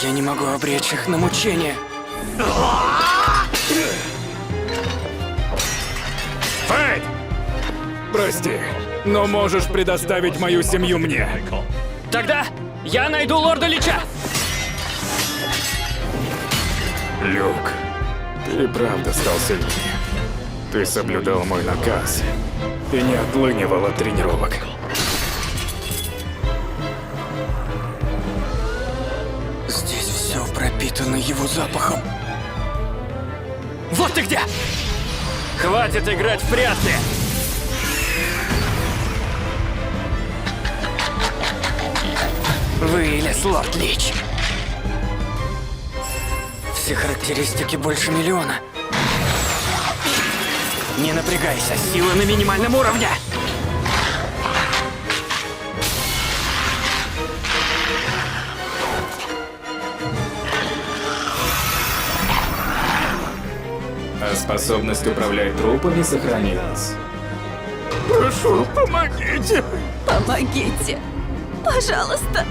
Я не могу обречь их на мучение. Фейт! Прости, но можешь предоставить мою семью мне. Тогда я найду лорда Лича! Люк, ты правда стал сильнее. Ты соблюдал мой наказ и не отлынивал от тренировок. Здесь все пропитано его запахом. Вот ты где! Хватит играть в прятки! Вылез лорд Лич. Все характеристики больше миллиона. Не напрягайся, сила на минимальном уровне. А способность управлять трупами сохранилась. Прошу, помогите. Помогите. Пожалуйста.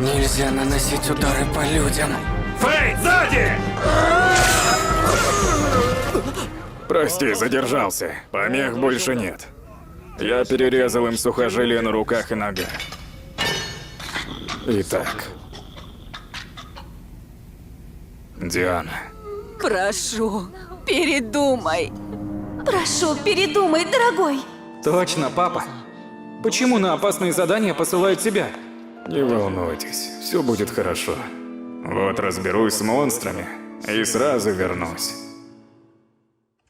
Нельзя наносить удары по людям. Фэй, сзади! Прости, задержался. Помех больше нет. Я перерезал им сухожилия на руках и ногах. Итак. Диана. Прошу, передумай. Прошу, передумай, дорогой. Точно, папа. Почему на опасные задания посылают тебя? Не волнуйтесь, все будет хорошо. Вот разберусь с монстрами и сразу вернусь.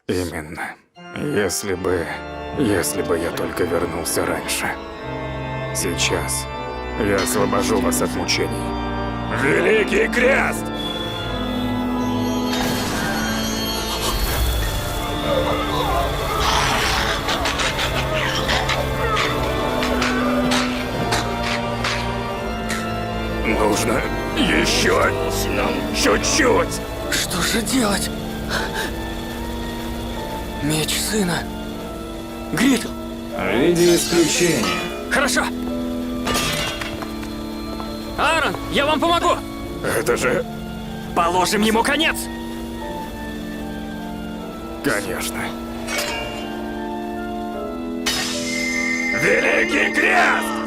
Именно. Если бы я только вернулся раньше. Сейчас я освобожу вас от мучений. Великий Крест! Нужно еще чуть-чуть. Что же делать? Меч сына. Грит! В виде исключения. Хорошо! Аарон, я вам помогу! Это же, Положим ему конец! конечно. Великий Крест!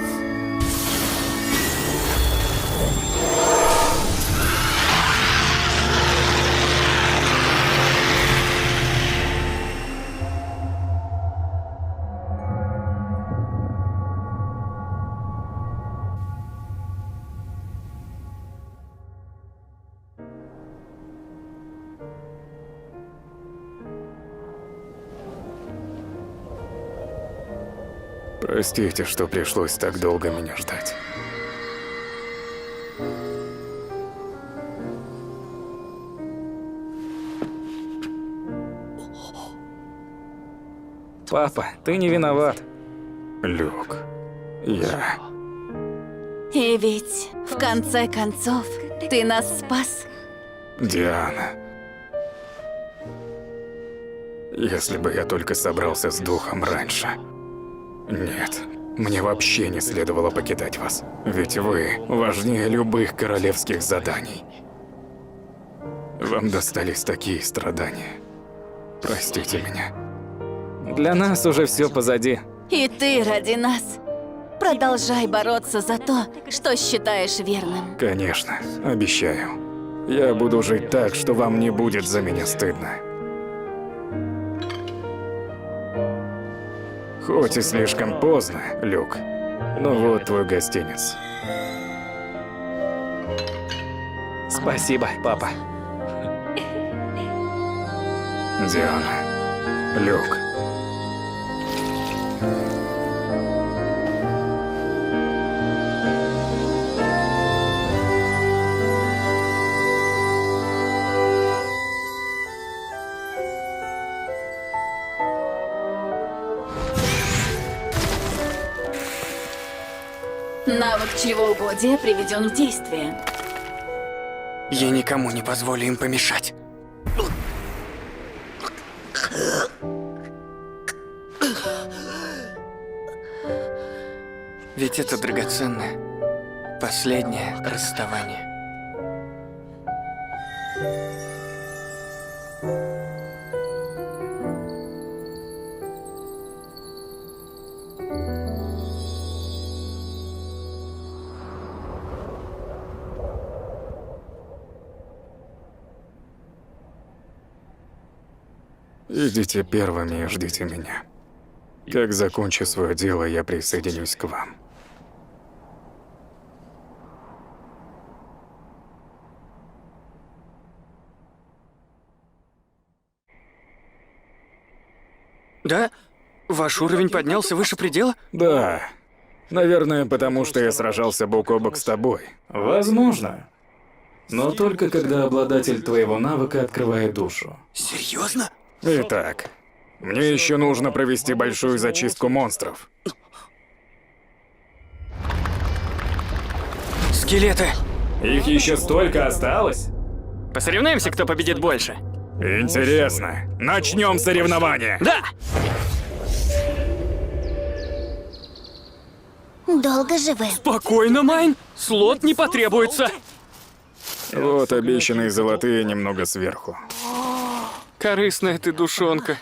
Простите, что пришлось так долго меня ждать. Папа, ты не виноват. Люк, я... И ведь, в конце концов, ты нас спас. Диана. Если бы я только собрался с духом раньше. Нет, мне вообще не следовало покидать вас. Ведь вы важнее любых королевских заданий. Вам достались такие страдания. Простите меня. Для нас уже все позади. И ты ради нас. Продолжай бороться за то, что считаешь верным. Конечно, обещаю. Я буду жить так, что вам не будет за меня стыдно. Хоть и слишком поздно, Люк. Ну вот твой гостинец. Спасибо, папа. Диана. Люк. Навык чревоугодия приведен в действие. Я никому не позволю им помешать. Ведь это драгоценное, последнее расставание. Идите первыми и ждите меня. Как закончу свое дело, я присоединюсь к вам. Да? Ваш уровень поднялся выше предела? Да. Наверное, потому что я сражался бок о бок с тобой. Возможно. Но только когда обладатель твоего навыка открывает душу. Серьезно? Итак, мне еще нужно провести большую зачистку монстров. Скелеты. Их еще столько осталось? Посоревнуемся, кто победит больше. Интересно. Начнем соревнование. Да! Долго же вы? Спокойно, Майн. Слот не потребуется. Вот обещанные золотые немного сверху. Корыстная ты душонка.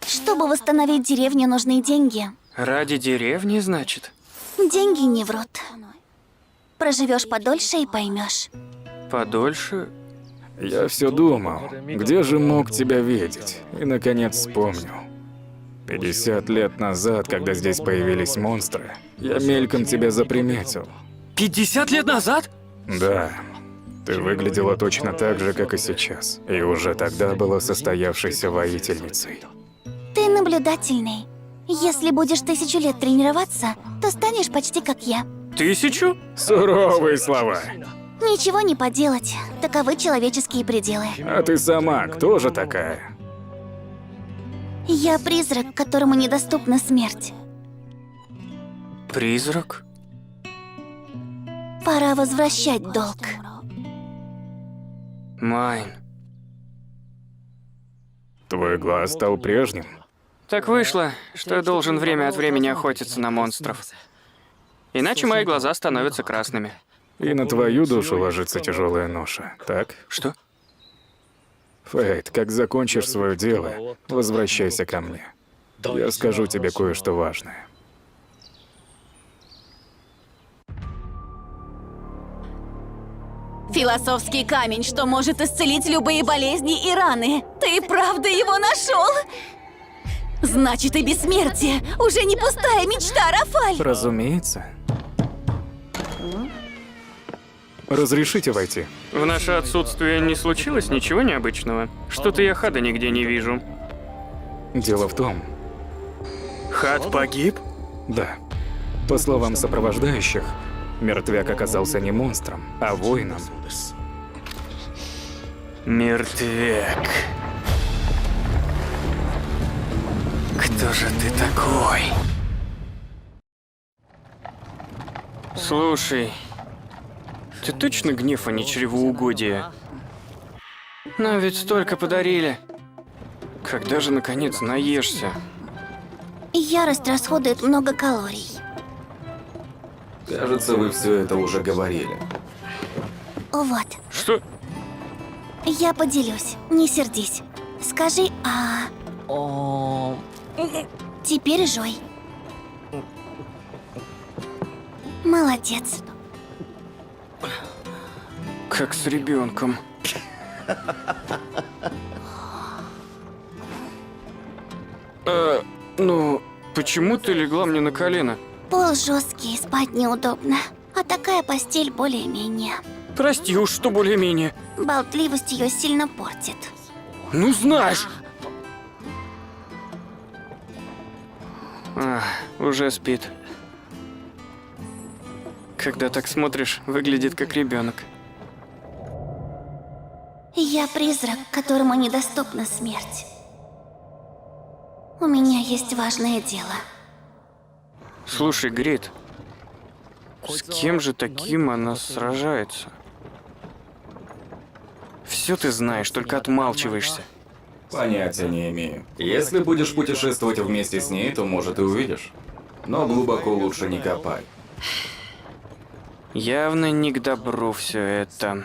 Чтобы восстановить деревню, нужны деньги. Ради деревни, значит? Деньги не врут. Проживешь подольше и поймешь. Подольше? Я все думал, где же мог тебя видеть? И, наконец, вспомнил. 50 лет назад, когда здесь появились монстры, я мельком тебя заприметил. 50 лет назад? Да, ты выглядела точно так же, как и сейчас. И уже тогда была состоявшейся воительницей. Ты наблюдательный. Если будешь 1000 лет тренироваться, то станешь почти как я. 1000? Суровые слова. Ничего не поделать. Таковы человеческие пределы. А ты сама кто же такая? Я призрак, которому недоступна смерть. Призрак? Пора возвращать долг. Майн. Твой глаз стал прежним. Так вышло, что я должен время от времени охотиться на монстров. Иначе мои глаза становятся красными. И на твою душу ложится тяжелая ноша, так? Что? Фейт, как закончишь свое дело, возвращайся ко мне. Я скажу тебе кое-что важное. Философский камень, что может исцелить любые болезни и раны. Ты и правда его нашел? Значит, и бессмертие уже не пустая мечта, Рафаль. Разумеется. Разрешите войти? В наше отсутствие не случилось ничего необычного? Что-то я Хада нигде не вижу. Дело в том, Хад погиб? да, по словам сопровождающих, мертвяк оказался не монстром, а воином. Мертвяк. Кто же ты такой? Слушай, ты точно гнев, а не чревоугодие? Нам ведь столько подарили. Когда же, наконец, наешься? Ярость расходует много калорий. Кажется, вы все это уже говорили. Вот, Что? я поделюсь, не сердись. Скажи «а». Теперь жуй. Молодец. Как с ребенком. Ну, почему ты легла мне на колено? Пол жесткий, спать неудобно. А такая постель более-менее. Прости уж, что более-менее. Болтливость ее сильно портит. Ну, знаешь. Уже спит. Когда так смотришь, выглядит как ребенок. Я призрак, которому недоступна смерть. У меня есть важное дело. Слушай, Грит, с кем же таким она сражается? Все ты знаешь, только отмалчиваешься. Понятия не имею. Если будешь путешествовать вместе с ней, то, может, и увидишь. Но глубоко лучше не копай. Явно не к добру все это.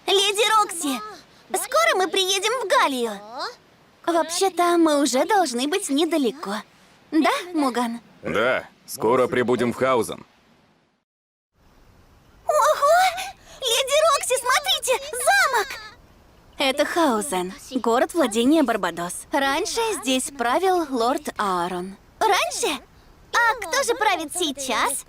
Леди Рокси, скоро мы приедем в Галлию. Вообще-то мы уже должны быть недалеко. Да, Муган? Да, скоро прибудем в Хаузен. Ого! Леди Рокси, смотрите, замок! Это Хаузен, город владения Барбадос. Раньше здесь правил лорд Аарон. Раньше? А кто же правит сейчас?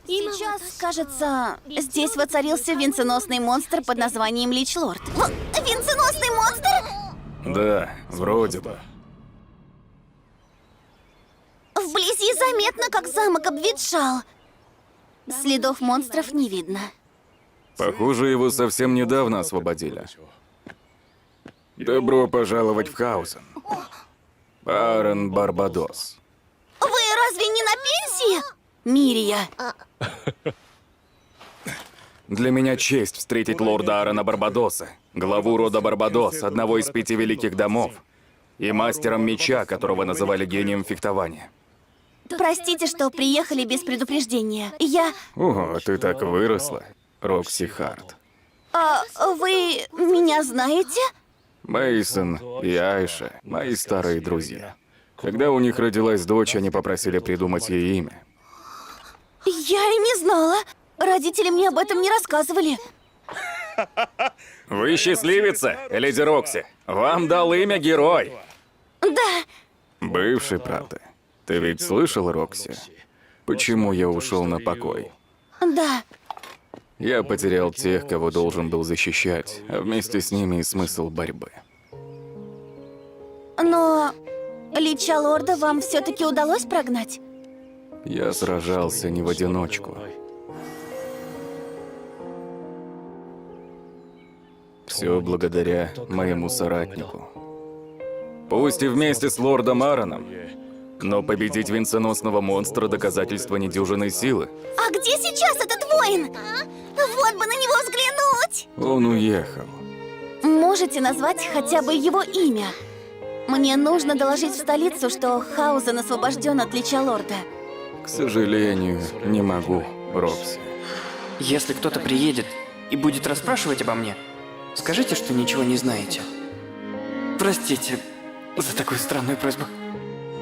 Сейчас, кажется, здесь воцарился венценосный монстр под названием Лич-лорд. Венценосный монстр? Да, вроде бы. Заметно, как замок обветшал. Следов монстров не видно. Похоже, его совсем недавно освободили. Добро пожаловать в Хаузен. Аарон Барбадос. Вы разве не на пенсии? Мирия. Для меня честь встретить лорда Аарона Барбадоса, главу рода Барбадос, одного из 5 великих домов, и мастером меча, которого называли гением фехтования. Простите, что приехали без предупреждения. Я... О, ты так выросла, Рокси Харт. А вы меня знаете? Мейсон и Айша – мои старые друзья. Когда у них родилась дочь, они попросили придумать ей имя. Я и не знала. Родители мне об этом не рассказывали. Вы счастливица, леди Рокси. Вам дал имя герой. Да. Бывший, правда. Ты ведь слышал, Рокси? Почему я ушел на покой? Да. Я потерял тех, кого должен был защищать, а вместе с ними и смысл борьбы. Но Лича Лорда вам все-таки удалось прогнать? Я сражался не в одиночку. Все благодаря моему соратнику. Пусть и вместе с лордом Аароном, но победить венценосного монстра – доказательство недюжинной силы. А где сейчас этот воин? Вот бы на него взглянуть! Он уехал. Можете назвать хотя бы его имя? Мне нужно доложить в столицу, что Хаузен освобожден от Лича Лорда. К сожалению, не могу, Рокси. Если кто-то приедет и будет расспрашивать обо мне, скажите, что ничего не знаете. Простите за такую странную просьбу.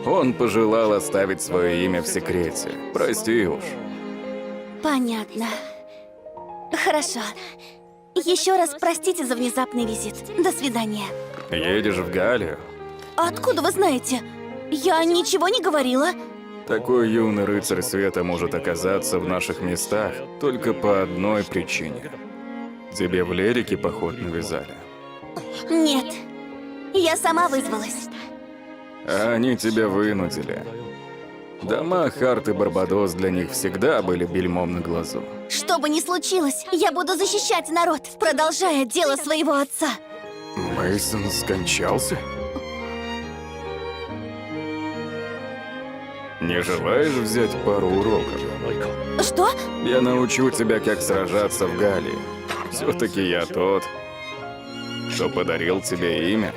Он пожелал оставить свое имя в секрете. Прости уж. Понятно. Хорошо. Еще раз простите за внезапный визит. До свидания. Едешь в Галлию? Откуда вы знаете? Я ничего не говорила. Такой юный рыцарь света может оказаться в наших местах только по одной причине. Тебе в Лерике поход навязали? Нет. Я сама вызвалась. А они тебя вынудили. Дома Харт и Барбадос для них всегда были бельмом на глазу. Что бы ни случилось, я буду защищать народ, продолжая дело своего отца. Мейсон скончался? Не желаешь взять пару уроков? Что? Я научу тебя, как сражаться в Галлии. Все-таки я тот, кто подарил тебе имя.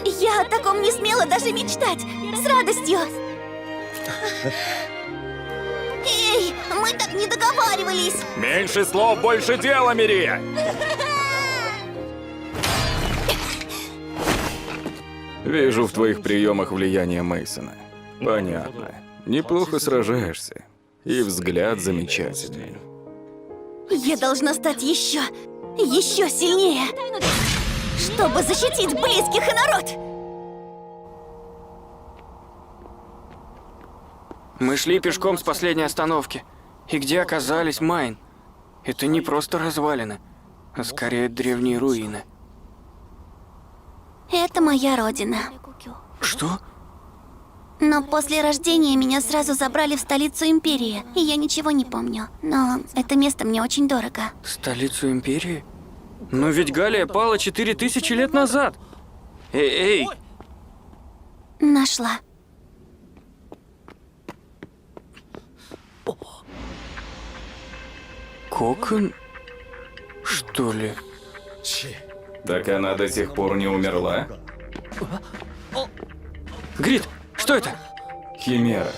Я о таком не смела даже мечтать. С радостью. Эй, мы так не договаривались. Меньше слов, больше дела, Мирия! Вижу в твоих приемах влияние Мейсона. Понятно. Неплохо сражаешься. И взгляд замечательный. Я должна стать еще сильнее, чтобы защитить близких и народ. Мы шли пешком с последней остановки. И где оказались, Майн? Это не просто развалины, а скорее древние руины. Это моя родина. Что? Но после рождения меня сразу забрали в столицу империи, и я ничего не помню. Но это место мне очень дорого. Столицу империи? Но ведь Галлия пала 4000 лет назад. Эй! Нашла. Кокон? Что ли? Так она до сих пор не умерла? Грит, что это? Химера.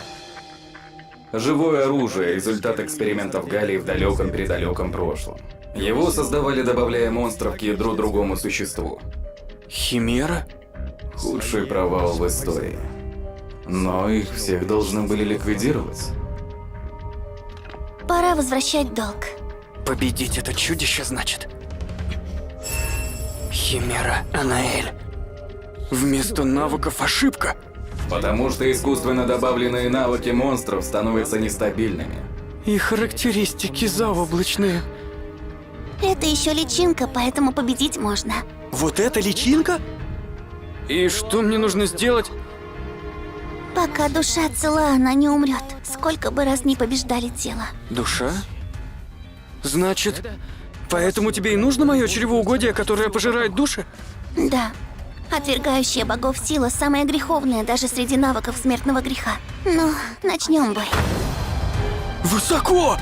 Живое оружие, результат экспериментов Галлии в далеком-предалеком прошлом. Его создавали, добавляя монстров к ядру другому существу. Химера? Худший провал в истории. Но их всех должны были ликвидировать. Пора возвращать долг. Победить это чудище, значит? Химера, Анаэль. Вместо навыков ошибка. Потому что искусственно добавленные навыки монстров становятся нестабильными. И характеристики заоблачные. Это еще личинка, поэтому победить можно. Вот это личинка? И что мне нужно сделать? Пока душа цела, она не умрет. Сколько бы раз ни побеждали тело. Душа? Значит, поэтому тебе и нужно мое чревоугодие, которое пожирает души? Да. Отвергающая богов сила самая греховная даже среди навыков смертного греха. Ну, начнем бой. Высоко!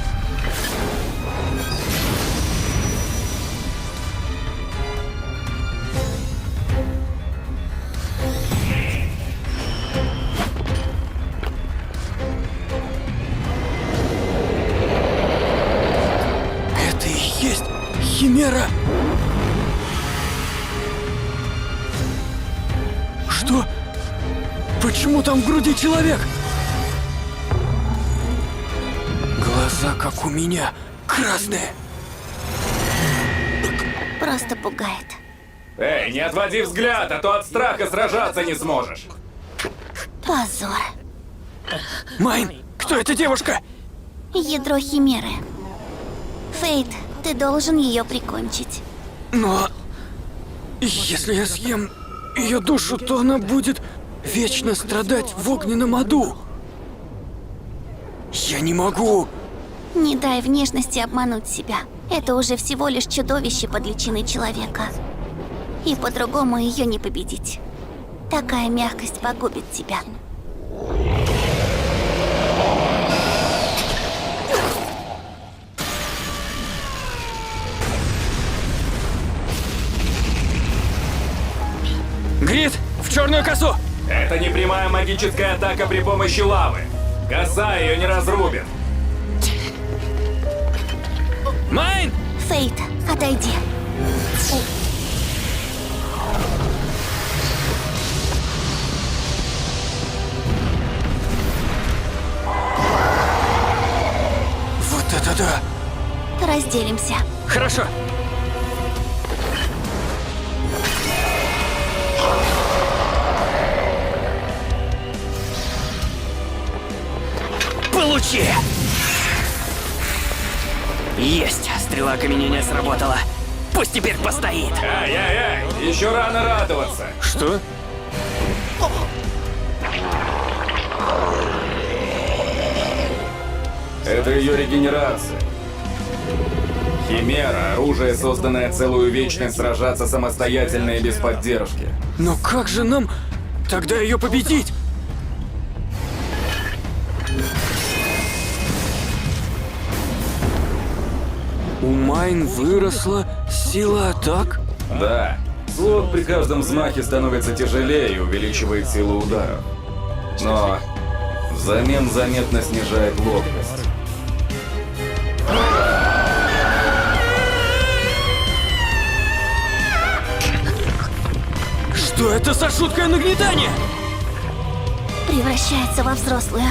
Это и есть Химера! Что? Почему там в груди человек? Глаза, как у меня, красные. Просто пугает. Эй, не отводи взгляд, а то от страха сражаться не сможешь. Позор. Майн, кто эта девушка? Ядро Химеры. Фейт, ты должен ее прикончить. Но если я съем ее душу, то она будет вечно страдать в огненном аду. Я не могу. Не дай внешности обмануть себя. Это уже всего лишь чудовище под личиной человека. И по-другому ее не победить. Такая мягкость погубит тебя. Грит, в черную косу! Это не прямая магическая атака при помощи лавы. Коса ее не разрубит. Майн! Фейт, отойди. Вот это да! Разделимся. Хорошо. Получи! Есть! Стрела окаменения сработала. Пусть теперь постоит. Ай-яй-яй, еще рано радоваться. Что? Это ее регенерация. Химера — оружие, созданное целую вечность сражаться самостоятельно и без поддержки. Но как же нам тогда ее победить? У Майн выросла сила атак? Да, слот при каждом взмахе становится тяжелее и увеличивает силу ударов. Но взамен заметно снижает ловкость. Что это за шуткое нагнетание? Превращается во взрослую.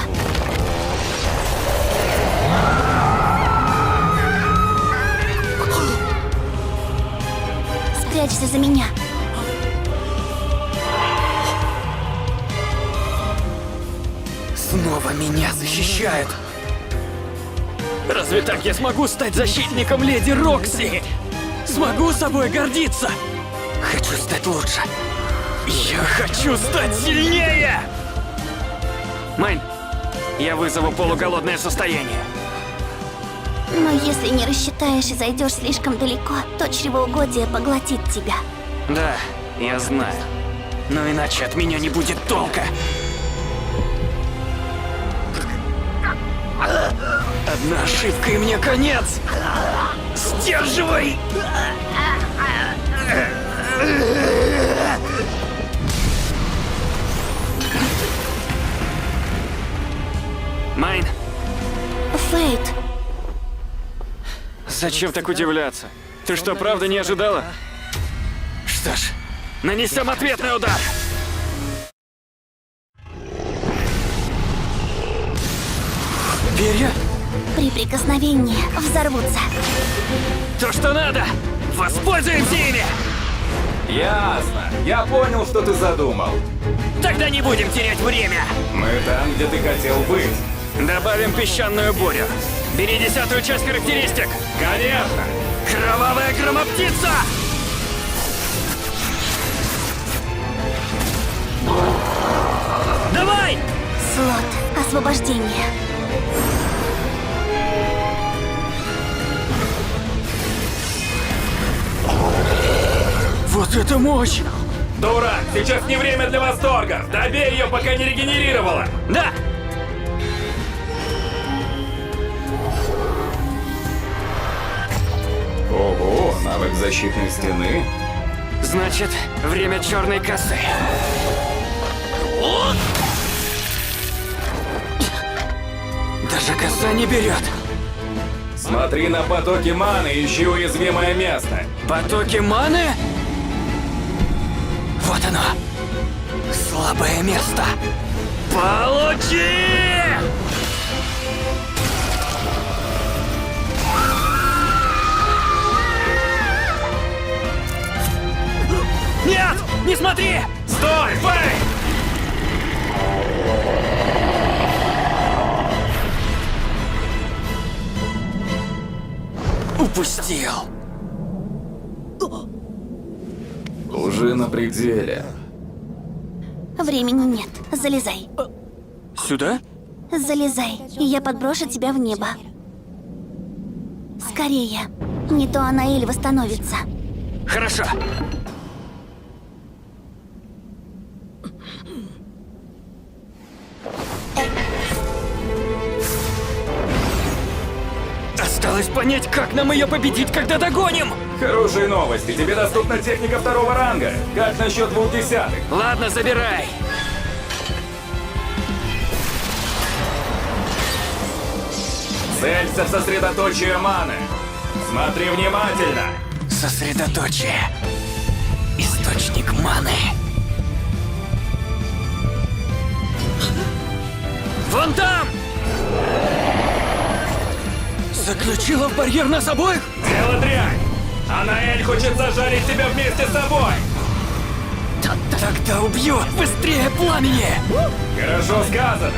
Спрячься за меня. Снова меня защищает. Разве так я смогу стать защитником леди Рокси? Смогу собой гордиться? Хочу стать лучше. Я хочу стать сильнее! Майн, я вызову полуголодное состояние. Но если не рассчитаешь и зайдешь слишком далеко, то чревоугодие поглотит тебя. Да, я знаю. Но иначе от меня не будет толка. Одна ошибка и мне конец! Сдерживай! Майн, Фейт, зачем так удивляться? Ты что, правда не ожидала? Что ж, нанесем ответный удар! Перья? при прикосновении взорвутся. То, что надо! Воспользуемся ими! Ясно. Я понял, что ты задумал. Тогда не будем терять время! Мы там, где ты хотел быть. Добавим песчаную бурю. Бери 10-ю часть характеристик. Конечно. Кровавая громоптица! Давай! Слот освобождения. Вот это мощь! Дурак, сейчас не время для восторга! Добей ее, пока не регенерировала! Да! Ого, навык защитной стены. Значит, время черной косы. Даже коса не берет. Смотри на потоки маны, ищи уязвимое место. Потоки маны? Вот оно. Слабое место. Получи! Нет! Не смотри! Стой, Фэй! Упустил. Уже на пределе. Времени нет. Залезай. Сюда? Залезай, и я подброшу тебя в небо. Скорее. Не то Анаэль восстановится. Хорошо. Осталось понять, как нам ее победить, когда догоним. Хорошие новости, тебе доступна техника 2-го ранга. Как насчет 2/10? Ладно, забирай. Целься в сосредоточие маны. Смотри внимательно. Сосредоточие. Источник маны. Вон там! Заключила в барьер нас обоих? Дело дрянь! Анаэль хочет зажарить тебя вместе с собой! Тогда убью! Быстрее пламени! Хорошо сказано!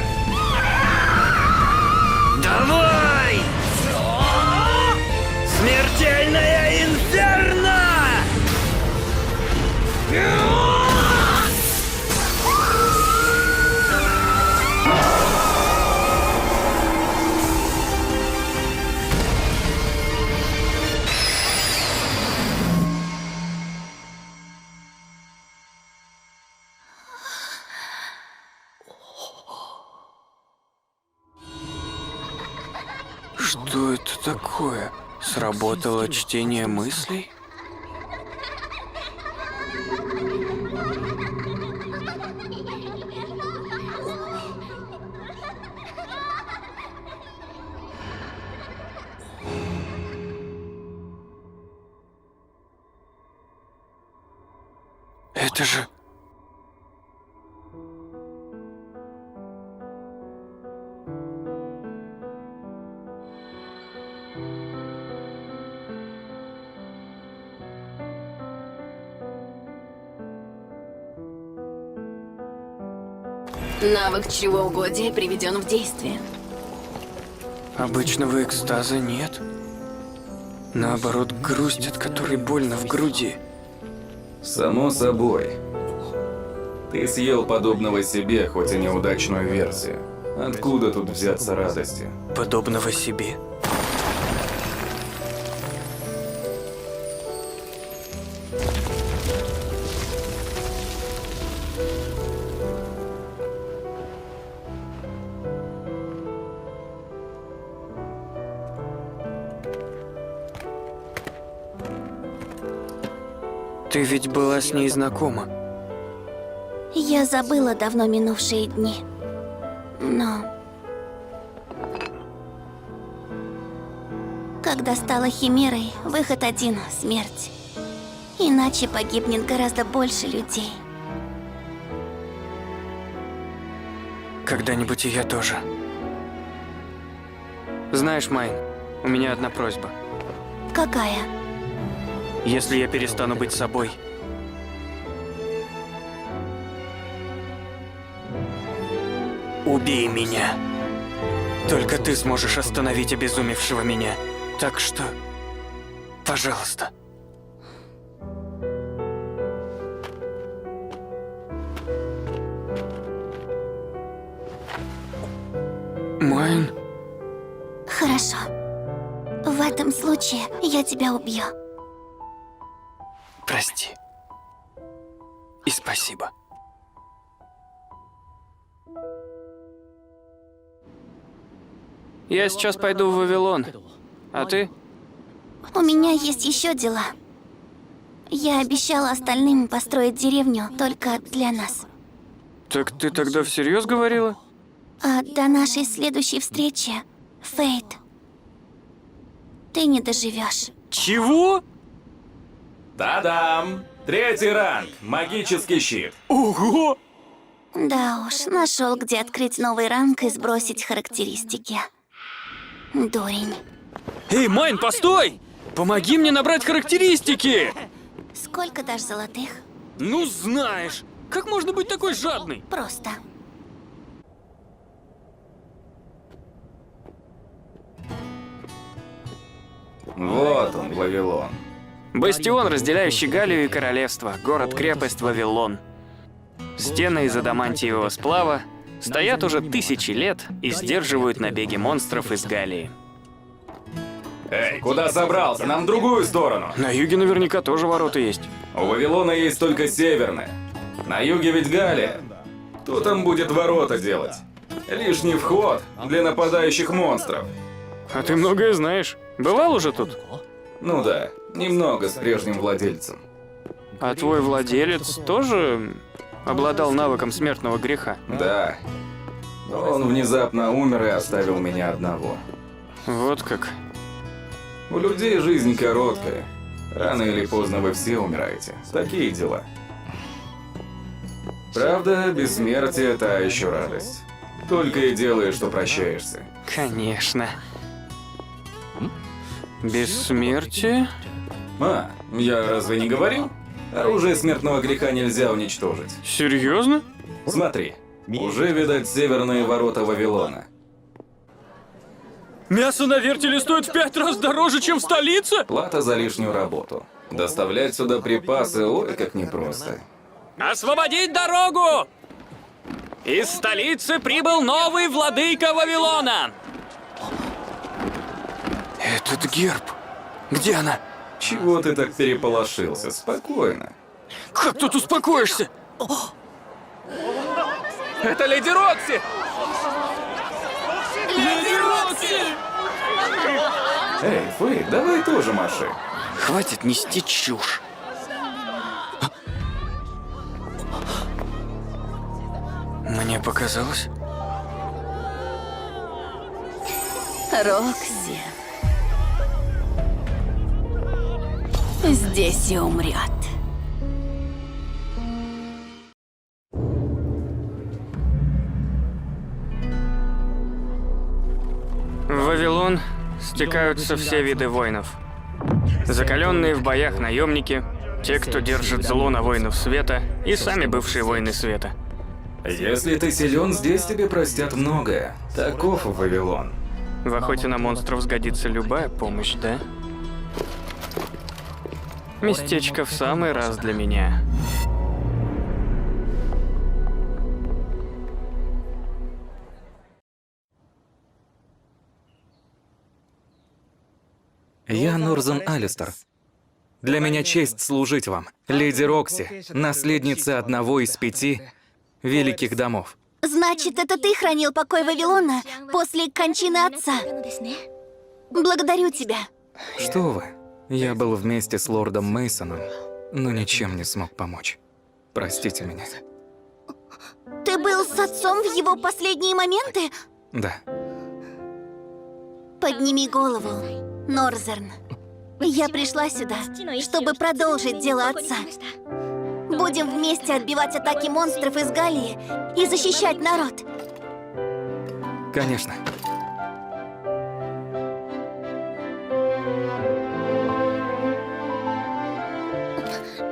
Давай! Смертельная инферно! Что это такое? Сработало чтение мыслей? Это же... Навык чревоугодия приведен в действие. Обычного экстаза нет. Наоборот, грусть, от которой больно в груди. Само собой. Ты съел подобного себе, хоть и неудачную версию. Откуда тут взяться радости? Подобного себе. Ты ведь была с ней знакома. Я забыла давно минувшие дни. Но... Когда стала химерой, выход один — смерть. Иначе погибнет гораздо больше людей. Когда-нибудь и я тоже. Знаешь, Майн, у меня одна просьба. Какая? Если я перестану быть собой, убей меня. Только ты сможешь остановить обезумевшего меня. Так что, пожалуйста. Майн? Хорошо. В этом случае я тебя убью. Прости. И спасибо. Я сейчас пойду в Вавилон. А ты? У меня есть еще дела. Я обещала остальным построить деревню только для нас. Так ты тогда всерьез говорила? А до нашей следующей встречи, Фейт, ты не доживешь. Чего? Та-дам! 3-й ранг. Магический щит. Ого! Да уж, нашел, где открыть новый ранг и сбросить характеристики. Дурень. Эй, Майн, постой! Помоги мне набрать характеристики! Сколько дашь золотых? Ну знаешь, как можно быть такой жадной? Просто. Вот он, Вавилон. Бастион, разделяющий Галлию и королевство. Город-крепость Вавилон. Стены из адамантиевого сплава стоят уже тысячи лет и сдерживают набеги монстров из Галлии. Эй, куда собрался? Нам в другую сторону. На юге наверняка тоже ворота есть. У Вавилона есть только северные. На юге ведь Галия. Кто там будет ворота делать? Лишний вход для нападающих монстров. А ты многое знаешь. Бывал уже тут? Ну да, немного с прежним владельцем. А твой владелец тоже обладал навыком смертного греха? Да. Он внезапно умер и оставил меня одного. Вот как. У людей жизнь короткая. Рано или поздно вы все умираете. Такие дела. Правда, бессмертие – та еще радость. Только и делаешь, что прощаешься. Конечно. Бессмертие? А, я разве не говорил? Оружие смертного греха нельзя уничтожить. Серьезно? Смотри, уже, видать, северные ворота Вавилона. Мясо на вертеле стоит в 5 раз дороже, чем в столице? Плата за лишнюю работу. Доставлять сюда припасы, ой, как непросто. Освободить дорогу! Из столицы прибыл новый владыка Вавилона! Этот герб. Где она? Чего ты так переполошился? Спокойно. Как тут успокоишься? Это Леди Рокси! Леди Рокси! Эй, Фэй, давай тоже маши. Хватит нести чушь. Мне показалось. Рокси. Здесь и умрет. В Вавилон стекаются все виды воинов. Закаленные в боях наемники, те, кто держит зло на воинов света, и сами бывшие воины света. Если ты силен, здесь тебе простят многое. Таков Вавилон. В охоте на монстров сгодится любая помощь, да? Местечко в самый раз для меня. Я Норзен Алистер. Для меня честь служить вам, леди Рокси, наследница одного из 5 великих домов. Значит, это ты хранил покой Вавилона после кончины отца. Благодарю тебя. Что вы? Я был вместе с лордом Мейсоном, но ничем не смог помочь. Простите меня. Ты был с отцом в его последние моменты? Да. Подними голову, Норзерн. Я пришла сюда, чтобы продолжить дело отца. Будем вместе отбивать атаки монстров из Галлии и защищать народ. Конечно.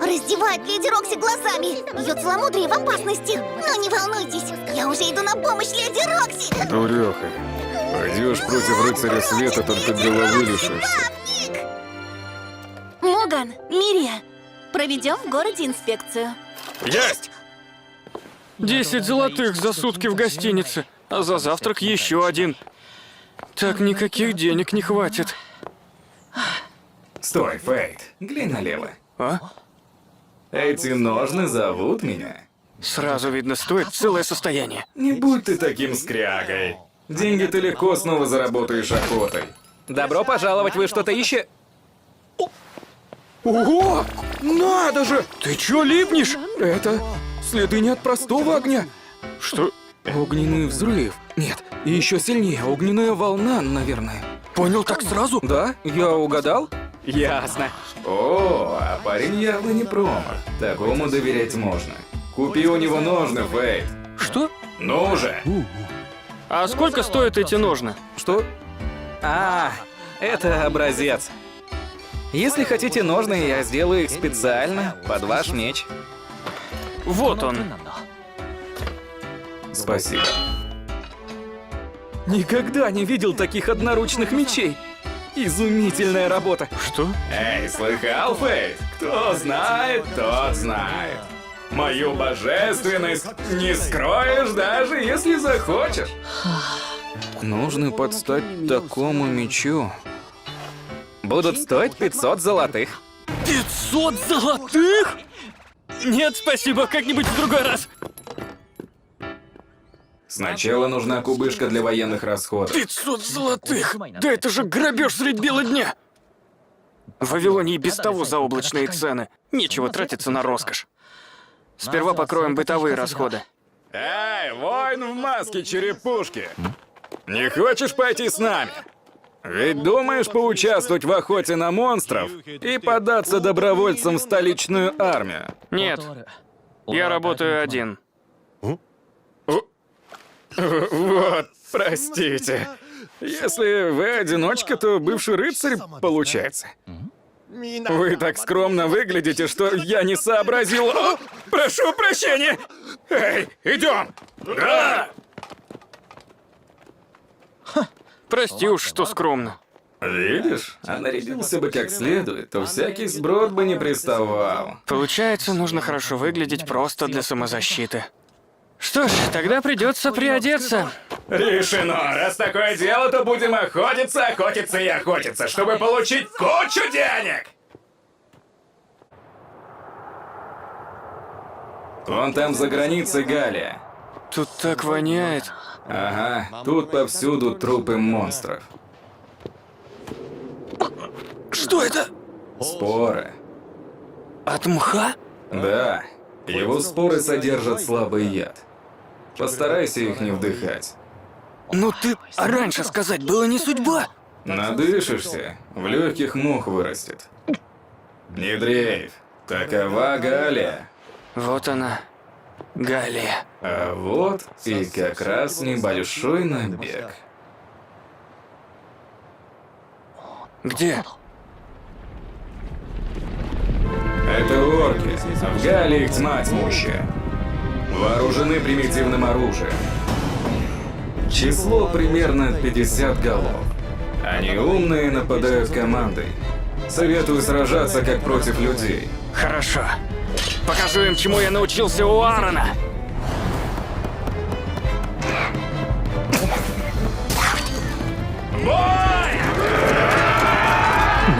Раздевает леди Рокси глазами. Ее целомудрие в опасности. Но не волнуйтесь, я уже иду на помощь леди Рокси. Дуреха. Пойдешь против рыцаря света, только головы лишишься. Моган, Мирия, проведем в городе инспекцию. Есть! 10 золотых за сутки в гостинице. А за завтрак еще один. Так никаких денег не хватит. Стой, Фейт, глянь налево. А? Эти ножны зовут меня. Сразу видно, стоит целое состояние. Не будь ты таким скрягой. Деньги ты легко снова заработаешь охотой. Добро пожаловать, вы что-то ищете? Ого! Надо же! Ты чё липнешь? Это следы не от простого огня. Что? Огненный взрыв. Нет, и еще сильнее, огненная волна, наверное. Понял так сразу? Да? Я угадал? Ясно. О, а парень явно не промах. Такому доверять можно. Купи у него ножны, Фейт. Что? Ну же! А сколько стоят эти ножны? Что? А, это образец. Если хотите ножны, я сделаю их специально под ваш меч. Вот он. Спасибо. Никогда не видел таких одноручных мечей. Изумительная работа. Что? Эй, слыхал, Фейт? Кто знает, тот знает. Мою божественность не скроешь, даже если захочешь. Нужно подстать такому мечу. Будут стоить 500 золотых. 500 золотых? Нет, спасибо, как-нибудь в другой раз. Сначала нужна кубышка для военных расходов. 500 золотых? Да это же грабеж средь бела дня. В Вавилоне и без того заоблачные цены. Нечего тратиться на роскошь. Сперва покроем бытовые расходы. Эй, воин в маске черепушки! Не хочешь пойти с нами? Ведь думаешь поучаствовать в охоте на монстров и податься добровольцем в столичную армию? Нет, я работаю один. Вот, простите. Если вы одиночка, то бывший рыцарь получается. Вы так скромно выглядите, что я не сообразил. О, прошу прощения! Эй, идем! Да! Прости уж, что скромно. Видишь, а нарядился бы как следует, то всякий сброд бы не приставал. Получается, нужно хорошо выглядеть просто для самозащиты. Что ж, тогда придется приодеться. Решено. Раз такое дело, то будем охотиться, охотиться и охотиться, чтобы получить кучу денег. Вон там за границей Галия. Тут так воняет. Ага, тут повсюду трупы монстров. Что это? Споры. От мха? Да, его споры содержат слабый яд. Постарайся их не вдыхать. Ну ты раньше сказать было не судьба. Надышишься, в легких мох вырастет. Не дрейф. Такова Галия. Вот она, Галия. А вот и как раз небольшой набег. Где? Это орки. В Галии их тьма тьмущая. Вооружены примитивным оружием. Число примерно 50 голов. Они умные, нападают командой. Советую сражаться как против людей. Хорошо. Покажу им, чему я научился у Аарона. Бой!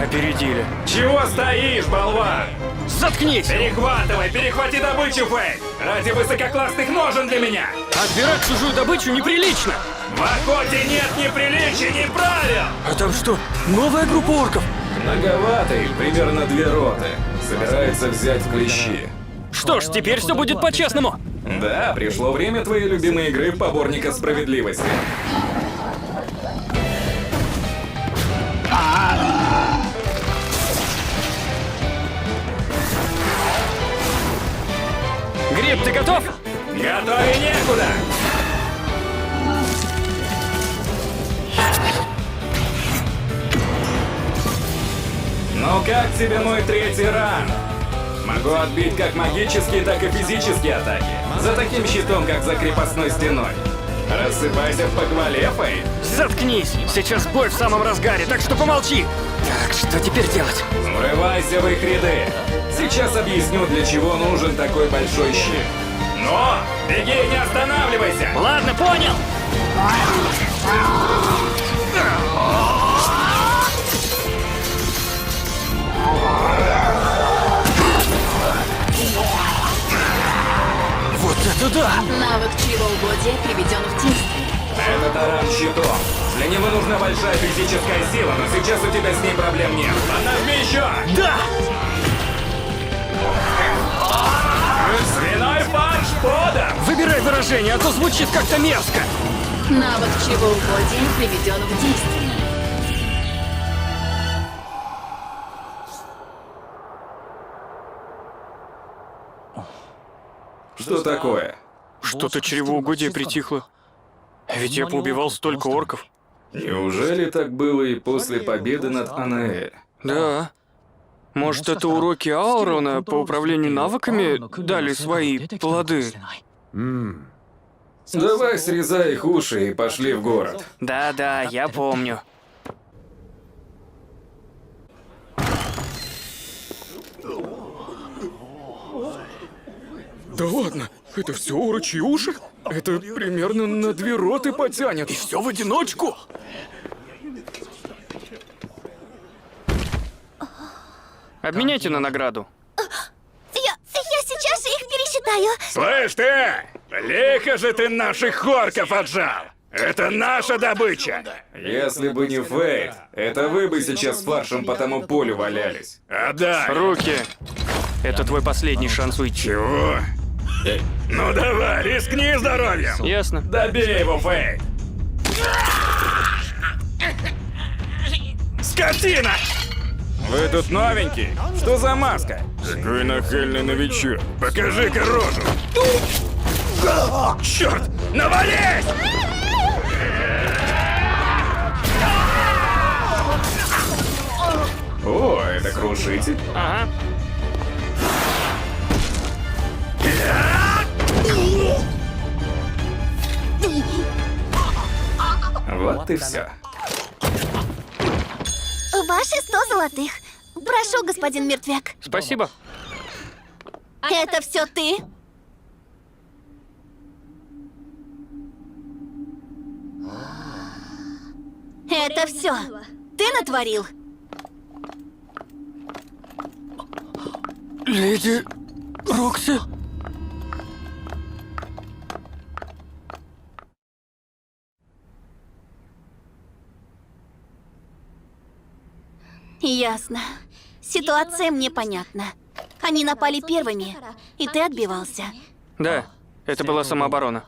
Опередили. Чего стоишь, болван? Заткнись! Перехвати добычу, Фейт! Ради высококлассных ножен для меня! Отбирать чужую добычу неприлично! В охоте нет ни приличий, ни правил! А там что, новая группа орков? Многовато их, примерно 2 роты. Собирается взять в клещи. Что ж, теперь все будет по-честному. Да, пришло время твоей любимой игры поборника справедливости. Гриб, ты готов? Готовее некуда! Ну как тебе мой 3-й ранг? Могу отбить как магические, так и физические атаки. За таким щитом, как за крепостной стеной. Рассыпайся в похвале, Фейт. Заткнись! Сейчас бой в самом разгаре, так что помолчи! Так, что теперь делать? Врывайся в их ряды. Сейчас объясню, для чего нужен такой большой щит. Но беги и не останавливайся! Ладно, понял! Вот это да! Навык чревоугодия приведен в действие. Это таран щитом. Для него нужна большая физическая сила, но сейчас у тебя с ней проблем нет. Поднажми еще! Да! Свиной фарш подан! Выбирай выражение, а то звучит как-то мерзко. Навык чревоугодия приведен в действие. Что такое? Что-то чревоугодие притихло. А ведь я поубивал столько орков. Неужели так было и после победы над Анаэль? Да. Может, это уроки Аурона по управлению навыками дали свои плоды? Давай срезай их уши и пошли в город. Да-да, я помню. Да ладно, это все урочьи уши? Это примерно на 2 роты потянет. И все в одиночку? Обменяйте на награду. Я сейчас же их пересчитаю. Слышь ты! Лихо же ты наших орков отжал! Это наша добыча! Если бы не Фейт, это вы бы сейчас фаршем по тому полю валялись. Отдай! Руки. Это твой последний шанс уйти. Чего? Ну давай, рискни здоровьем! Ясно? Добей его, Фейт! Скотина! Вы тут новенький? Что за маска? Какой нахальный новичок. Покажи-ка рожу! Черт! Навались! О, это крушитель. Ага. Вот и все. Ваши 100 золотых. Прошу, господин мертвяк. Спасибо. Это все ты? Это все ты натворил? Леди Рокси? Ясно. Ситуация мне понятна. Они напали первыми, и ты отбивался. Да, это была самооборона.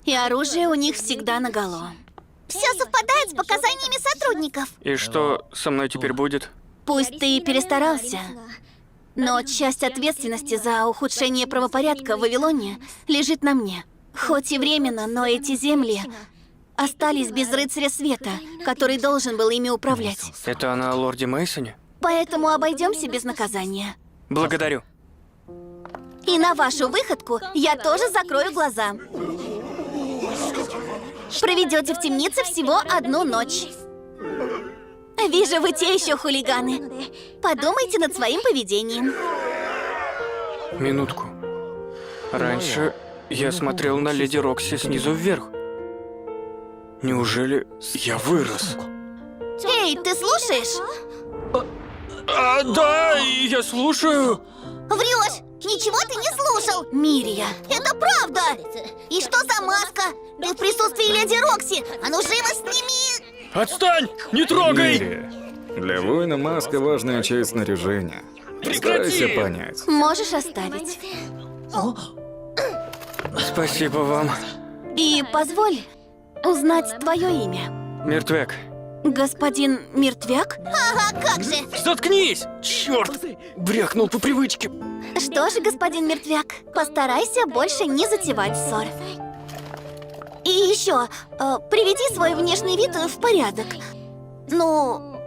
И оружие у них всегда наголо. Все совпадает с показаниями сотрудников. И что со мной теперь будет? Пусть ты и перестарался, но часть ответственности за ухудшение правопорядка в Вавилоне лежит на мне. Хоть и временно, но эти земли остались без рыцаря света, который должен был ими управлять. Это она о лорде Мейсоне? Поэтому обойдемся без наказания. Благодарю. И на вашу выходку я тоже закрою глаза. Проведете в темнице всего 1 ночь. Вижу, вы те еще хулиганы. Подумайте над своим поведением. Минутку. Раньше я смотрел на леди Рокси снизу вверх. Неужели я вырос? Эй, ты слушаешь? Да, я слушаю. Врешь! Ничего ты не слушал! Мирия, это правда! И что за маска? Ты в присутствии леди Рокси! А ну живо сними! Отстань! Не трогай! Мири, для воина маска важная часть снаряжения. Старайся понять. Можешь оставить. Спасибо вам. И позволь узнать твое имя. Мертвяк. Господин Мертвяк? Ага, как же! Заткнись! Черт! Брякнул по привычке. Что же, господин Мертвяк, постарайся больше не затевать ссор. И еще, приведи свой внешний вид в порядок. Ну,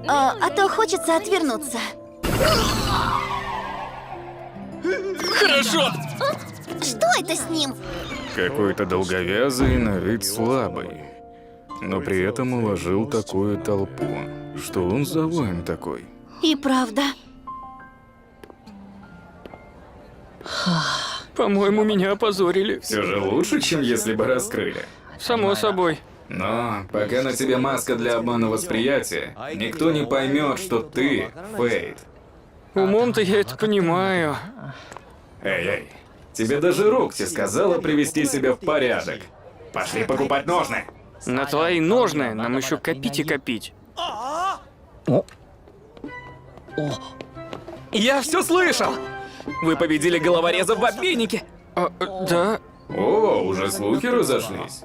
а то хочется отвернуться. Хорошо! Что это с ним? Какой-то долговязый, на вид слабый. Но при этом уложил такую толпу. Что он за воин такой? И правда. По-моему, меня опозорили. Все же лучше, чем если бы раскрыли. Само собой. Но пока на тебе маска для обмана восприятия, никто не поймет, что ты Фейт. Умом-то я это понимаю. Эй, тебе даже Рокси сказала привести себя в порядок. Пошли покупать ножны. На твои ножны нам еще копить и копить. Я все слышал! Вы победили головорезов в обменнике! Да? О, уже слухи разошлись.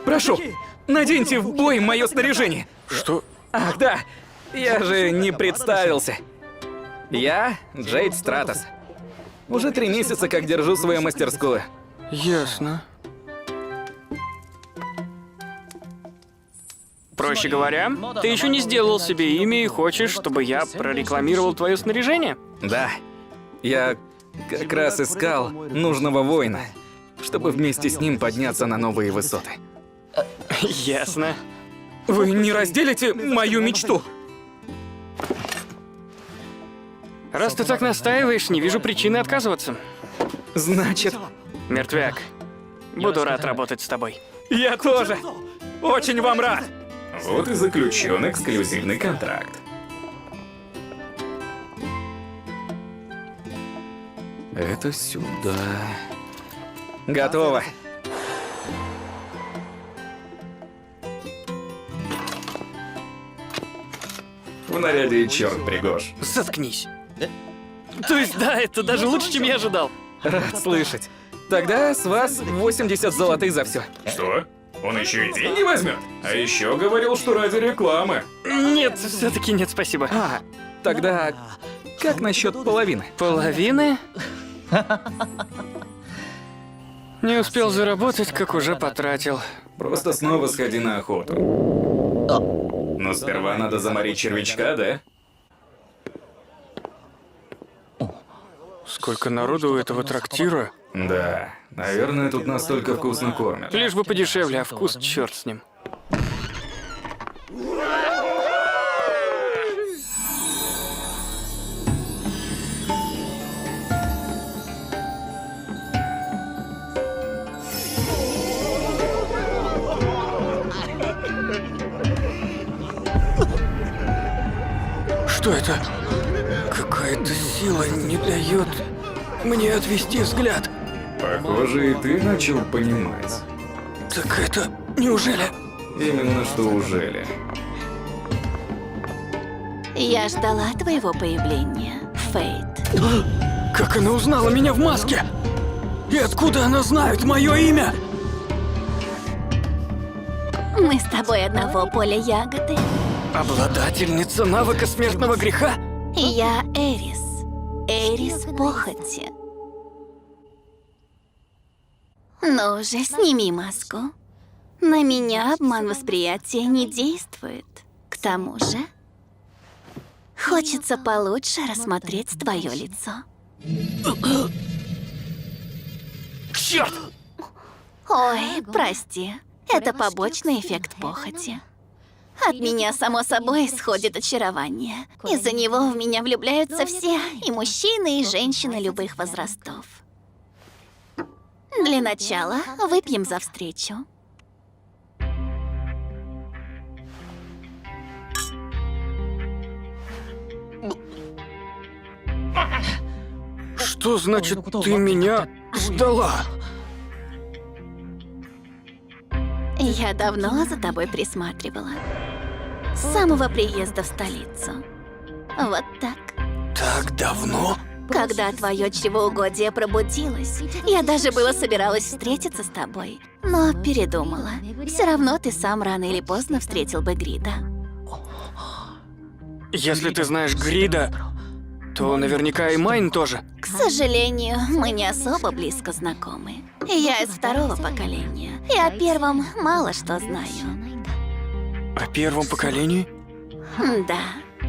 Прошу, наденьте в бой мое снаряжение! Что? Ах, да! Я же не представился. Я Джейд Стратос. Уже 3 месяца как держу свою мастерскую. Ясно. Проще говоря, ты еще не сделал себе имя и хочешь, чтобы я прорекламировал твое снаряжение? Да. Я как раз искал нужного воина, чтобы вместе с ним подняться на новые высоты. Ясно. Вы не разделите мою мечту? Раз ты так настаиваешь, не вижу причины отказываться. Значит, Мертвяк, буду рад работать с тобой. я тоже. Очень вам рад. Вот и заключен эксклюзивный контракт. Это сюда. Готово. В наряде и черт пригож. Заткнись. То есть, да, это даже лучше, чем я ожидал. Рад слышать. Тогда с вас 80 золотых за все. Что? Он еще и деньги возьмет? А еще говорил, что ради рекламы. Нет, все-таки нет, спасибо. Тогда как насчет половины? Половины? Не успел заработать, как уже потратил. Просто снова сходи на охоту. Но сперва надо заморить червячка, да? Сколько народу у этого трактира? Да, наверное, тут настолько вкусно кормят. Лишь бы подешевле, а вкус черт с ним. Что это? Какая-то сила не дает мне отвести взгляд. Похоже, и ты начал понимать. Так это... Неужели? Именно что ужели. Я ждала твоего появления, Фейт. Как она узнала меня в маске? И откуда она знает мое имя? Мы с тобой одного поля ягоды. Обладательница навыка смертного греха? Я Эрис. Эрис похоти. Ну же, сними маску. На меня обман восприятия не действует. К тому же, хочется получше рассмотреть твое лицо. Черт! Ой, прости. Это побочный эффект похоти. От меня, само собой, исходит очарование. Из-за него в меня влюбляются все, и мужчины, и женщины любых возрастов. Для начала выпьем за встречу. Что значит, ты меня ждала? Я давно за тобой присматривала. С самого приезда в столицу. Вот так. Так давно? Когда твое чревоугодие пробудилось, я даже было собиралась встретиться с тобой. Но передумала. Все равно ты сам рано или поздно встретил бы Грида. Если ты знаешь Грида, то наверняка и Майн тоже. К сожалению, мы не особо близко знакомы. Я из второго поколения. И о первом мало что знаю. О первом поколении? Да.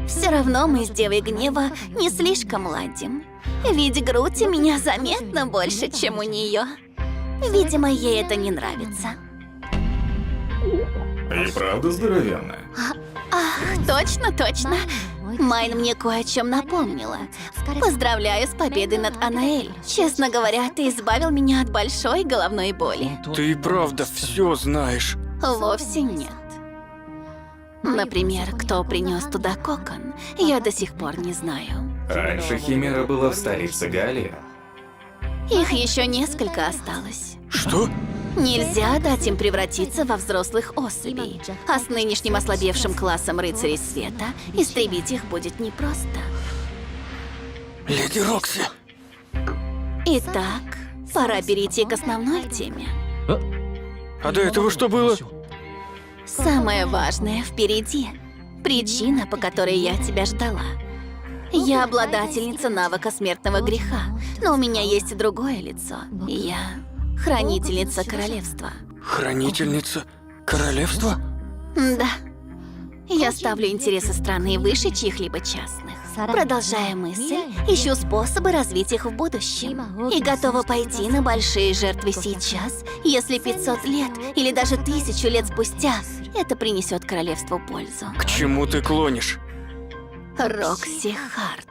Все равно мы с Девой Гнева не слишком ладим. Ведь грудь у меня заметно больше, чем у нее. Видимо, ей это не нравится. И правда здоровенная. Ах, точно, точно. Майн мне кое о чем напомнила. Поздравляю с победой над Анаэль. Честно говоря, ты избавил меня от большой головной боли. Ты и правда все знаешь. Вовсе нет. Например, кто принес туда кокон, я до сих пор не знаю. Раньше Химера была в столице Галии. Их еще несколько осталось. Что? Нельзя дать им превратиться во взрослых особей. А с нынешним ослабевшим классом рыцарей света истребить их будет непросто. Леди Рокси. Итак, пора перейти к основной теме. А до этого что было? Самое важное впереди. Причина, по которой я тебя ждала. Я обладательница навыка смертного греха, но у меня есть и другое лицо. Я хранительница королевства. Хранительница королевства? Да. Я ставлю интересы страны выше чьих-либо частных. Продолжая мысль, ищу способы развить их в будущем. И готова пойти на большие жертвы сейчас, если 500 лет или даже 1000 лет спустя это принесет королевству пользу. К чему ты клонишь? Рокси Харт.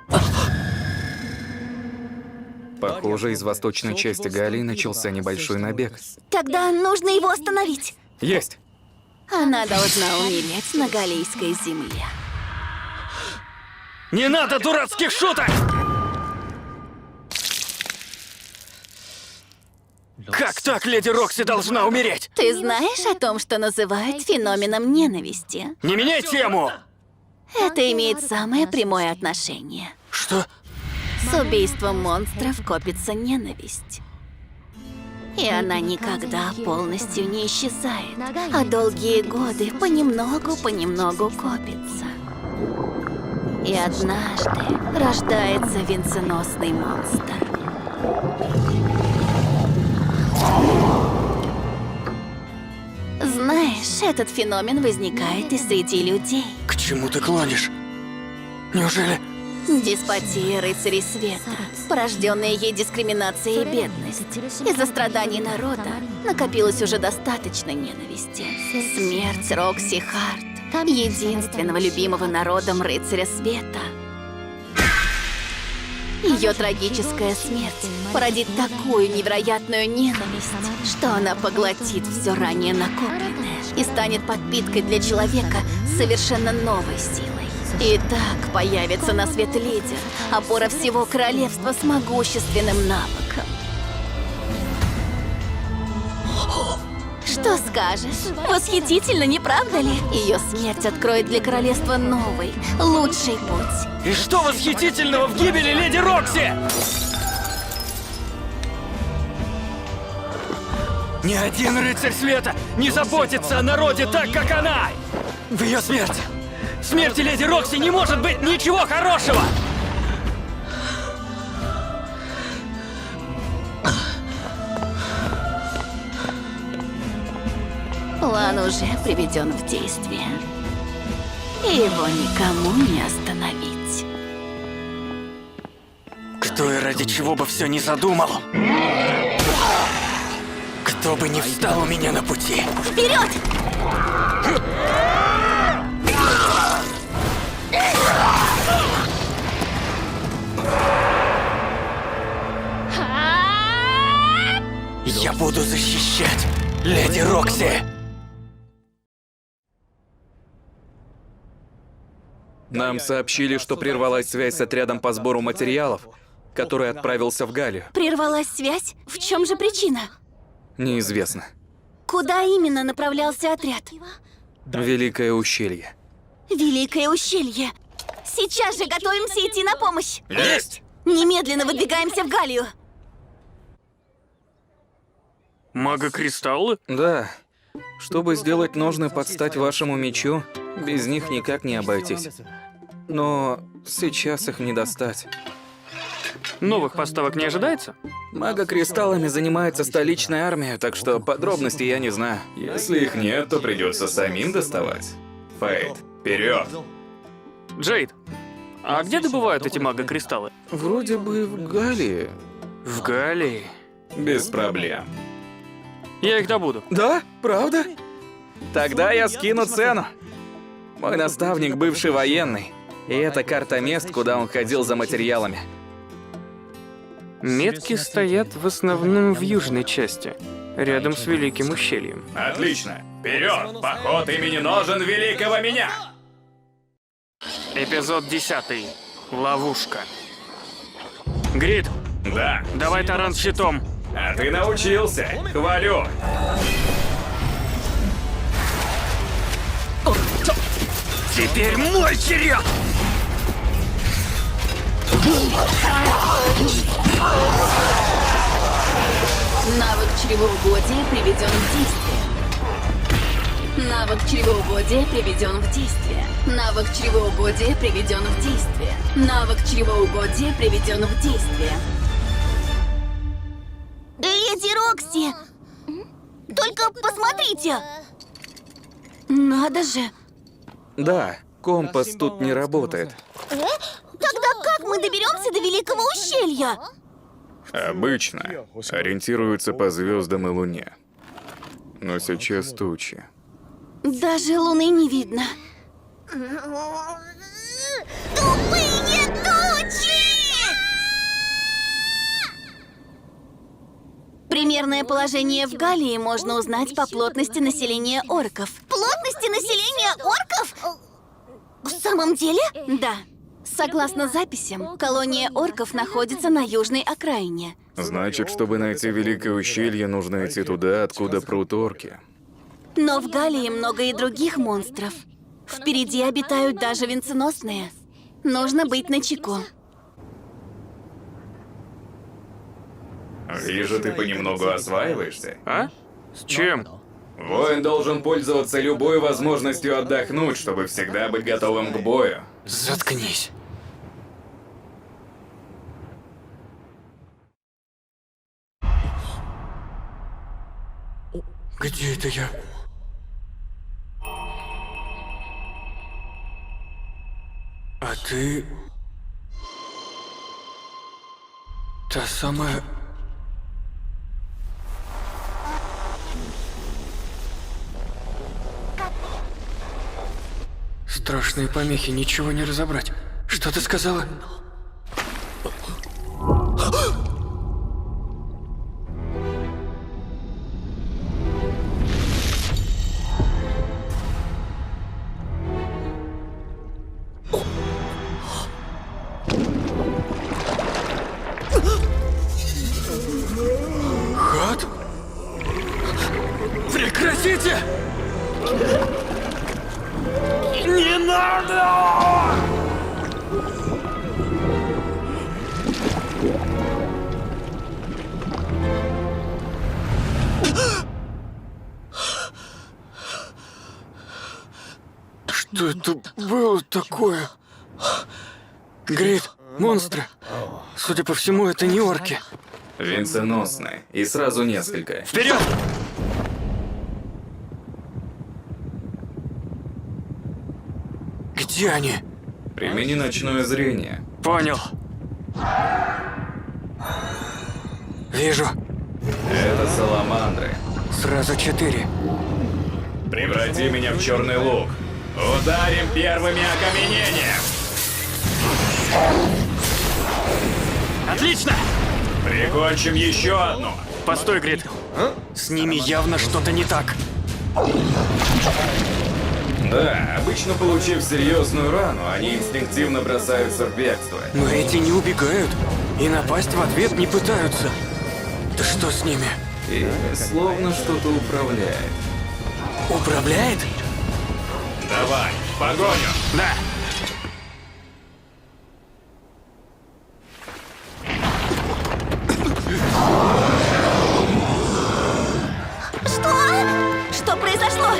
Похоже, из восточной части Галлии начался небольшой набег. Тогда нужно его остановить. Есть! Она должна умереть на галлийской земле. Не надо дурацких шуток! Как так леди Рокси должна умереть? Ты знаешь о том, что называют феноменом ненависти? Не меняй тему! Это имеет самое прямое отношение. Что? С убийством монстров копится ненависть. И она никогда полностью не исчезает, а долгие годы понемногу копится. И однажды рождается венценосный монстр. Знаешь, этот феномен возникает и среди людей. К чему ты клонишь? Неужели... Деспотия рыцарей света, порожденная ей дискриминация и бедность. Из-за страданий народа накопилось уже достаточно ненависти. Смерть Рокси Харт, единственного любимого народом рыцаря света. Ее трагическая смерть породит такую невероятную ненависть, что она поглотит все ранее накопленное и станет подпиткой для человека с совершенно новой силой. И так появится на свет лидер, опора всего королевства с могущественным навыком. Что скажешь? Восхитительно, не правда ли? Ее смерть откроет для королевства новый, лучший путь. И что восхитительного в гибели леди Рокси? Ни один рыцарь света не заботится о народе так, как она! В ее смерти! В смерти леди Рокси не может быть ничего хорошего! План уже приведен в действие. И его никому не остановить. Кто и ради чего бы все не задумал? Кто бы не встал у меня на пути? Вперед! Я буду защищать леди Рокси! Нам сообщили, что прервалась связь с отрядом по сбору материалов, который отправился в Галлию. Прервалась связь? В чем же причина? Неизвестно. Куда именно направлялся отряд? Великое ущелье. Великое ущелье. Сейчас же готовимся идти на помощь. Есть! Немедленно выдвигаемся в Галлию. Мага-кристаллы? Да. Чтобы сделать ножны под стать вашему мечу, без них никак не обойтись. Но сейчас их не достать. Новых поставок не ожидается? Мага-кристаллами занимается столичная армия, так что подробностей я не знаю. Если их нет, то придется самим доставать. Фейт, вперед! Джейд, а где добывают эти мага-кристаллы? Вроде бы в Галлии. В Галлии. Без проблем. Я их добуду. Да? Правда? Тогда я скину цену. Мой наставник бывший военный. И это карта мест, куда он ходил за материалами. Метки стоят в основном в южной части, рядом с Великим ущельем. Отлично. Вперед! Поход имени Ножен Великого Меня! Эпизод 10. Ловушка. Грид, Да. давай таран щитом. А ты научился. Хвалю. Теперь мой черед! Навык чревоугодия приведен в действие. Навык чревоугодия приведен в действие. Навык чревоугодия приведен в действие. Навык чревоугодия приведен в действие. Леди Рокси! Только посмотрите! Надо же! Да, компас тут не работает. Тогда как мы доберемся до Великого ущелья? Обычно ориентируются по звездам и Луне. Но сейчас тучи. Даже Луны не видно. Тупые тучи! Примерное положение в Галлии можно узнать по плотности населения орков. Плотности населения орков? В самом деле? Да. Согласно записям, колония орков находится на южной окраине. Значит, чтобы найти Великое ущелье, нужно идти туда, откуда прут орки. Но в Галлии много и других монстров. Впереди обитают даже венценосные. Нужно быть начеку. Вижу, ты понемногу осваиваешься. А? С чем? Воин должен пользоваться любой возможностью отдохнуть, чтобы всегда быть готовым к бою. Заткнись. Где это я? А ты... Та самая... Страшные помехи, ничего не разобрать. Что ты сказала? Хат? Прекратите! Не надо! Что это было такое? Грид, монстры. Судя по всему, это не орки. Венценосные. И сразу несколько. Вперед! Где они? Примени ночное зрение. Понял. Вижу. Это саламандры. Сразу 4. Преврати меня в черный лук. Ударим первыми окаменением. Отлично! Прикончим еще одну. Постой, Грид. С ними явно что-то не так. Да, обычно получив серьезную рану, они инстинктивно бросаются в бегство. Но эти не убегают и напасть в ответ не пытаются. Да что с ними? И словно что-то управляет. Управляет? Давай, в погоню. Да. Что произошло?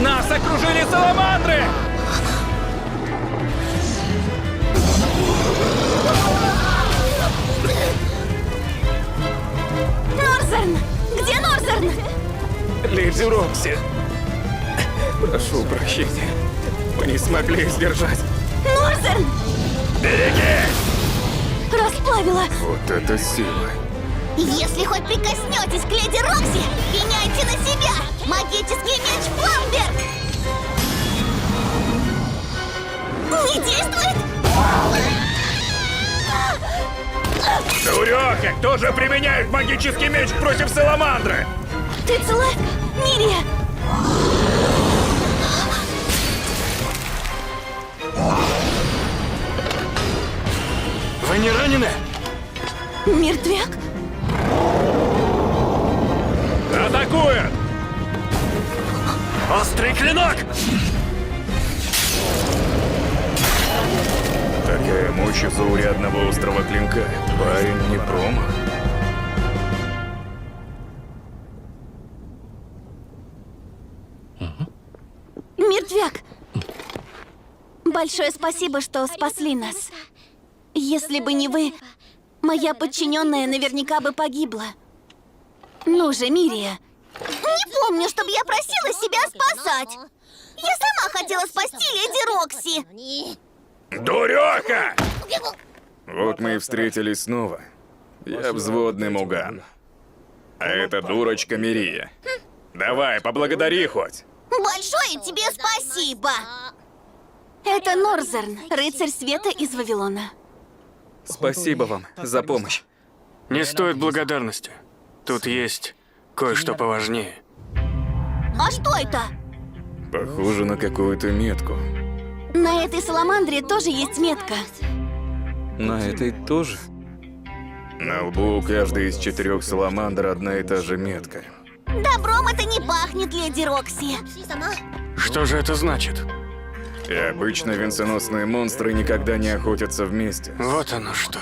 Нас окружили саламандры! Норзерн! Где Норзерн? Леди Рокси. Прошу прощения. Мы не смогли сдержать. Норзерн! Береги! Расплавила! Вот это сила. Если хоть прикоснетесь к леди Рокси, пеняйте на себя! Магический меч Фламберг! Дуреха! Кто же применяет магический меч против Саламандры? Ты цела? Мирия! Вы не ранены? Мертвяк? Атакует! Острый клинок! Такая мощь у заурядного острого клинка. Парень не промах. Мертвяк! Большое спасибо, что спасли нас. Если бы не вы, моя подчиненная наверняка бы погибла. Ну же, Мирия. Не помню, чтобы я просила себя спасать. Я сама хотела спасти леди Рокси. Дуреха! Вот мы и встретились снова. Я взводный Муган. А это дурочка Мирия. Давай, поблагодари хоть. Большое тебе спасибо. Это Норзерн, рыцарь света из Вавилона. Спасибо вам за помощь. Не стоит благодарности. Тут есть кое-что поважнее. А что это? Похоже на какую-то метку. На этой саламандре тоже есть метка. На этой тоже. На лбу у каждой из 4 саламандр одна и та же метка. Добром это не пахнет, леди Рокси. Что же это значит? И обычно венценосные монстры никогда не охотятся вместе. Вот оно что.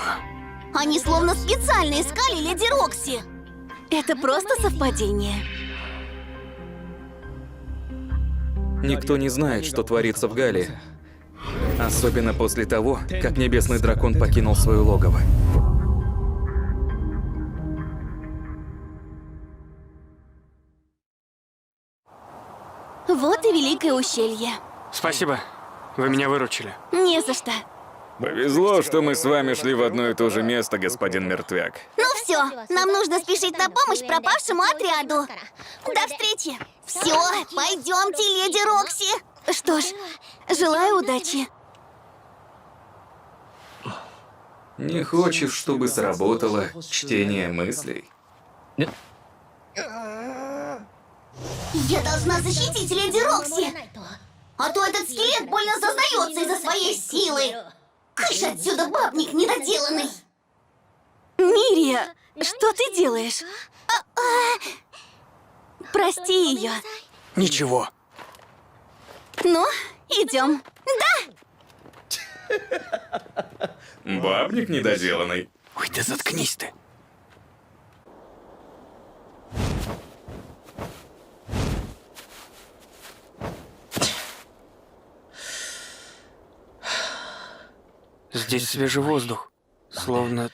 Они словно специально искали леди Рокси. Это просто совпадение. Никто не знает, что творится в Галлии. Особенно после того, как небесный дракон покинул свое логово. Вот и Великое ущелье. Спасибо. Вы меня выручили. Не за что. Повезло, что мы с вами шли в одно и то же место, господин Мертвяк. Ну все, нам нужно спешить на помощь пропавшему отряду. До встречи. Все, пойдемте, леди Рокси. Что ж, желаю удачи. Не хочешь, чтобы сработало чтение мыслей? Я должна защитить леди Рокси. А то этот скелет больно сознается из-за своей силы. Кыш отсюда, бабник недоделанный. Мирия, что ты делаешь? Прости ее. Ничего. Ну, идем. Да. Бабник недоделанный. Ой, да заткнись ты. Здесь свежий воздух. Словно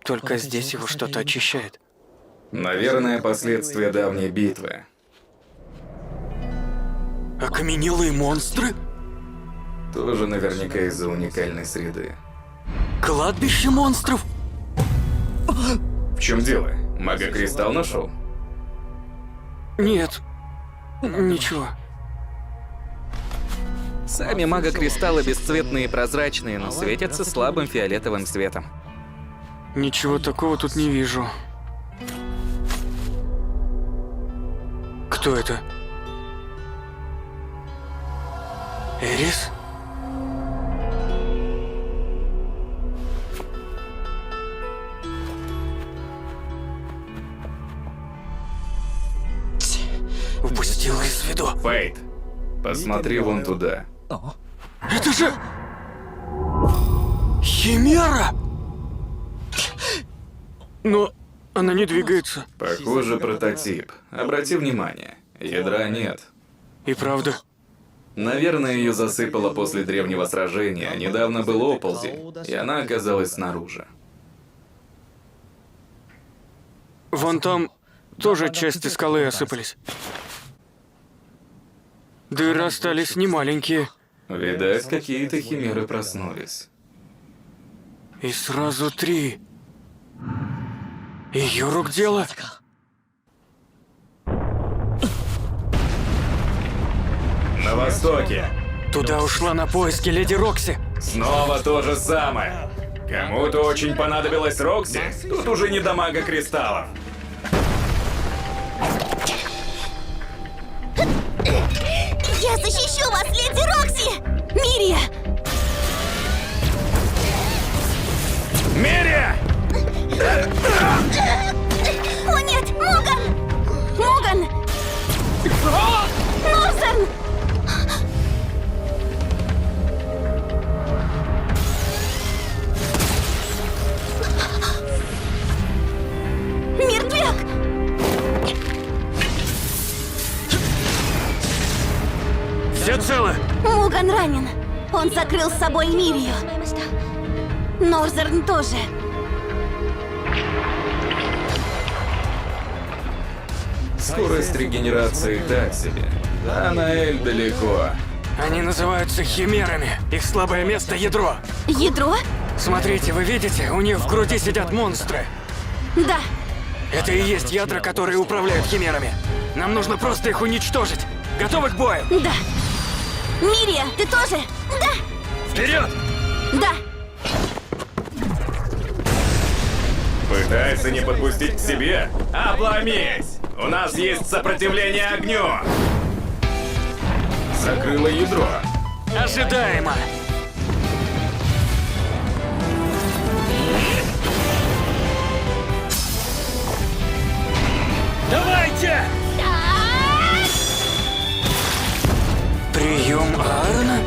только здесь его что-то очищает. Наверное, последствия давней битвы. Окаменелые монстры? Тоже наверняка из-за уникальной среды. Кладбище монстров? В чем дело? Мага-кристалл нашел? Нет. Ничего. Сами мага-кристаллы бесцветные и прозрачные, но светятся слабым фиолетовым светом. Ничего такого тут не вижу. Кто это? Эрис? Упустила из виду. Фейт, посмотри вон туда. Это же... Химера! Но она не двигается. Похоже, прототип. Обрати внимание, ядра нет. И правда. Наверное, ее засыпало после древнего сражения. Недавно был оползень, и она оказалась снаружи. Вон там тоже части скалы осыпались. Дыры остались немаленькие. Видать, какие-то химеры проснулись. И сразу 3. Ее рук дело. На востоке. Туда ушла на поиски леди Рокси. Снова то же самое. Кому-то очень понадобилась Рокси? Тут уже не до мага кристаллов. Я защищу вас, леди Рокси! Мирия! Мирия! О нет, Муган! Муган! Норзен! Мертвяк! Все целы? Муган ранен. Он закрыл с собой Мирию. Норзерн тоже. Скорость регенерации так себе. А Наэль далеко. Они называются химерами. Их слабое место — ядро. Ядро? Смотрите, вы видите? У них в груди сидят монстры. Да. Это и есть ядра, которые управляют химерами. Нам нужно просто их уничтожить. Готовы к бою? Да. Мирия, ты тоже? Да. Вперед! Да. Пытается не подпустить к себе? Обломись! У нас есть сопротивление огню! Закрыло ядро. Ожидаемо. Давайте! Прием Аарона?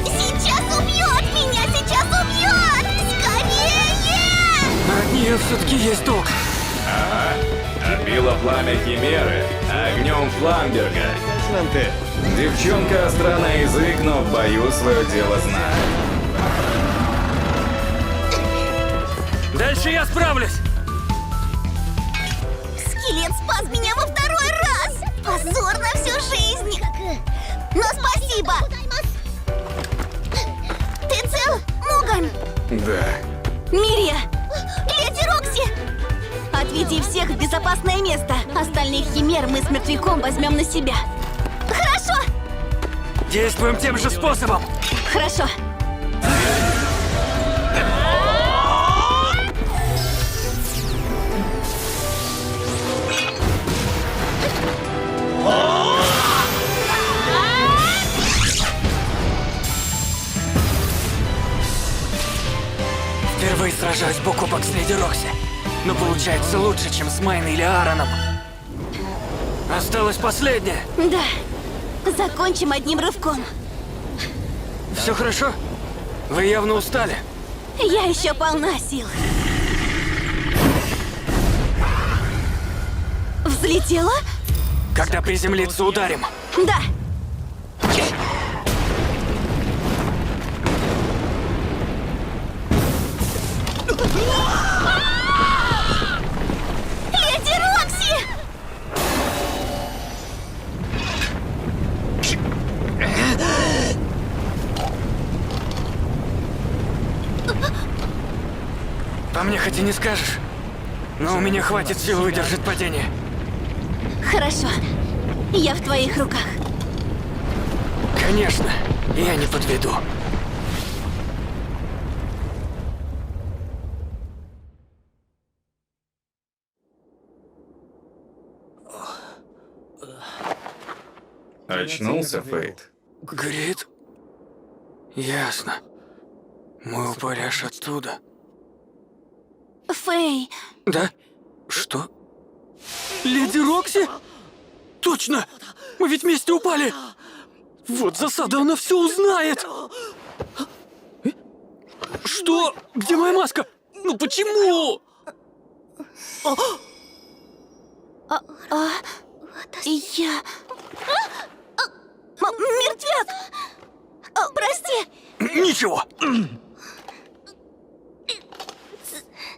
Сейчас убьет меня! Сейчас убьет! Скорее! От нее все-таки есть толк. Отбило пламя Химеры огнем Фламберга. Девчонка остра на язык, но в бою свое дело знает. Дальше я справлюсь. Скелет спас меня во второй раз! Позор на всю жизнь! Но спасибо! Ты цел, Муган? Да. Мирия! Леди Рокси! Отведи всех в безопасное место. Остальных химер мы с мертвяком возьмем на себя. Хорошо! Действуем тем же способом. Хорошо. Впервые сражаюсь бок о бок с леди Рокси. Но получается лучше, чем с Майн или Аароном. Осталось последнее. Да. Закончим одним рывком. Все хорошо? Вы явно устали. Я еще полна сил. Взлетела? Когда приземлиться, ударим. Да. Леди Рокси! По мне хоть и не скажешь, но у меня хватит сил выдержать падение. Хорошо. Я в твоих руках. Конечно, я не подведу. Очнулся Фейт? Грит? Ясно. Мы упали аж оттуда. Фэй, Да? Что? Леди Рокси? Точно! Мы ведь вместе упали! Вот засада, она все узнает! Что? Где моя маска? Ну почему? я... Мертвяк! Прости! Ничего!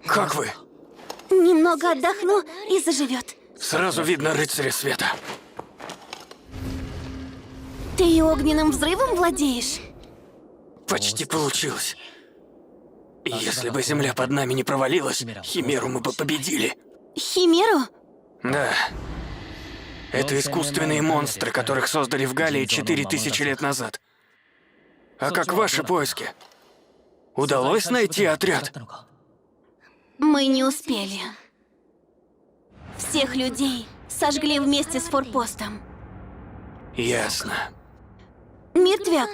Как вы? Немного отдохну и заживет. Сразу видно рыцаря света. Ты и огненным взрывом владеешь? Почти получилось. Если бы земля под нами не провалилась, Химеру мы бы победили. Химеру? Да. Это искусственные монстры, которых создали в Галлии 4000 лет назад. А как ваши поиски? Удалось найти отряд? Мы не успели. Всех людей сожгли вместе с форпостом. Ясно. Мертвяк,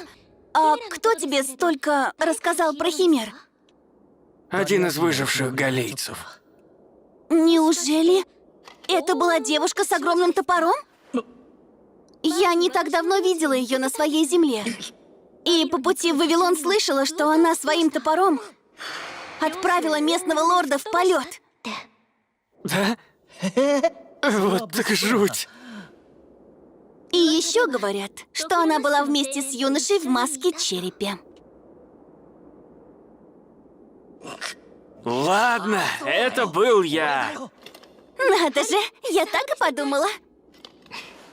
а кто тебе столько рассказал про химер? Один из выживших галлейцев. Неужели это была девушка с огромным топором? Я не так давно видела ее на своей земле. И по пути в Вавилон слышала, что она своим топором отправила местного лорда в полет. Да? Вот так жуть. И еще говорят, что она была вместе с юношей в маске-черепе. Ладно, это был я. Надо же, я так и подумала.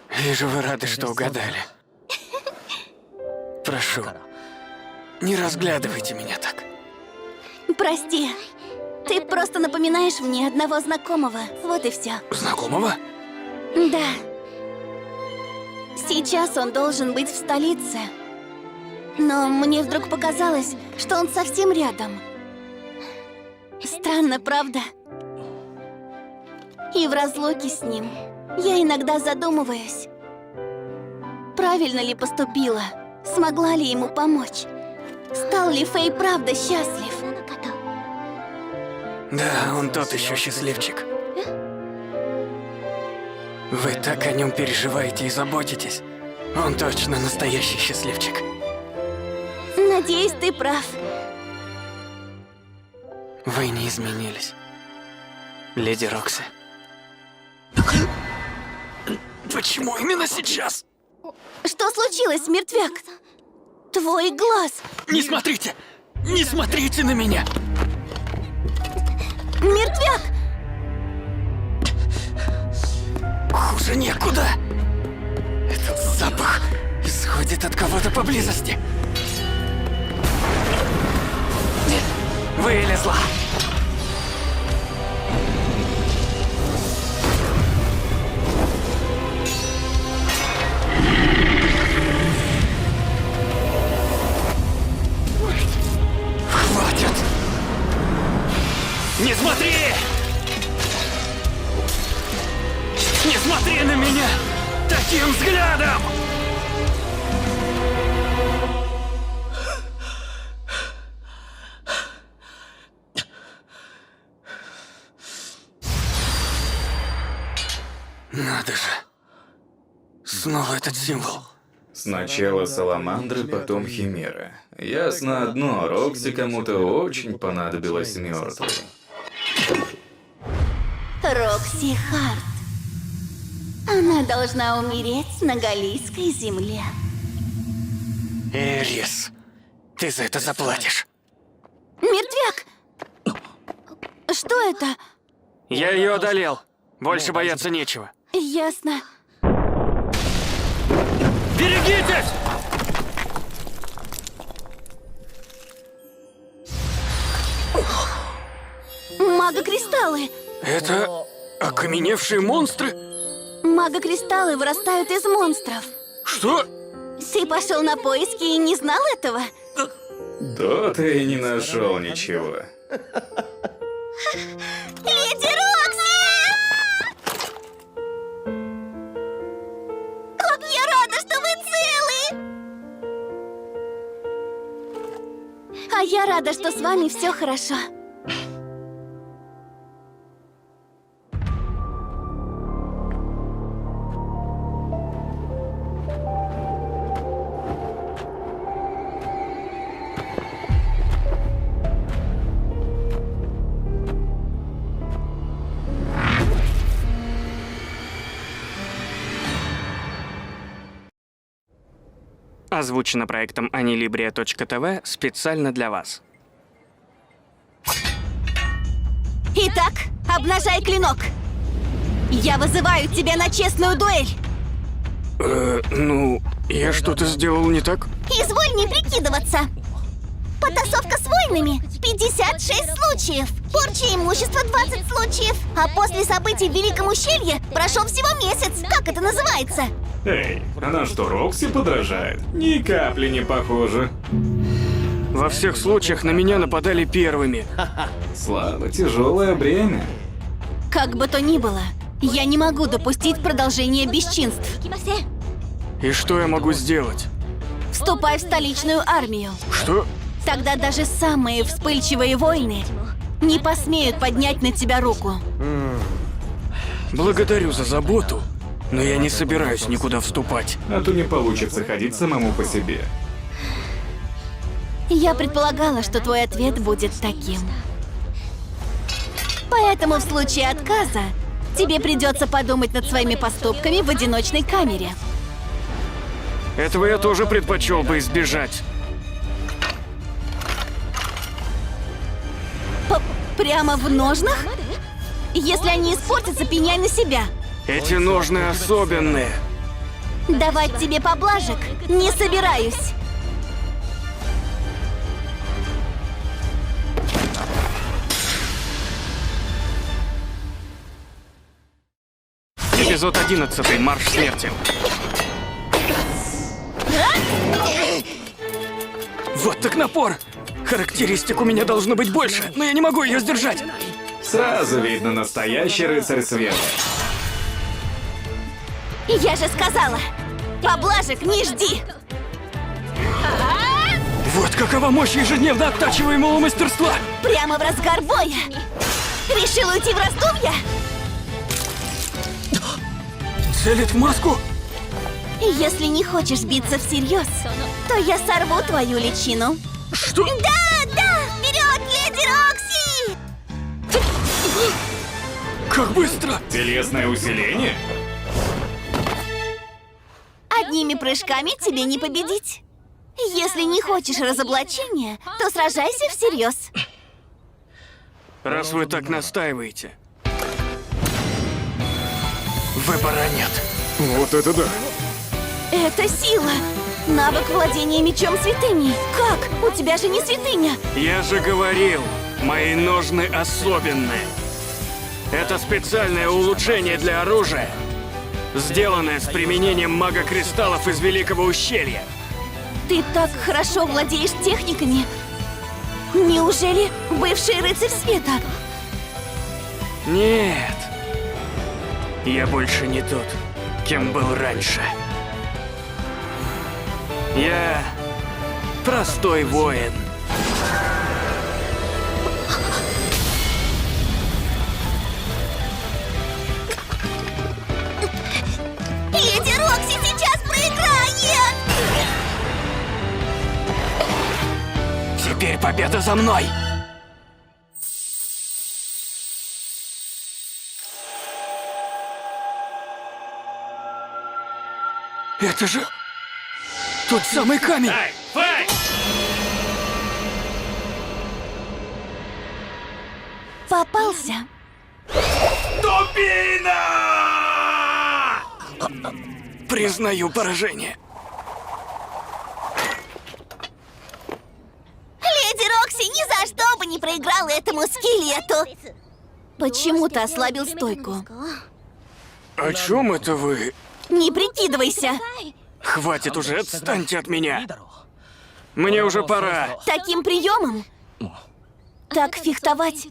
Вижу, вы рады, что угадали. Прошу, не разглядывайте меня так. Прости, ты просто напоминаешь мне одного знакомого, вот и все. Знакомого? Да. Сейчас он должен быть в столице. Но мне вдруг показалось, что он совсем рядом. Странно, правда? И в разлуке с ним я иногда задумываюсь, правильно ли поступила, смогла ли ему помочь, стал ли Фэй правда счастлив. Да, он тот еще счастливчик. Вы так о нем переживаете и заботитесь. Он точно настоящий счастливчик. Надеюсь, ты прав. Вы не изменились, леди Рокси. Почему именно сейчас? Что случилось, мертвяк? Твой глаз. Не смотрите! Не смотрите на меня! Мертвяк! Хуже некуда. Этот запах исходит от кого-то поблизости. Вылезла. Хватит. Не смотри! Не смотри на меня таким взглядом! Надо же. Снова этот символ. Сначала саламандры, потом химеры. Ясно одно, Рокси кому-то очень понадобилась мертвой. Рокси Харт. Она должна умереть на галлийской земле. Эрис, ты за это заплатишь. Мертвяк! Что это? Я ее одолел. Больше бояться нечего. Ясно. Берегитесь! Мага-кристаллы! Это окаменевшие монстры? Мага-кристаллы вырастают из монстров. Что? Ты пошел на поиски и не знал этого? Да ты и не нашел ничего. Леди Рокси! Как я рада, что вы целы! А я рада, что с вами все хорошо. Озвучено проектом anilibria.tv специально для вас. Итак, обнажай клинок. Я вызываю тебя на честную дуэль. Ну, я что-то сделал не так? Изволь не прикидываться. Потасовка с воинами – 56 случаев. Порча имущества – 20 случаев. А после событий в Великом ущелье прошел всего месяц. Как это называется? Эй, она что, Рокси подражает? Ни капли не похоже. Во всех случаях на меня нападали первыми. Слава, тяжелое бремя. Как бы то ни было, я не могу допустить продолжения бесчинств. И что я могу сделать? Вступай в столичную армию. Что? Тогда даже самые вспыльчивые воины не посмеют поднять на тебя руку. Благодарю за заботу, но я не собираюсь никуда вступать. А то не получится ходить самому по себе. Я предполагала, что твой ответ будет таким. Поэтому в случае отказа тебе придется подумать над своими поступками в одиночной камере. Этого я тоже предпочел бы избежать. Прямо в ножнах? Если они испортятся, пеняй на себя. Эти ножны особенные. Давать тебе поблажек не собираюсь. Эпизод 11. Марш смерти. Вот так напор! Характеристик у меня должно быть больше, но я не могу ее сдержать. Сразу видно настоящий рыцарь света. Я же сказала, поблажек не жди. Вот какова мощь ежедневно оттачиваемого мастерства! Прямо в разгар боя. Решил уйти в раздумья? Целит в маску? Если не хочешь биться всерьез, то я сорву твою личину. Что? Да, вперед, леди Рокси! Как быстро! Телесное усиление? Одними прыжками тебе не победить. Если не хочешь разоблачения, то сражайся всерьез. Раз вы так настаиваете. Выбора нет. Вот это да. Это сила. Навык владения мечом святыней. Как? У тебя же не святыня. Я же говорил, мои ножны особенные. Это специальное улучшение для оружия, сделанное с применением мага-кристаллов из Великого ущелья. Ты так хорошо владеешь техниками. Неужели бывший рыцарь света? Нет. Я больше не тот, кем был раньше. Я простой воин. Леди Рокси сейчас проиграет! Теперь победа за мной! Это же тот самый камень! Ай, фай! Попался. Дубина! Признаю поражение. Леди Рокси ни за что бы не проиграла этому скелету. Почему ты ослабил стойку? О чем это вы? Не прикидывайся. Хватит уже, отстаньте от меня. Мне уже пора. Таким приемом? Так фехтовать?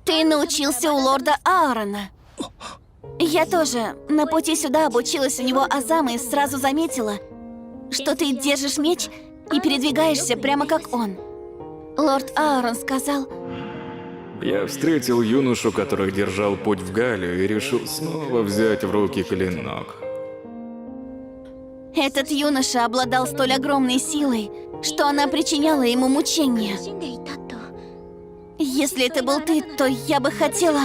Ты научился у лорда Аарона. Я тоже на пути сюда обучилась у него азам и сразу заметила, что ты держишь меч и передвигаешься прямо как он. Лорд Аарон сказал... Я встретил юношу, который держал путь в Галлию, и решил снова взять в руки клинок. Этот юноша обладал столь огромной силой, что она причиняла ему мучения. Если это был ты, то я бы хотела...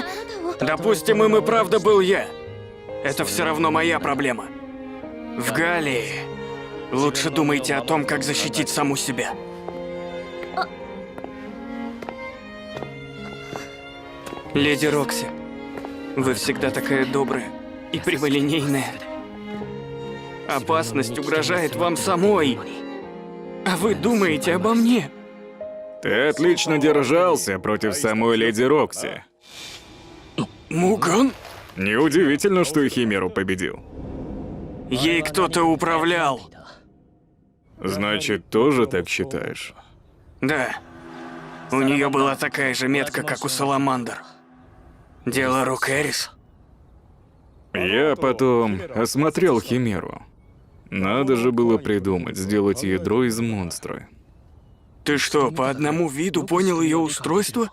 Допустим, им и правда был я. Это все равно моя проблема. В Галлии лучше думайте о том, как защитить саму себя. Леди Рокси, вы всегда такая добрая и прямолинейная. Опасность угрожает вам самой. А вы думаете обо мне? Ты отлично держался против самой Леди Рокси. Муган? Неудивительно, что и Химеру победил. Ей кто-то управлял. Значит, тоже так считаешь? Да. У нее была такая же метка, как у Саламандр. Дело рук Эрис. Я потом осмотрел Химеру. Надо же было придумать, сделать ядро из монстра. Ты что, по одному виду понял ее устройство?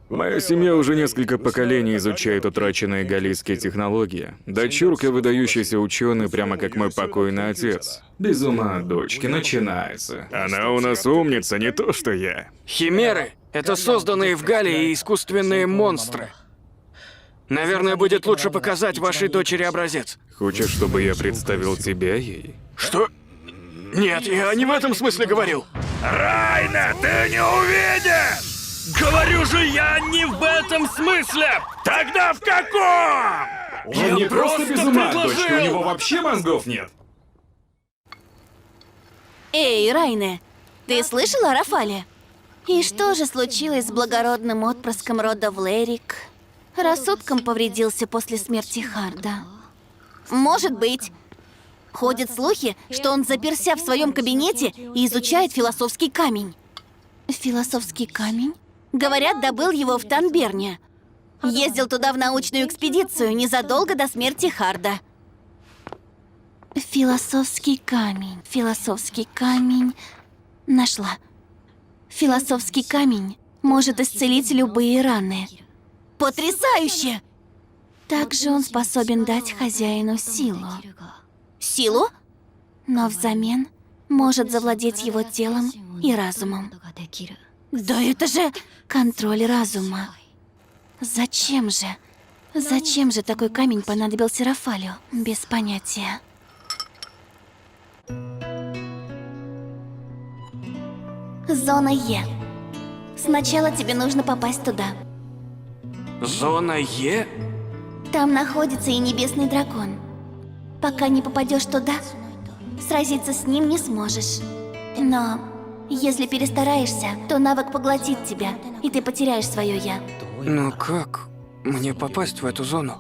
Моя семья уже несколько поколений изучает утраченные галлийские технологии. Дочурка выдающийся ученый, прямо как мой покойный отец. Без ума от дочки начинается. Она у нас умница, не то что я. Химеры — это созданные в Галлии искусственные монстры. Наверное, будет лучше показать вашей дочери образец. Хочешь, чтобы я представил тебя ей? Что? Нет, я не в этом смысле говорил. Райна, ты не увидишь! Говорю же, я не в этом смысле! Тогда в каком? Он не просто без ума от предложил! дочки, у него вообще мозгов нет. Эй, Райне, ты слышала о Рафале? И что же случилось с благородным отпрыском рода Влерик? Рассудком повредился после смерти Харда. Может быть. Ходят слухи, что он заперся в своем кабинете и изучает философский камень. Философский камень? Говорят, добыл его в Танберне. Ездил туда в научную экспедицию незадолго до смерти Харда. Философский камень. Нашла. Философский камень может исцелить любые раны. Потрясающе! Также он способен дать хозяину силу. Силу? Но взамен может завладеть его телом и разумом. Да это же контроль разума. Зачем же такой камень понадобился Рафалю? Без понятия. Зона Е. Сначала тебе нужно попасть туда. Зона Е? Там находится и небесный дракон. Пока не попадешь туда, сразиться с ним не сможешь. Но если перестараешься, то навык поглотит тебя, и ты потеряешь свое «я». Ну как мне попасть в эту зону?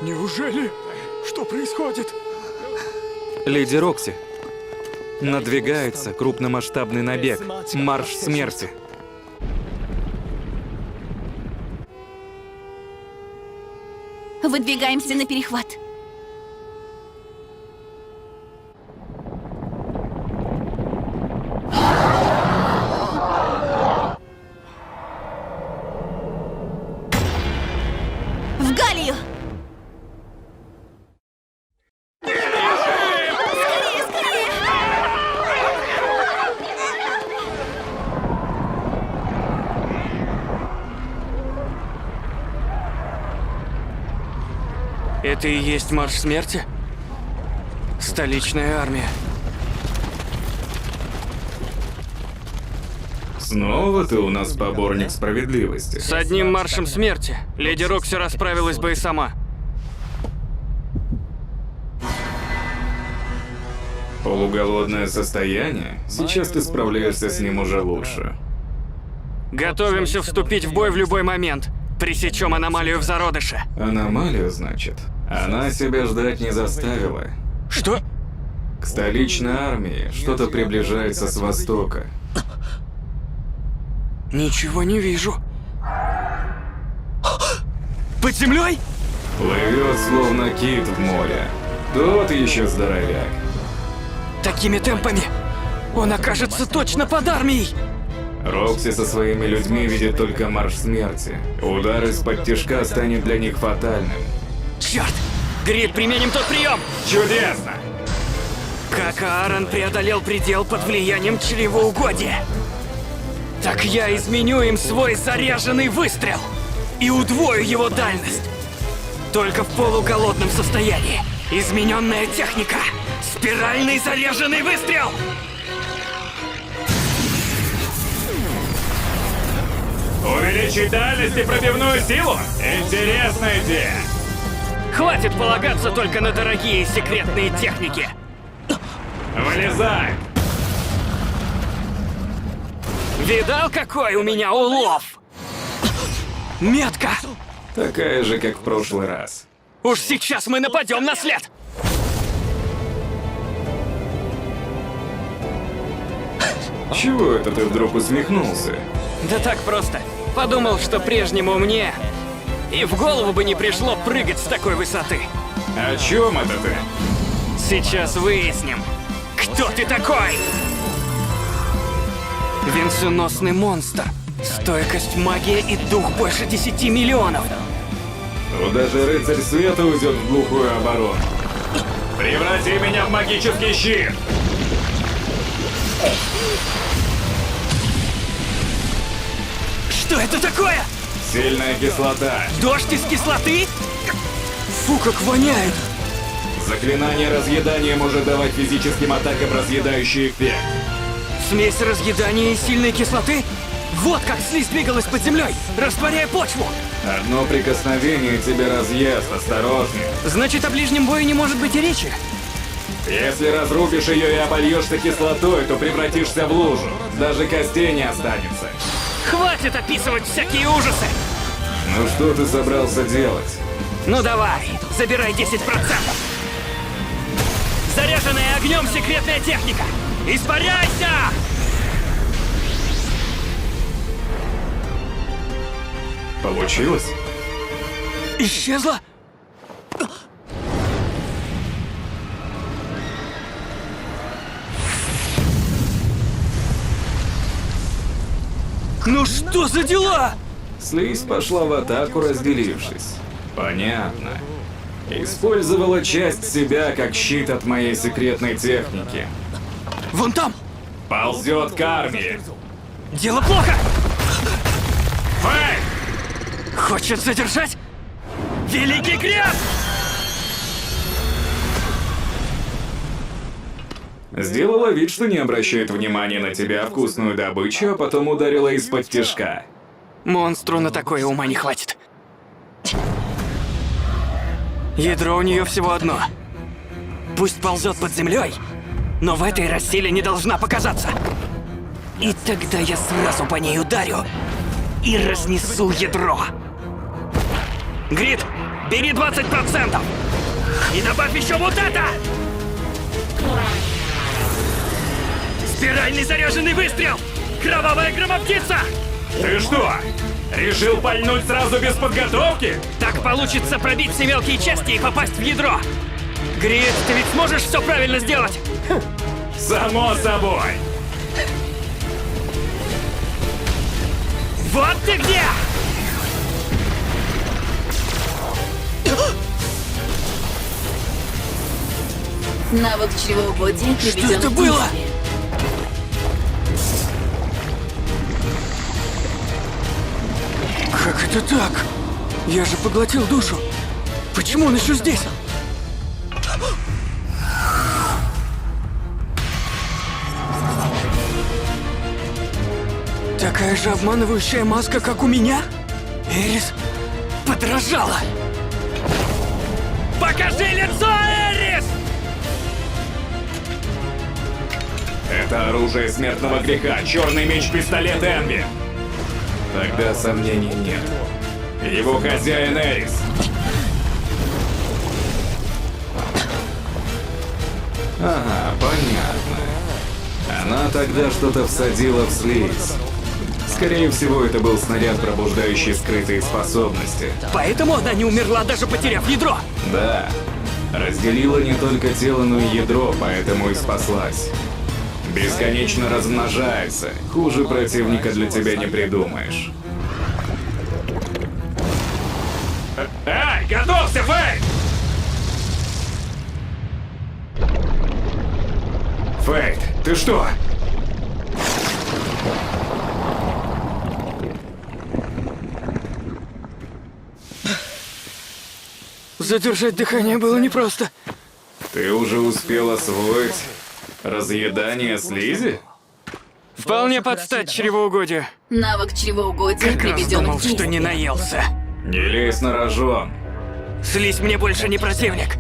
Неужели? Что происходит? Леди Рокси. Надвигается крупномасштабный набег. Марш смерти. Выдвигаемся на перехват. В Галлию! Это и есть марш смерти? Столичная армия. Снова ты у нас поборник справедливости. С одним маршем смерти леди Рокси расправилась бы и сама. Полуголодное состояние? Сейчас ты справляешься с ним уже лучше. Готовимся вступить в бой в любой момент. Пресечем аномалию в зародыше. Аномалию, значит? Она себя ждать не заставила. Что? К столичной армии что-то приближается с востока. Ничего не вижу. Под землей? Плывет словно кит в море. Тот еще здоровяк. Такими темпами он окажется точно под армией. Рокси со своими людьми видит только марш смерти. Удар из-под тишка станет для них фатальным. Черт! Грид, применим тот прием! Чудесно! Как Аарон преодолел предел под влиянием чревоугодия, так я изменю им свой заряженный выстрел и удвою его дальность. Только в полуголодном состоянии. Измененная техника. Спиральный заряженный выстрел! Увеличить дальность и пробивную силу? Интересная идея! Хватит полагаться только на дорогие секретные техники. Вылезай! Видал, какой у меня улов? Метка! Такая же, как в прошлый раз. Уж сейчас мы нападем на след! Чего это ты вдруг усмехнулся? Да так просто. Подумал, что прежнему мне и в голову бы не пришло прыгать с такой высоты. О чем это ты? Сейчас выясним, кто ты такой! Венценосный монстр. Стойкость, магия и дух больше 10 миллионов. Ну даже рыцарь света уйдет в глухую оборону. Преврати меня в магический щит! Что это такое? Сильная кислота. Дождь из кислоты? Фу, как воняет! Заклинание разъедания может давать физическим атакам разъедающий эффект. Смесь разъедания и сильной кислоты? Вот как слизь двигалась под землей, растворяя почву! Одно прикосновение тебе разъест, осторожнее. Значит, о ближнем бою не может быть и речи. Если разрубишь ее и обольешься кислотой, то превратишься в лужу. Даже костей не останется. Хватит описывать всякие ужасы! Ну что ты собрался делать? Ну давай, забирай 10%. Заряженная огнем секретная техника! Испаряйся! Получилось? Исчезла? Ну что за дела? Слизь пошла в атаку, разделившись. Понятно. Использовала часть себя как щит от моей секретной техники. Вон там! Ползет к армии. Дело плохо! Фэй! Хочет задержать? Великий крест! Сделала вид, что не обращает внимания на тебя, вкусную добычу, а потом ударила из-под тишка. Монстру на такое ума не хватит. Ядро у нее всего одно. Пусть ползет под землей, но в этой расселе не должна показаться. И тогда я сразу по ней ударю и разнесу ядро. Грид, бери 20%! И добавь еще вот это! Спиральный заряженный выстрел! Кровавая громоптица! Ты что, решил пальнуть сразу без подготовки? Так получится пробить все мелкие части и попасть в ядро. Грид, ты ведь сможешь все правильно сделать? Само собой. Вот ты где! Навык чревоугодия приведен Что это в было? действие. Как это так? Я же поглотил душу. Почему он еще здесь? Такая же обманывающая маска, как у меня? Эрис подражала. Покажи лицо, Эрис! Это оружие смертного греха, черный меч-пистолет Энви. Тогда сомнений нет. Его хозяин Эрис. Ага, понятно. Она тогда что-то всадила в слизь. Скорее всего, это был снаряд, пробуждающий скрытые способности. Поэтому она не умерла, даже потеряв ядро. Да. Разделила не только тело, но и ядро, поэтому и спаслась. Бесконечно размножается. Хуже противника для тебя не придумаешь. Эй, готовься, Фэй! Фейт, ты что? Задержать дыхание было непросто. Ты уже успел освоить разъедание слизи? Вполне подстать чревоугодию. Навык чревоугодия Как раз приведен думал, в действие. что не наелся. Не лезь на рожон. Слизь мне больше не противник.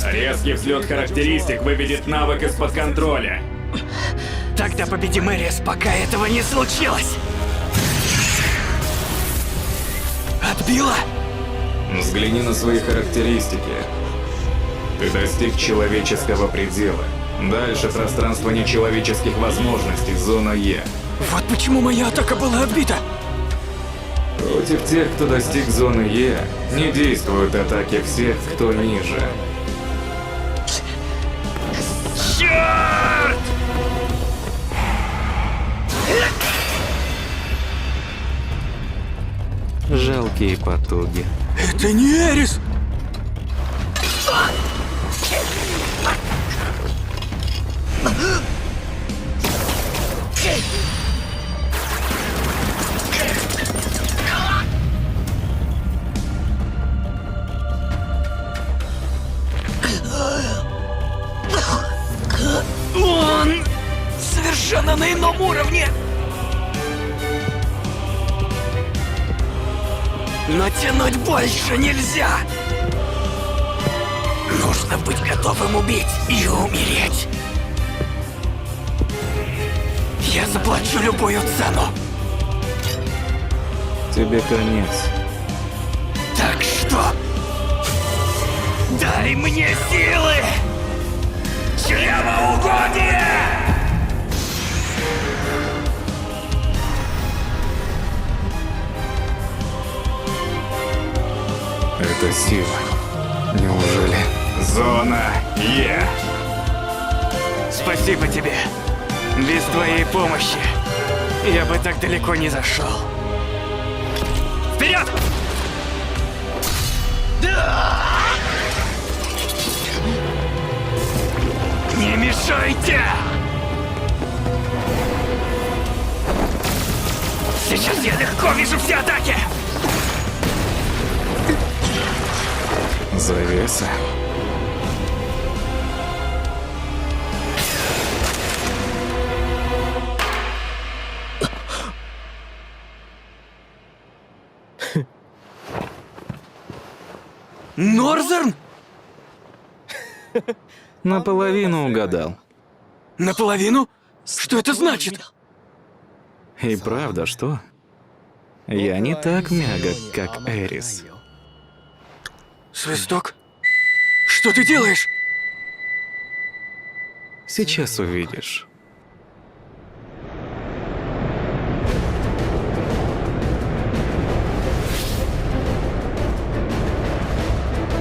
Резкий взлет характеристик выведет навык из-под контроля. Тогда победи Мэриас, пока этого не случилось. Отбила? Взгляни на свои характеристики. Ты достиг человеческого предела. Дальше пространство нечеловеческих возможностей, зона Е. Вот почему моя атака была отбита. Против тех, кто достиг зоны Е, не действуют атаки всех, кто ниже. Черт! Жалкие потуги. Это не Эрис! Он совершенно на ином уровне! Но тянуть больше нельзя! Нужно быть готовым убить и умереть. Я заплачу любую цену. Тебе конец. Так что... дай мне силы! Чревоугодие! Это сила. Неужели? Зона Е. Спасибо тебе. Без твоей помощи я бы так далеко не зашел. Вперед! Не мешайте! Сейчас я легко вижу все атаки! Завеса. Норзерн? Наполовину угадал. Наполовину? Что это значит? И правда, что? Я не так мягок, как Эрис. Свисток? Что ты делаешь? Сейчас увидишь.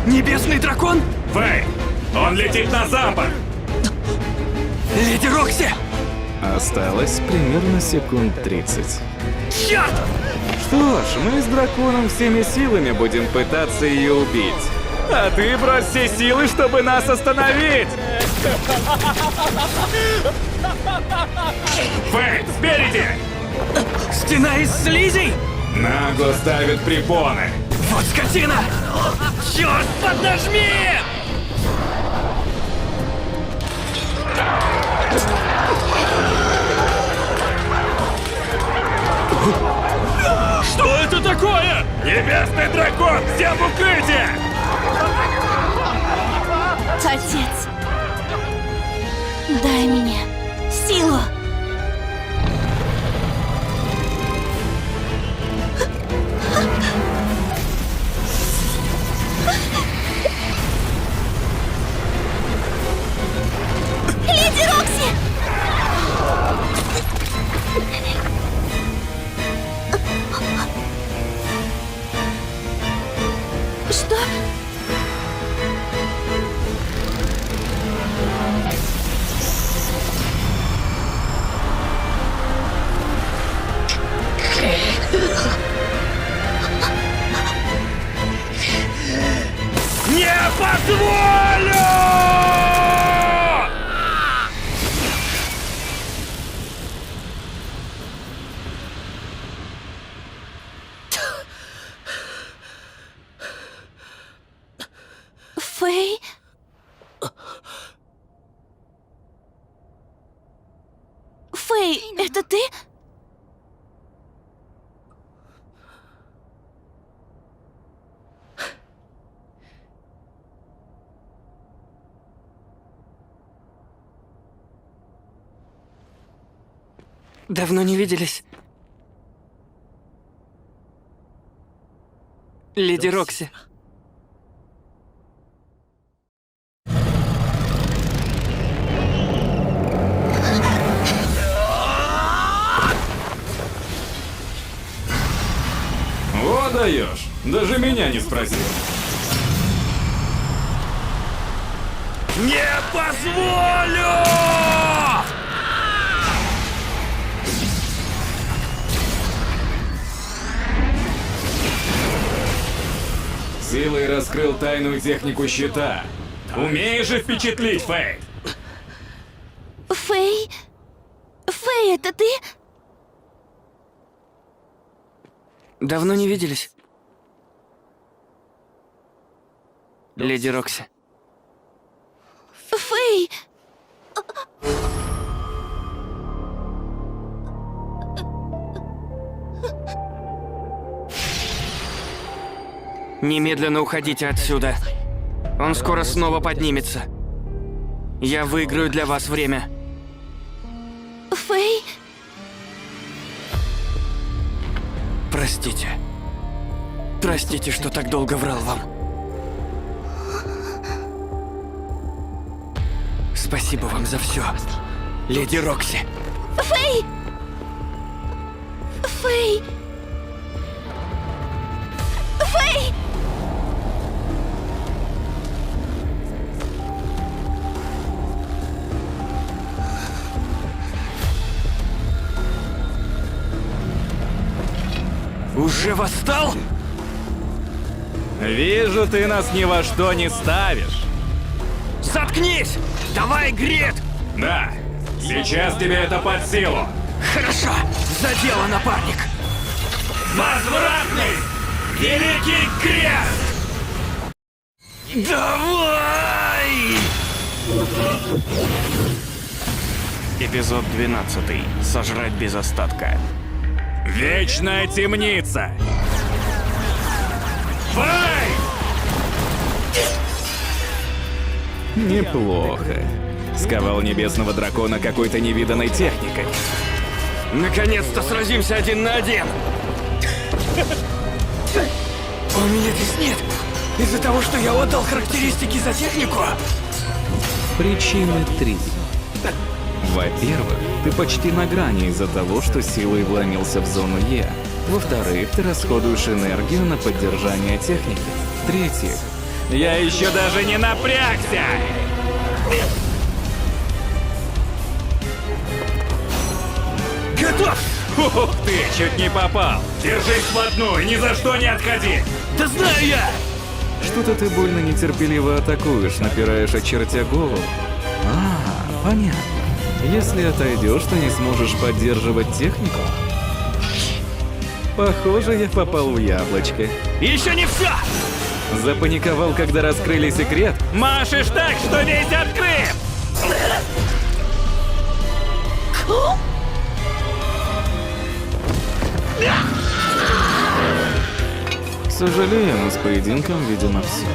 Небесный дракон? Фэй, он летит на запад! Леди Рокси! Осталось примерно секунд 30. Черт! Что ж, мы с драконом всеми силами будем пытаться ее убить. А ты брось все силы, чтобы нас остановить! Фэй, спереди! Стена из слизей? Нагло ставит препоны! Вот скотина! Черт, поднажми! Что это такое? Небесный дракон! Всем в укрытие! Отец, дай мне силу. Леди Рокси! Что? Не позволю! Фэй? Фэй, это ты? Давно не виделись. Леди Рокси. Вот даешь. Даже меня не спросил. Не позволю! Силой раскрыл тайную технику щита. Умеешь же впечатлить, Фэй? Фэй? Фэй, это ты? Давно не виделись. Леди Рокси. Фэй! Немедленно уходите отсюда. Он скоро снова поднимется. Я выиграю для вас время. Фэй? Простите. Простите, что так долго врал вам. Спасибо вам за все, леди Рокси. Фэй! Фэй! Фэй! Уже восстал? Вижу, ты нас ни во что не ставишь. Заткнись! Давай, Грит! Да, сейчас тебе это под силу. Хорошо! За дело, напарник! Возвратный! Великий крест! Давай! Эпизод 12. Сожрать без остатка. Вечная темница! Фэй! Неплохо. Сковал небесного дракона какой-то невиданной техникой. Наконец-то сразимся 1 на 1! У меня здесь нет! Из-за того, что я отдал характеристики за технику? Причины 3. Во-первых, ты почти на грани из-за того, что силой вломился в зону Е. Во-вторых, ты расходуешь энергию на поддержание техники. В-третьих, Я еще даже не напрягся! Готов! Ух ты, чуть не попал! Держись вплотную, ни за что не отходи! Да знаю я! что-то ты больно нетерпеливо атакуешь, напираешь, очертя голову. А, понятно. Если отойдешь, то не сможешь поддерживать технику. Похоже, я попал в яблочко. Еще не все! Запаниковал, когда раскрыли секрет? Машешь так, что весь открыт! К сожалению, но с поединком, видимо, все.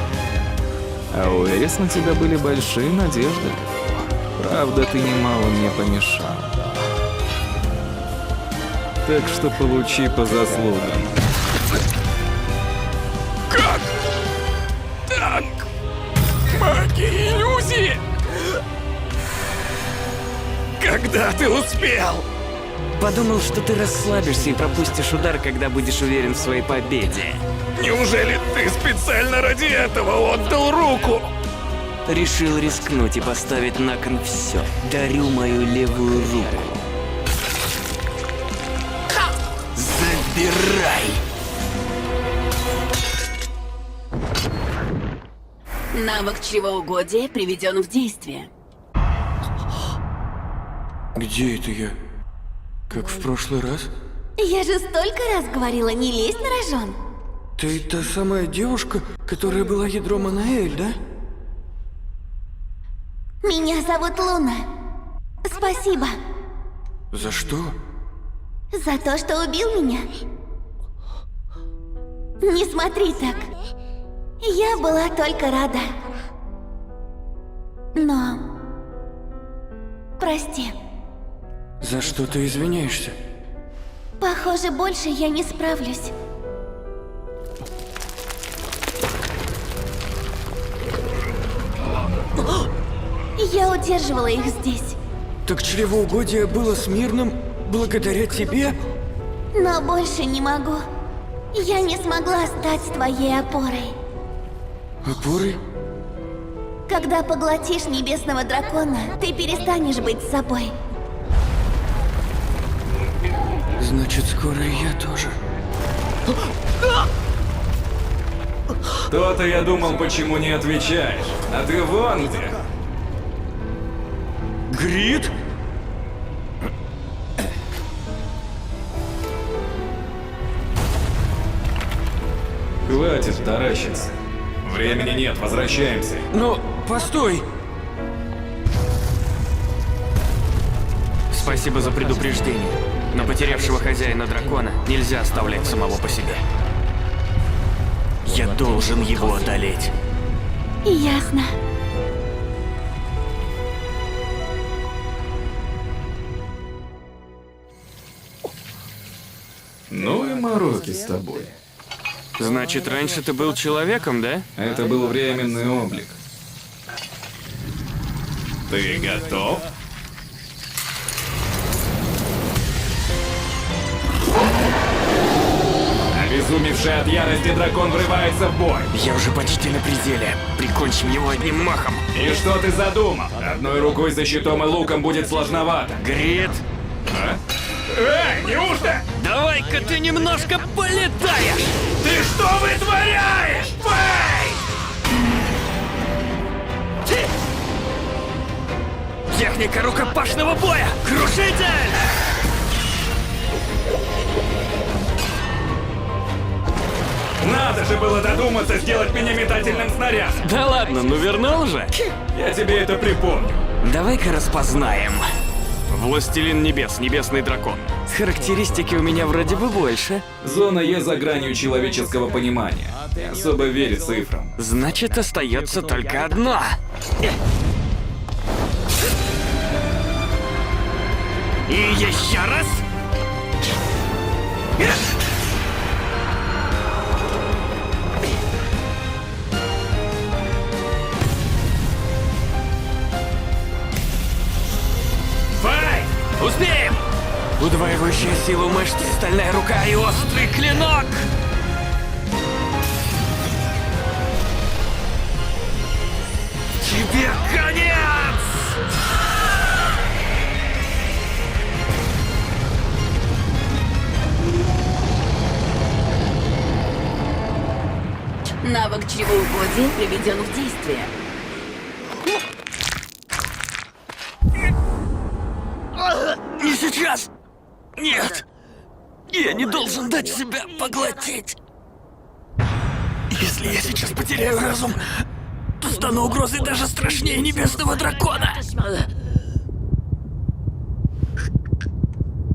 А у Эрис на тебя были большие надежды. Правда, ты немало мне помешал. Так что получи по заслугам. Как? Так? Магия иллюзии? Когда ты успел? Подумал, что ты расслабишься и пропустишь удар, когда будешь уверен в своей победе. Неужели ты специально ради этого отдал руку? Решил рискнуть и поставить на кон все. Дарю мою левую руку. Забирай! Навык чревоугодия приведен в действие. Где это я? Как в прошлый раз? Я же столько раз говорила, не лезь на рожон. Ты та самая девушка, которая была ядром Анаэль, да? Меня зовут Луна. Спасибо За что? за то, что убил меня. Не смотри так. Я была только рада. Но... Прости. За что ты извиняешься? Похоже, больше я не справлюсь. Я удерживала их здесь, Так чревоугодие было смирным благодаря тебе? но больше не могу. Я не смогла стать твоей опорой. Опорой? Когда поглотишь небесного дракона, ты перестанешь быть собой. Значит, скоро и я тоже. То-то я думал, почему не отвечаешь. А ты вон где. Грит? Хватит таращиться. Времени нет, возвращаемся. Но, постой! Спасибо за предупреждение. Но потерявшего хозяина дракона нельзя оставлять самого по себе. Я должен его одолеть. Ясно. Ну и мороки с тобой. Значит, раньше ты был человеком, да? Это был временный облик. Ты готов? Обезумевший от ярости дракон врывается в бой. Я уже почти на пределе. Прикончим его одним махом. И что ты задумал? Одной рукой за щитом и луком будет сложновато. Грит, А? Эй, неужто? давай-ка ты немножко полетаешь! Ты что вытворяешь? Фэй! Техника рукопашного боя! Крушитель! Надо же было додуматься сделать меня метательным снарядом. Да ладно, ну вернул же? Я тебе это припомню. Давай-ка распознаем. Властелин небес, небесный дракон. Характеристики у меня вроде бы больше. Зона Е за гранью человеческого понимания. Не особо верю цифрам. Значит, остается только одно. И еще раз. Фэй! Успеем! Удваивающая силу мышц, стальная рука и острый клинок! Тебе конец! Навык чревоугодия приведен в действие. Не сейчас! Нет! Я не должен дать себя поглотить! Если я сейчас потеряю разум, то стану угрозой даже страшнее небесного дракона!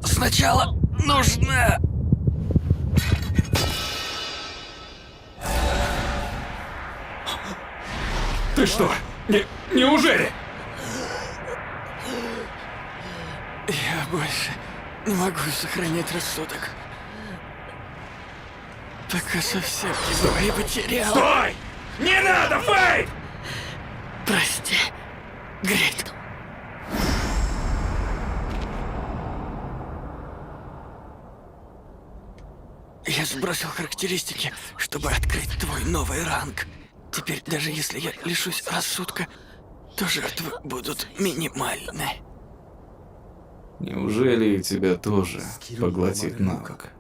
Сначала нужно... Ты что? Неужели? Я больше не могу сохранять рассудок. Пока совсем его не потерял. Стой! Не надо, Фэй! Прости, Грит. Я сбросил характеристики, чтобы открыть твой новый ранг. Теперь, даже если я лишусь рассудка, то жертвы будут минимальны. Неужели и тебя тоже поглотит навык?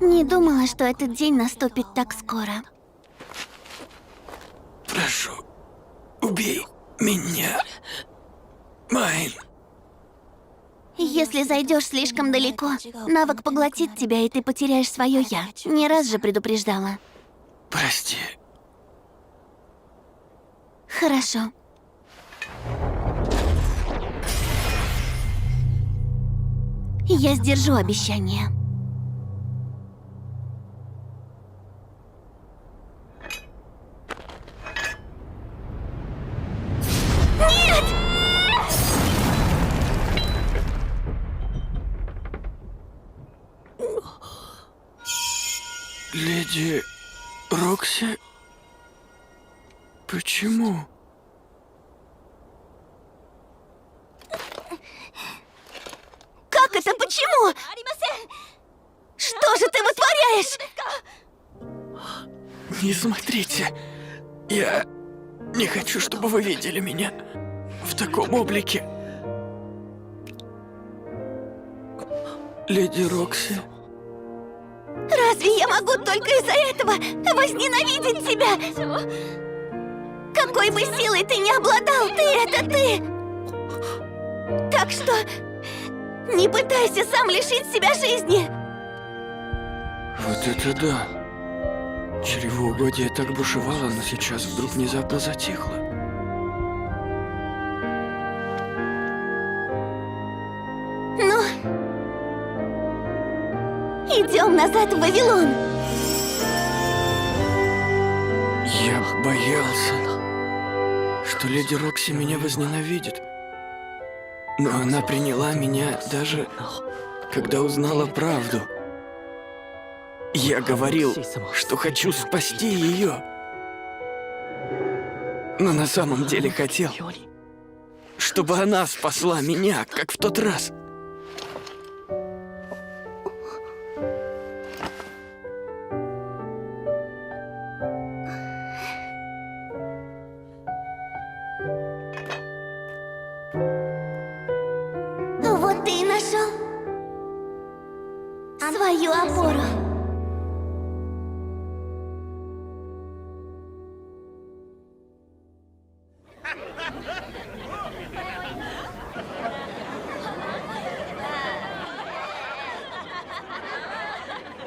Не думала, что этот день наступит так скоро. Прошу, убей меня, Майн. Если зайдешь слишком далеко, навык поглотит тебя, и ты потеряешь свое «я». Не раз же предупреждала. Прости, Хорошо. Я сдержу обещание. Леди Рокси? Почему? Как это почему? Что же ты вытворяешь? Не смотрите. Я не хочу, чтобы вы видели меня в таком облике. Леди Рокси. Разве я могу только из-за этого возненавидеть тебя? Какой бы силой ты ни обладал, ты — это ты! Так что не пытайся сам лишить себя жизни! Вот это да. Чревоугодие так бушевало, но сейчас вдруг внезапно затихло. Ну, идем назад в Вавилон. Я боялся, что леди Рокси меня возненавидит. Но она приняла меня даже, когда узнала правду. Я говорил, что хочу спасти ее. Но на самом деле хотел, чтобы она спасла меня, как в тот раз. Вот ты и нашел свою опору.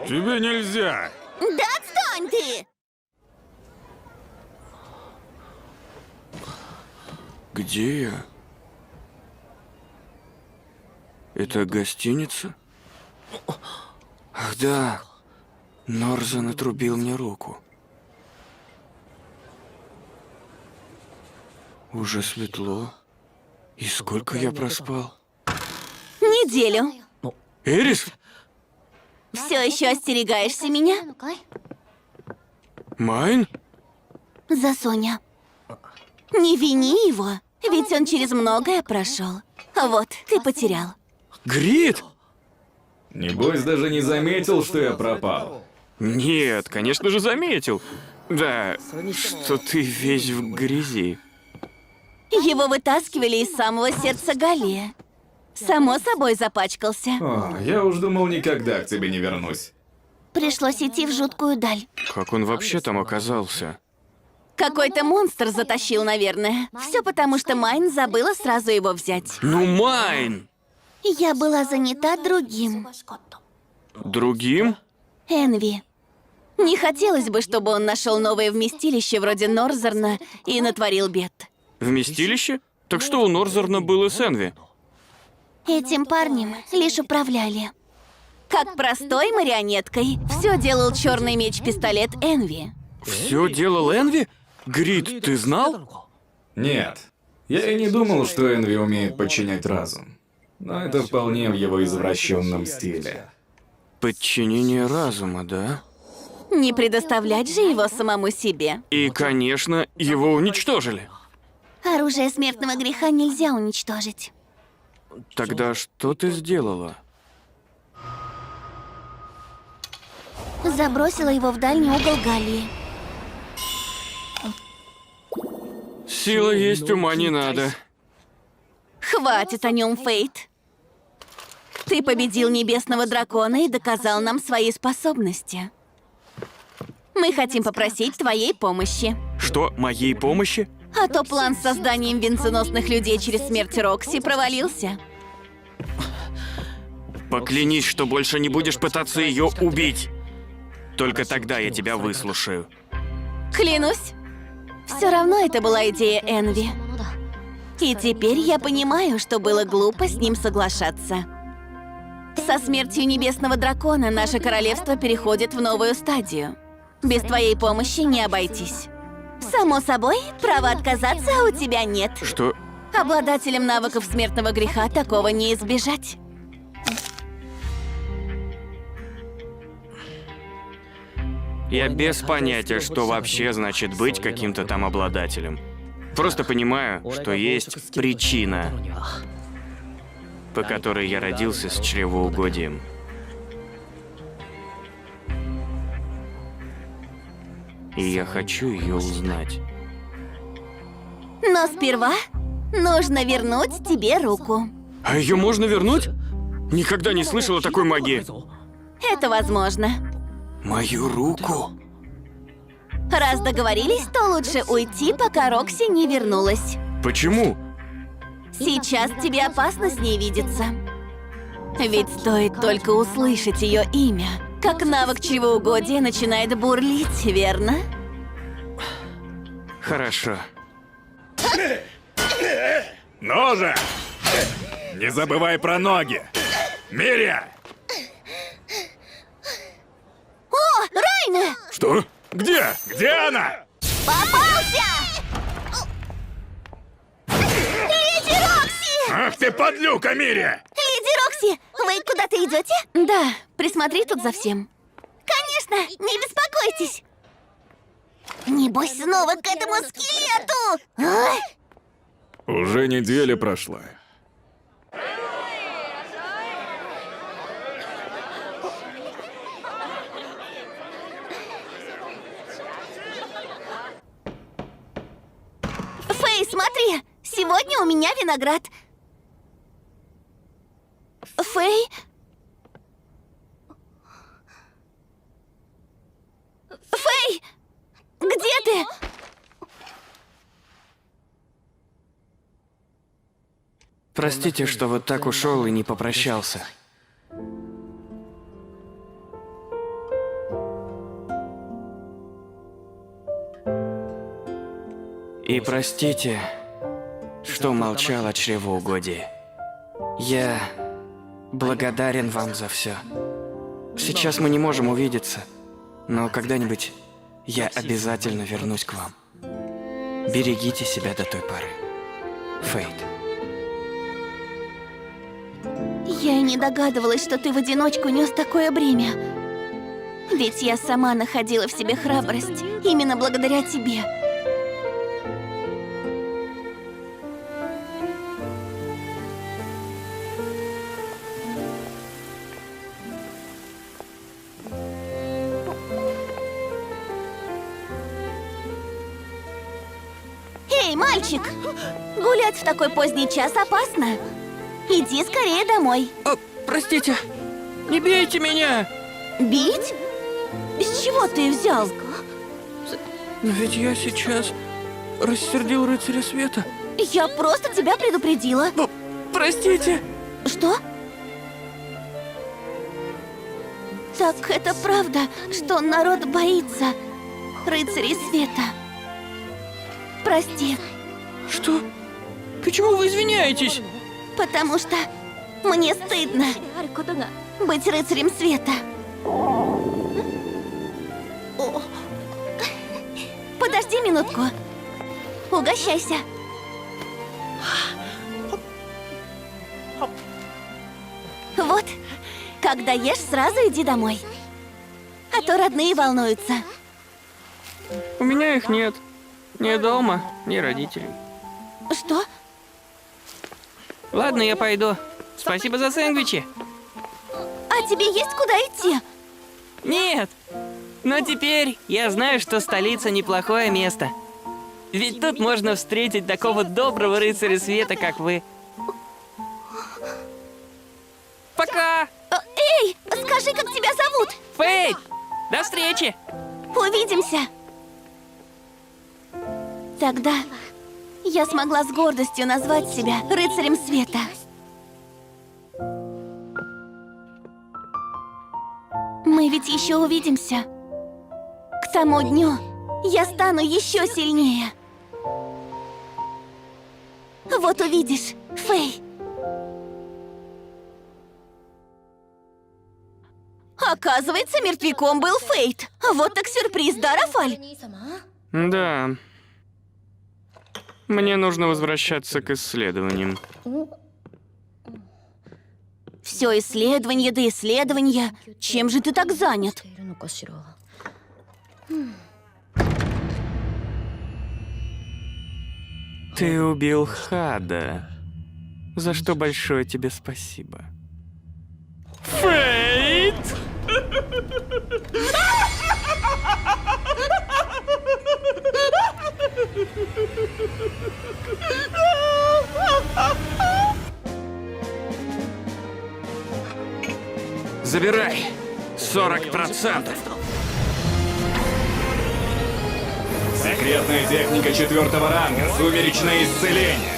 Тебе нельзя. Да отстань ты! Где я? Это гостиница? Ах да, Норзен отрубил мне руку. Уже светло. И сколько я проспал? Неделю. Эрис? Все еще остерегаешься меня? Майн? За Соня. Не вини его, ведь он через многое прошел. Вот, ты потерял. Грит? Небось, даже не заметил, что я пропал. Нет, конечно же заметил. Да, что ты весь в грязи. Его вытаскивали из самого сердца Галлии. Само собой запачкался. О, я уж думал, никогда к тебе не вернусь. Пришлось идти в жуткую даль. Как он вообще там оказался? Какой-то монстр затащил, наверное. Все потому, что Майн забыла сразу его взять. Ну, Майн! Я была занята другим. Другим? Энви. Не хотелось бы, чтобы он нашел новое вместилище вроде Норзерна и натворил бед. Вместилище? Так что у Норзерна было с Энви? Этим парнем лишь управляли. Как простой марионеткой, все делал черный меч-пистолет Энви. Все делал Энви? Грит, ты знал? Нет. Я и не думал, что Энви умеет подчинять разум. Но это вполне в его извращенном стиле. Подчинение разума, да? Не предоставлять же его самому себе. И, конечно, его уничтожили. Оружие смертного греха нельзя уничтожить. Тогда что ты сделала? Забросила его в дальний угол Галлии. Сила есть, ума не надо. Хватит о нем, Фейт. Ты победил небесного дракона и доказал нам свои способности. Мы хотим попросить твоей помощи. Что, моей помощи? А то план с созданием венценосных людей через смерть Рокси провалился. Поклянись, что больше не будешь пытаться ее убить. Только тогда я тебя выслушаю. Клянусь. Все равно это была идея Энви. И теперь я понимаю, что было глупо с ним соглашаться. Со смертью Небесного Дракона наше королевство переходит в новую стадию. Без твоей помощи не обойтись. Само собой, права отказаться у тебя нет. Что? Обладателям навыков смертного греха такого не избежать. Я без понятия, что вообще значит быть каким-то там обладателем. Просто понимаю, что есть причина, по которой я родился с чревоугодием. И я хочу ее узнать. Но сперва нужно вернуть тебе руку. А ее можно вернуть? Никогда не слышал о такой магии. Это возможно. Мою руку? Раз договорились, то лучше уйти, пока Рокси не вернулась. Почему? Сейчас тебе опасно с ней видеться. Ведь стоит только услышать ее имя, как навык чревоугодия начинает бурлить, верно? Хорошо. Ну же! Не забывай про ноги! Мирия! О, Райна! Что? Где? Где она? Попался! Леди Рокси! Ах ты подлюка, Мирия! Леди Рокси, вы куда-то идете? Да, присмотри тут за всем. Конечно, не беспокойтесь. Небось, снова к этому скелету! Ай! Уже неделя прошла. Фэй, смотри! Сегодня у меня виноград. Фэй? Фэй! Где ты? Простите, что вот так ушел и не попрощался. И простите, что молчал о чревоугодии. Я благодарен вам за все. Сейчас мы не можем увидеться, но когда-нибудь я обязательно вернусь к вам. Берегите себя до той поры. Фейт. Я и не догадывалась, что ты в одиночку нес такое бремя. Ведь я сама находила в себе храбрость именно благодаря тебе. Эй, мальчик! Гулять в такой поздний час опасно. Иди скорее домой. О, простите, не бейте меня! Бить? Из чего ты взял? Но ведь я сейчас рассердил рыцаря света. Я просто тебя предупредила. Простите! Что? Так это правда, что народ боится рыцарей света. Прости, Что? Почему вы извиняетесь? потому что мне стыдно быть рыцарем света. Подожди минутку. Угощайся. Вот, когда ешь, сразу иди домой. А то родные волнуются. У меня их нет. Ни дома, ни родителей. Что? Ладно, я пойду. Спасибо за сэндвичи. А тебе есть куда идти? Нет. Но теперь я знаю, что столица неплохое место. Ведь тут можно встретить такого доброго рыцаря света, как вы. Пока! Эй, скажи, как тебя зовут? Фейт! До встречи! Увидимся. Тогда я смогла с гордостью назвать себя рыцарем света. Мы ведь еще увидимся. К тому дню я стану еще сильнее. Вот увидишь, Фэй. Оказывается, мертвяком был Фейт. Вот так сюрприз, да, Рафаль? Да. Мне нужно возвращаться к исследованиям. Все исследование да исследования. Чем же ты так занят? Ты убил Хада. За что большое тебе спасибо. Фейт! Забирай 40%. Секретная техника 4-го ранга. Сумеречное исцеление.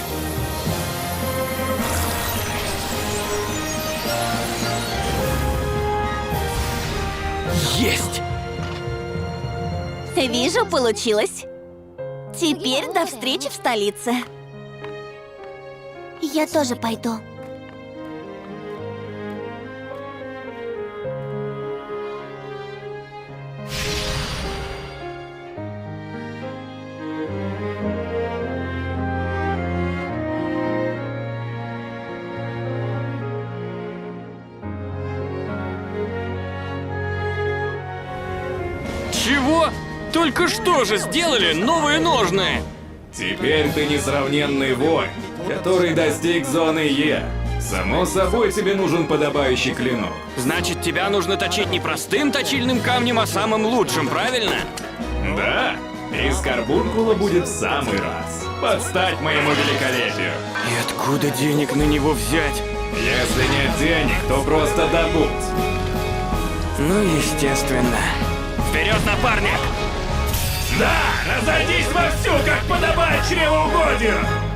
Есть! Вижу, получилось. Теперь до встречи в столице. Я тоже пойду. Чего? Только что же сделали новые ножны? Теперь ты несравненный воин, который достиг зоны Е. Само собой, тебе нужен подобающий клинок. Значит, тебя нужно точить не простым точильным камнем, а самым лучшим, правильно? Да, из карбункула будет в самый раз. Подстать моему великолепию. И откуда денег на него взять? Если нет денег, то просто добудь. Ну, естественно. Вперед, напарник! Да, разойдись вовсю, как подобает чревоугодию!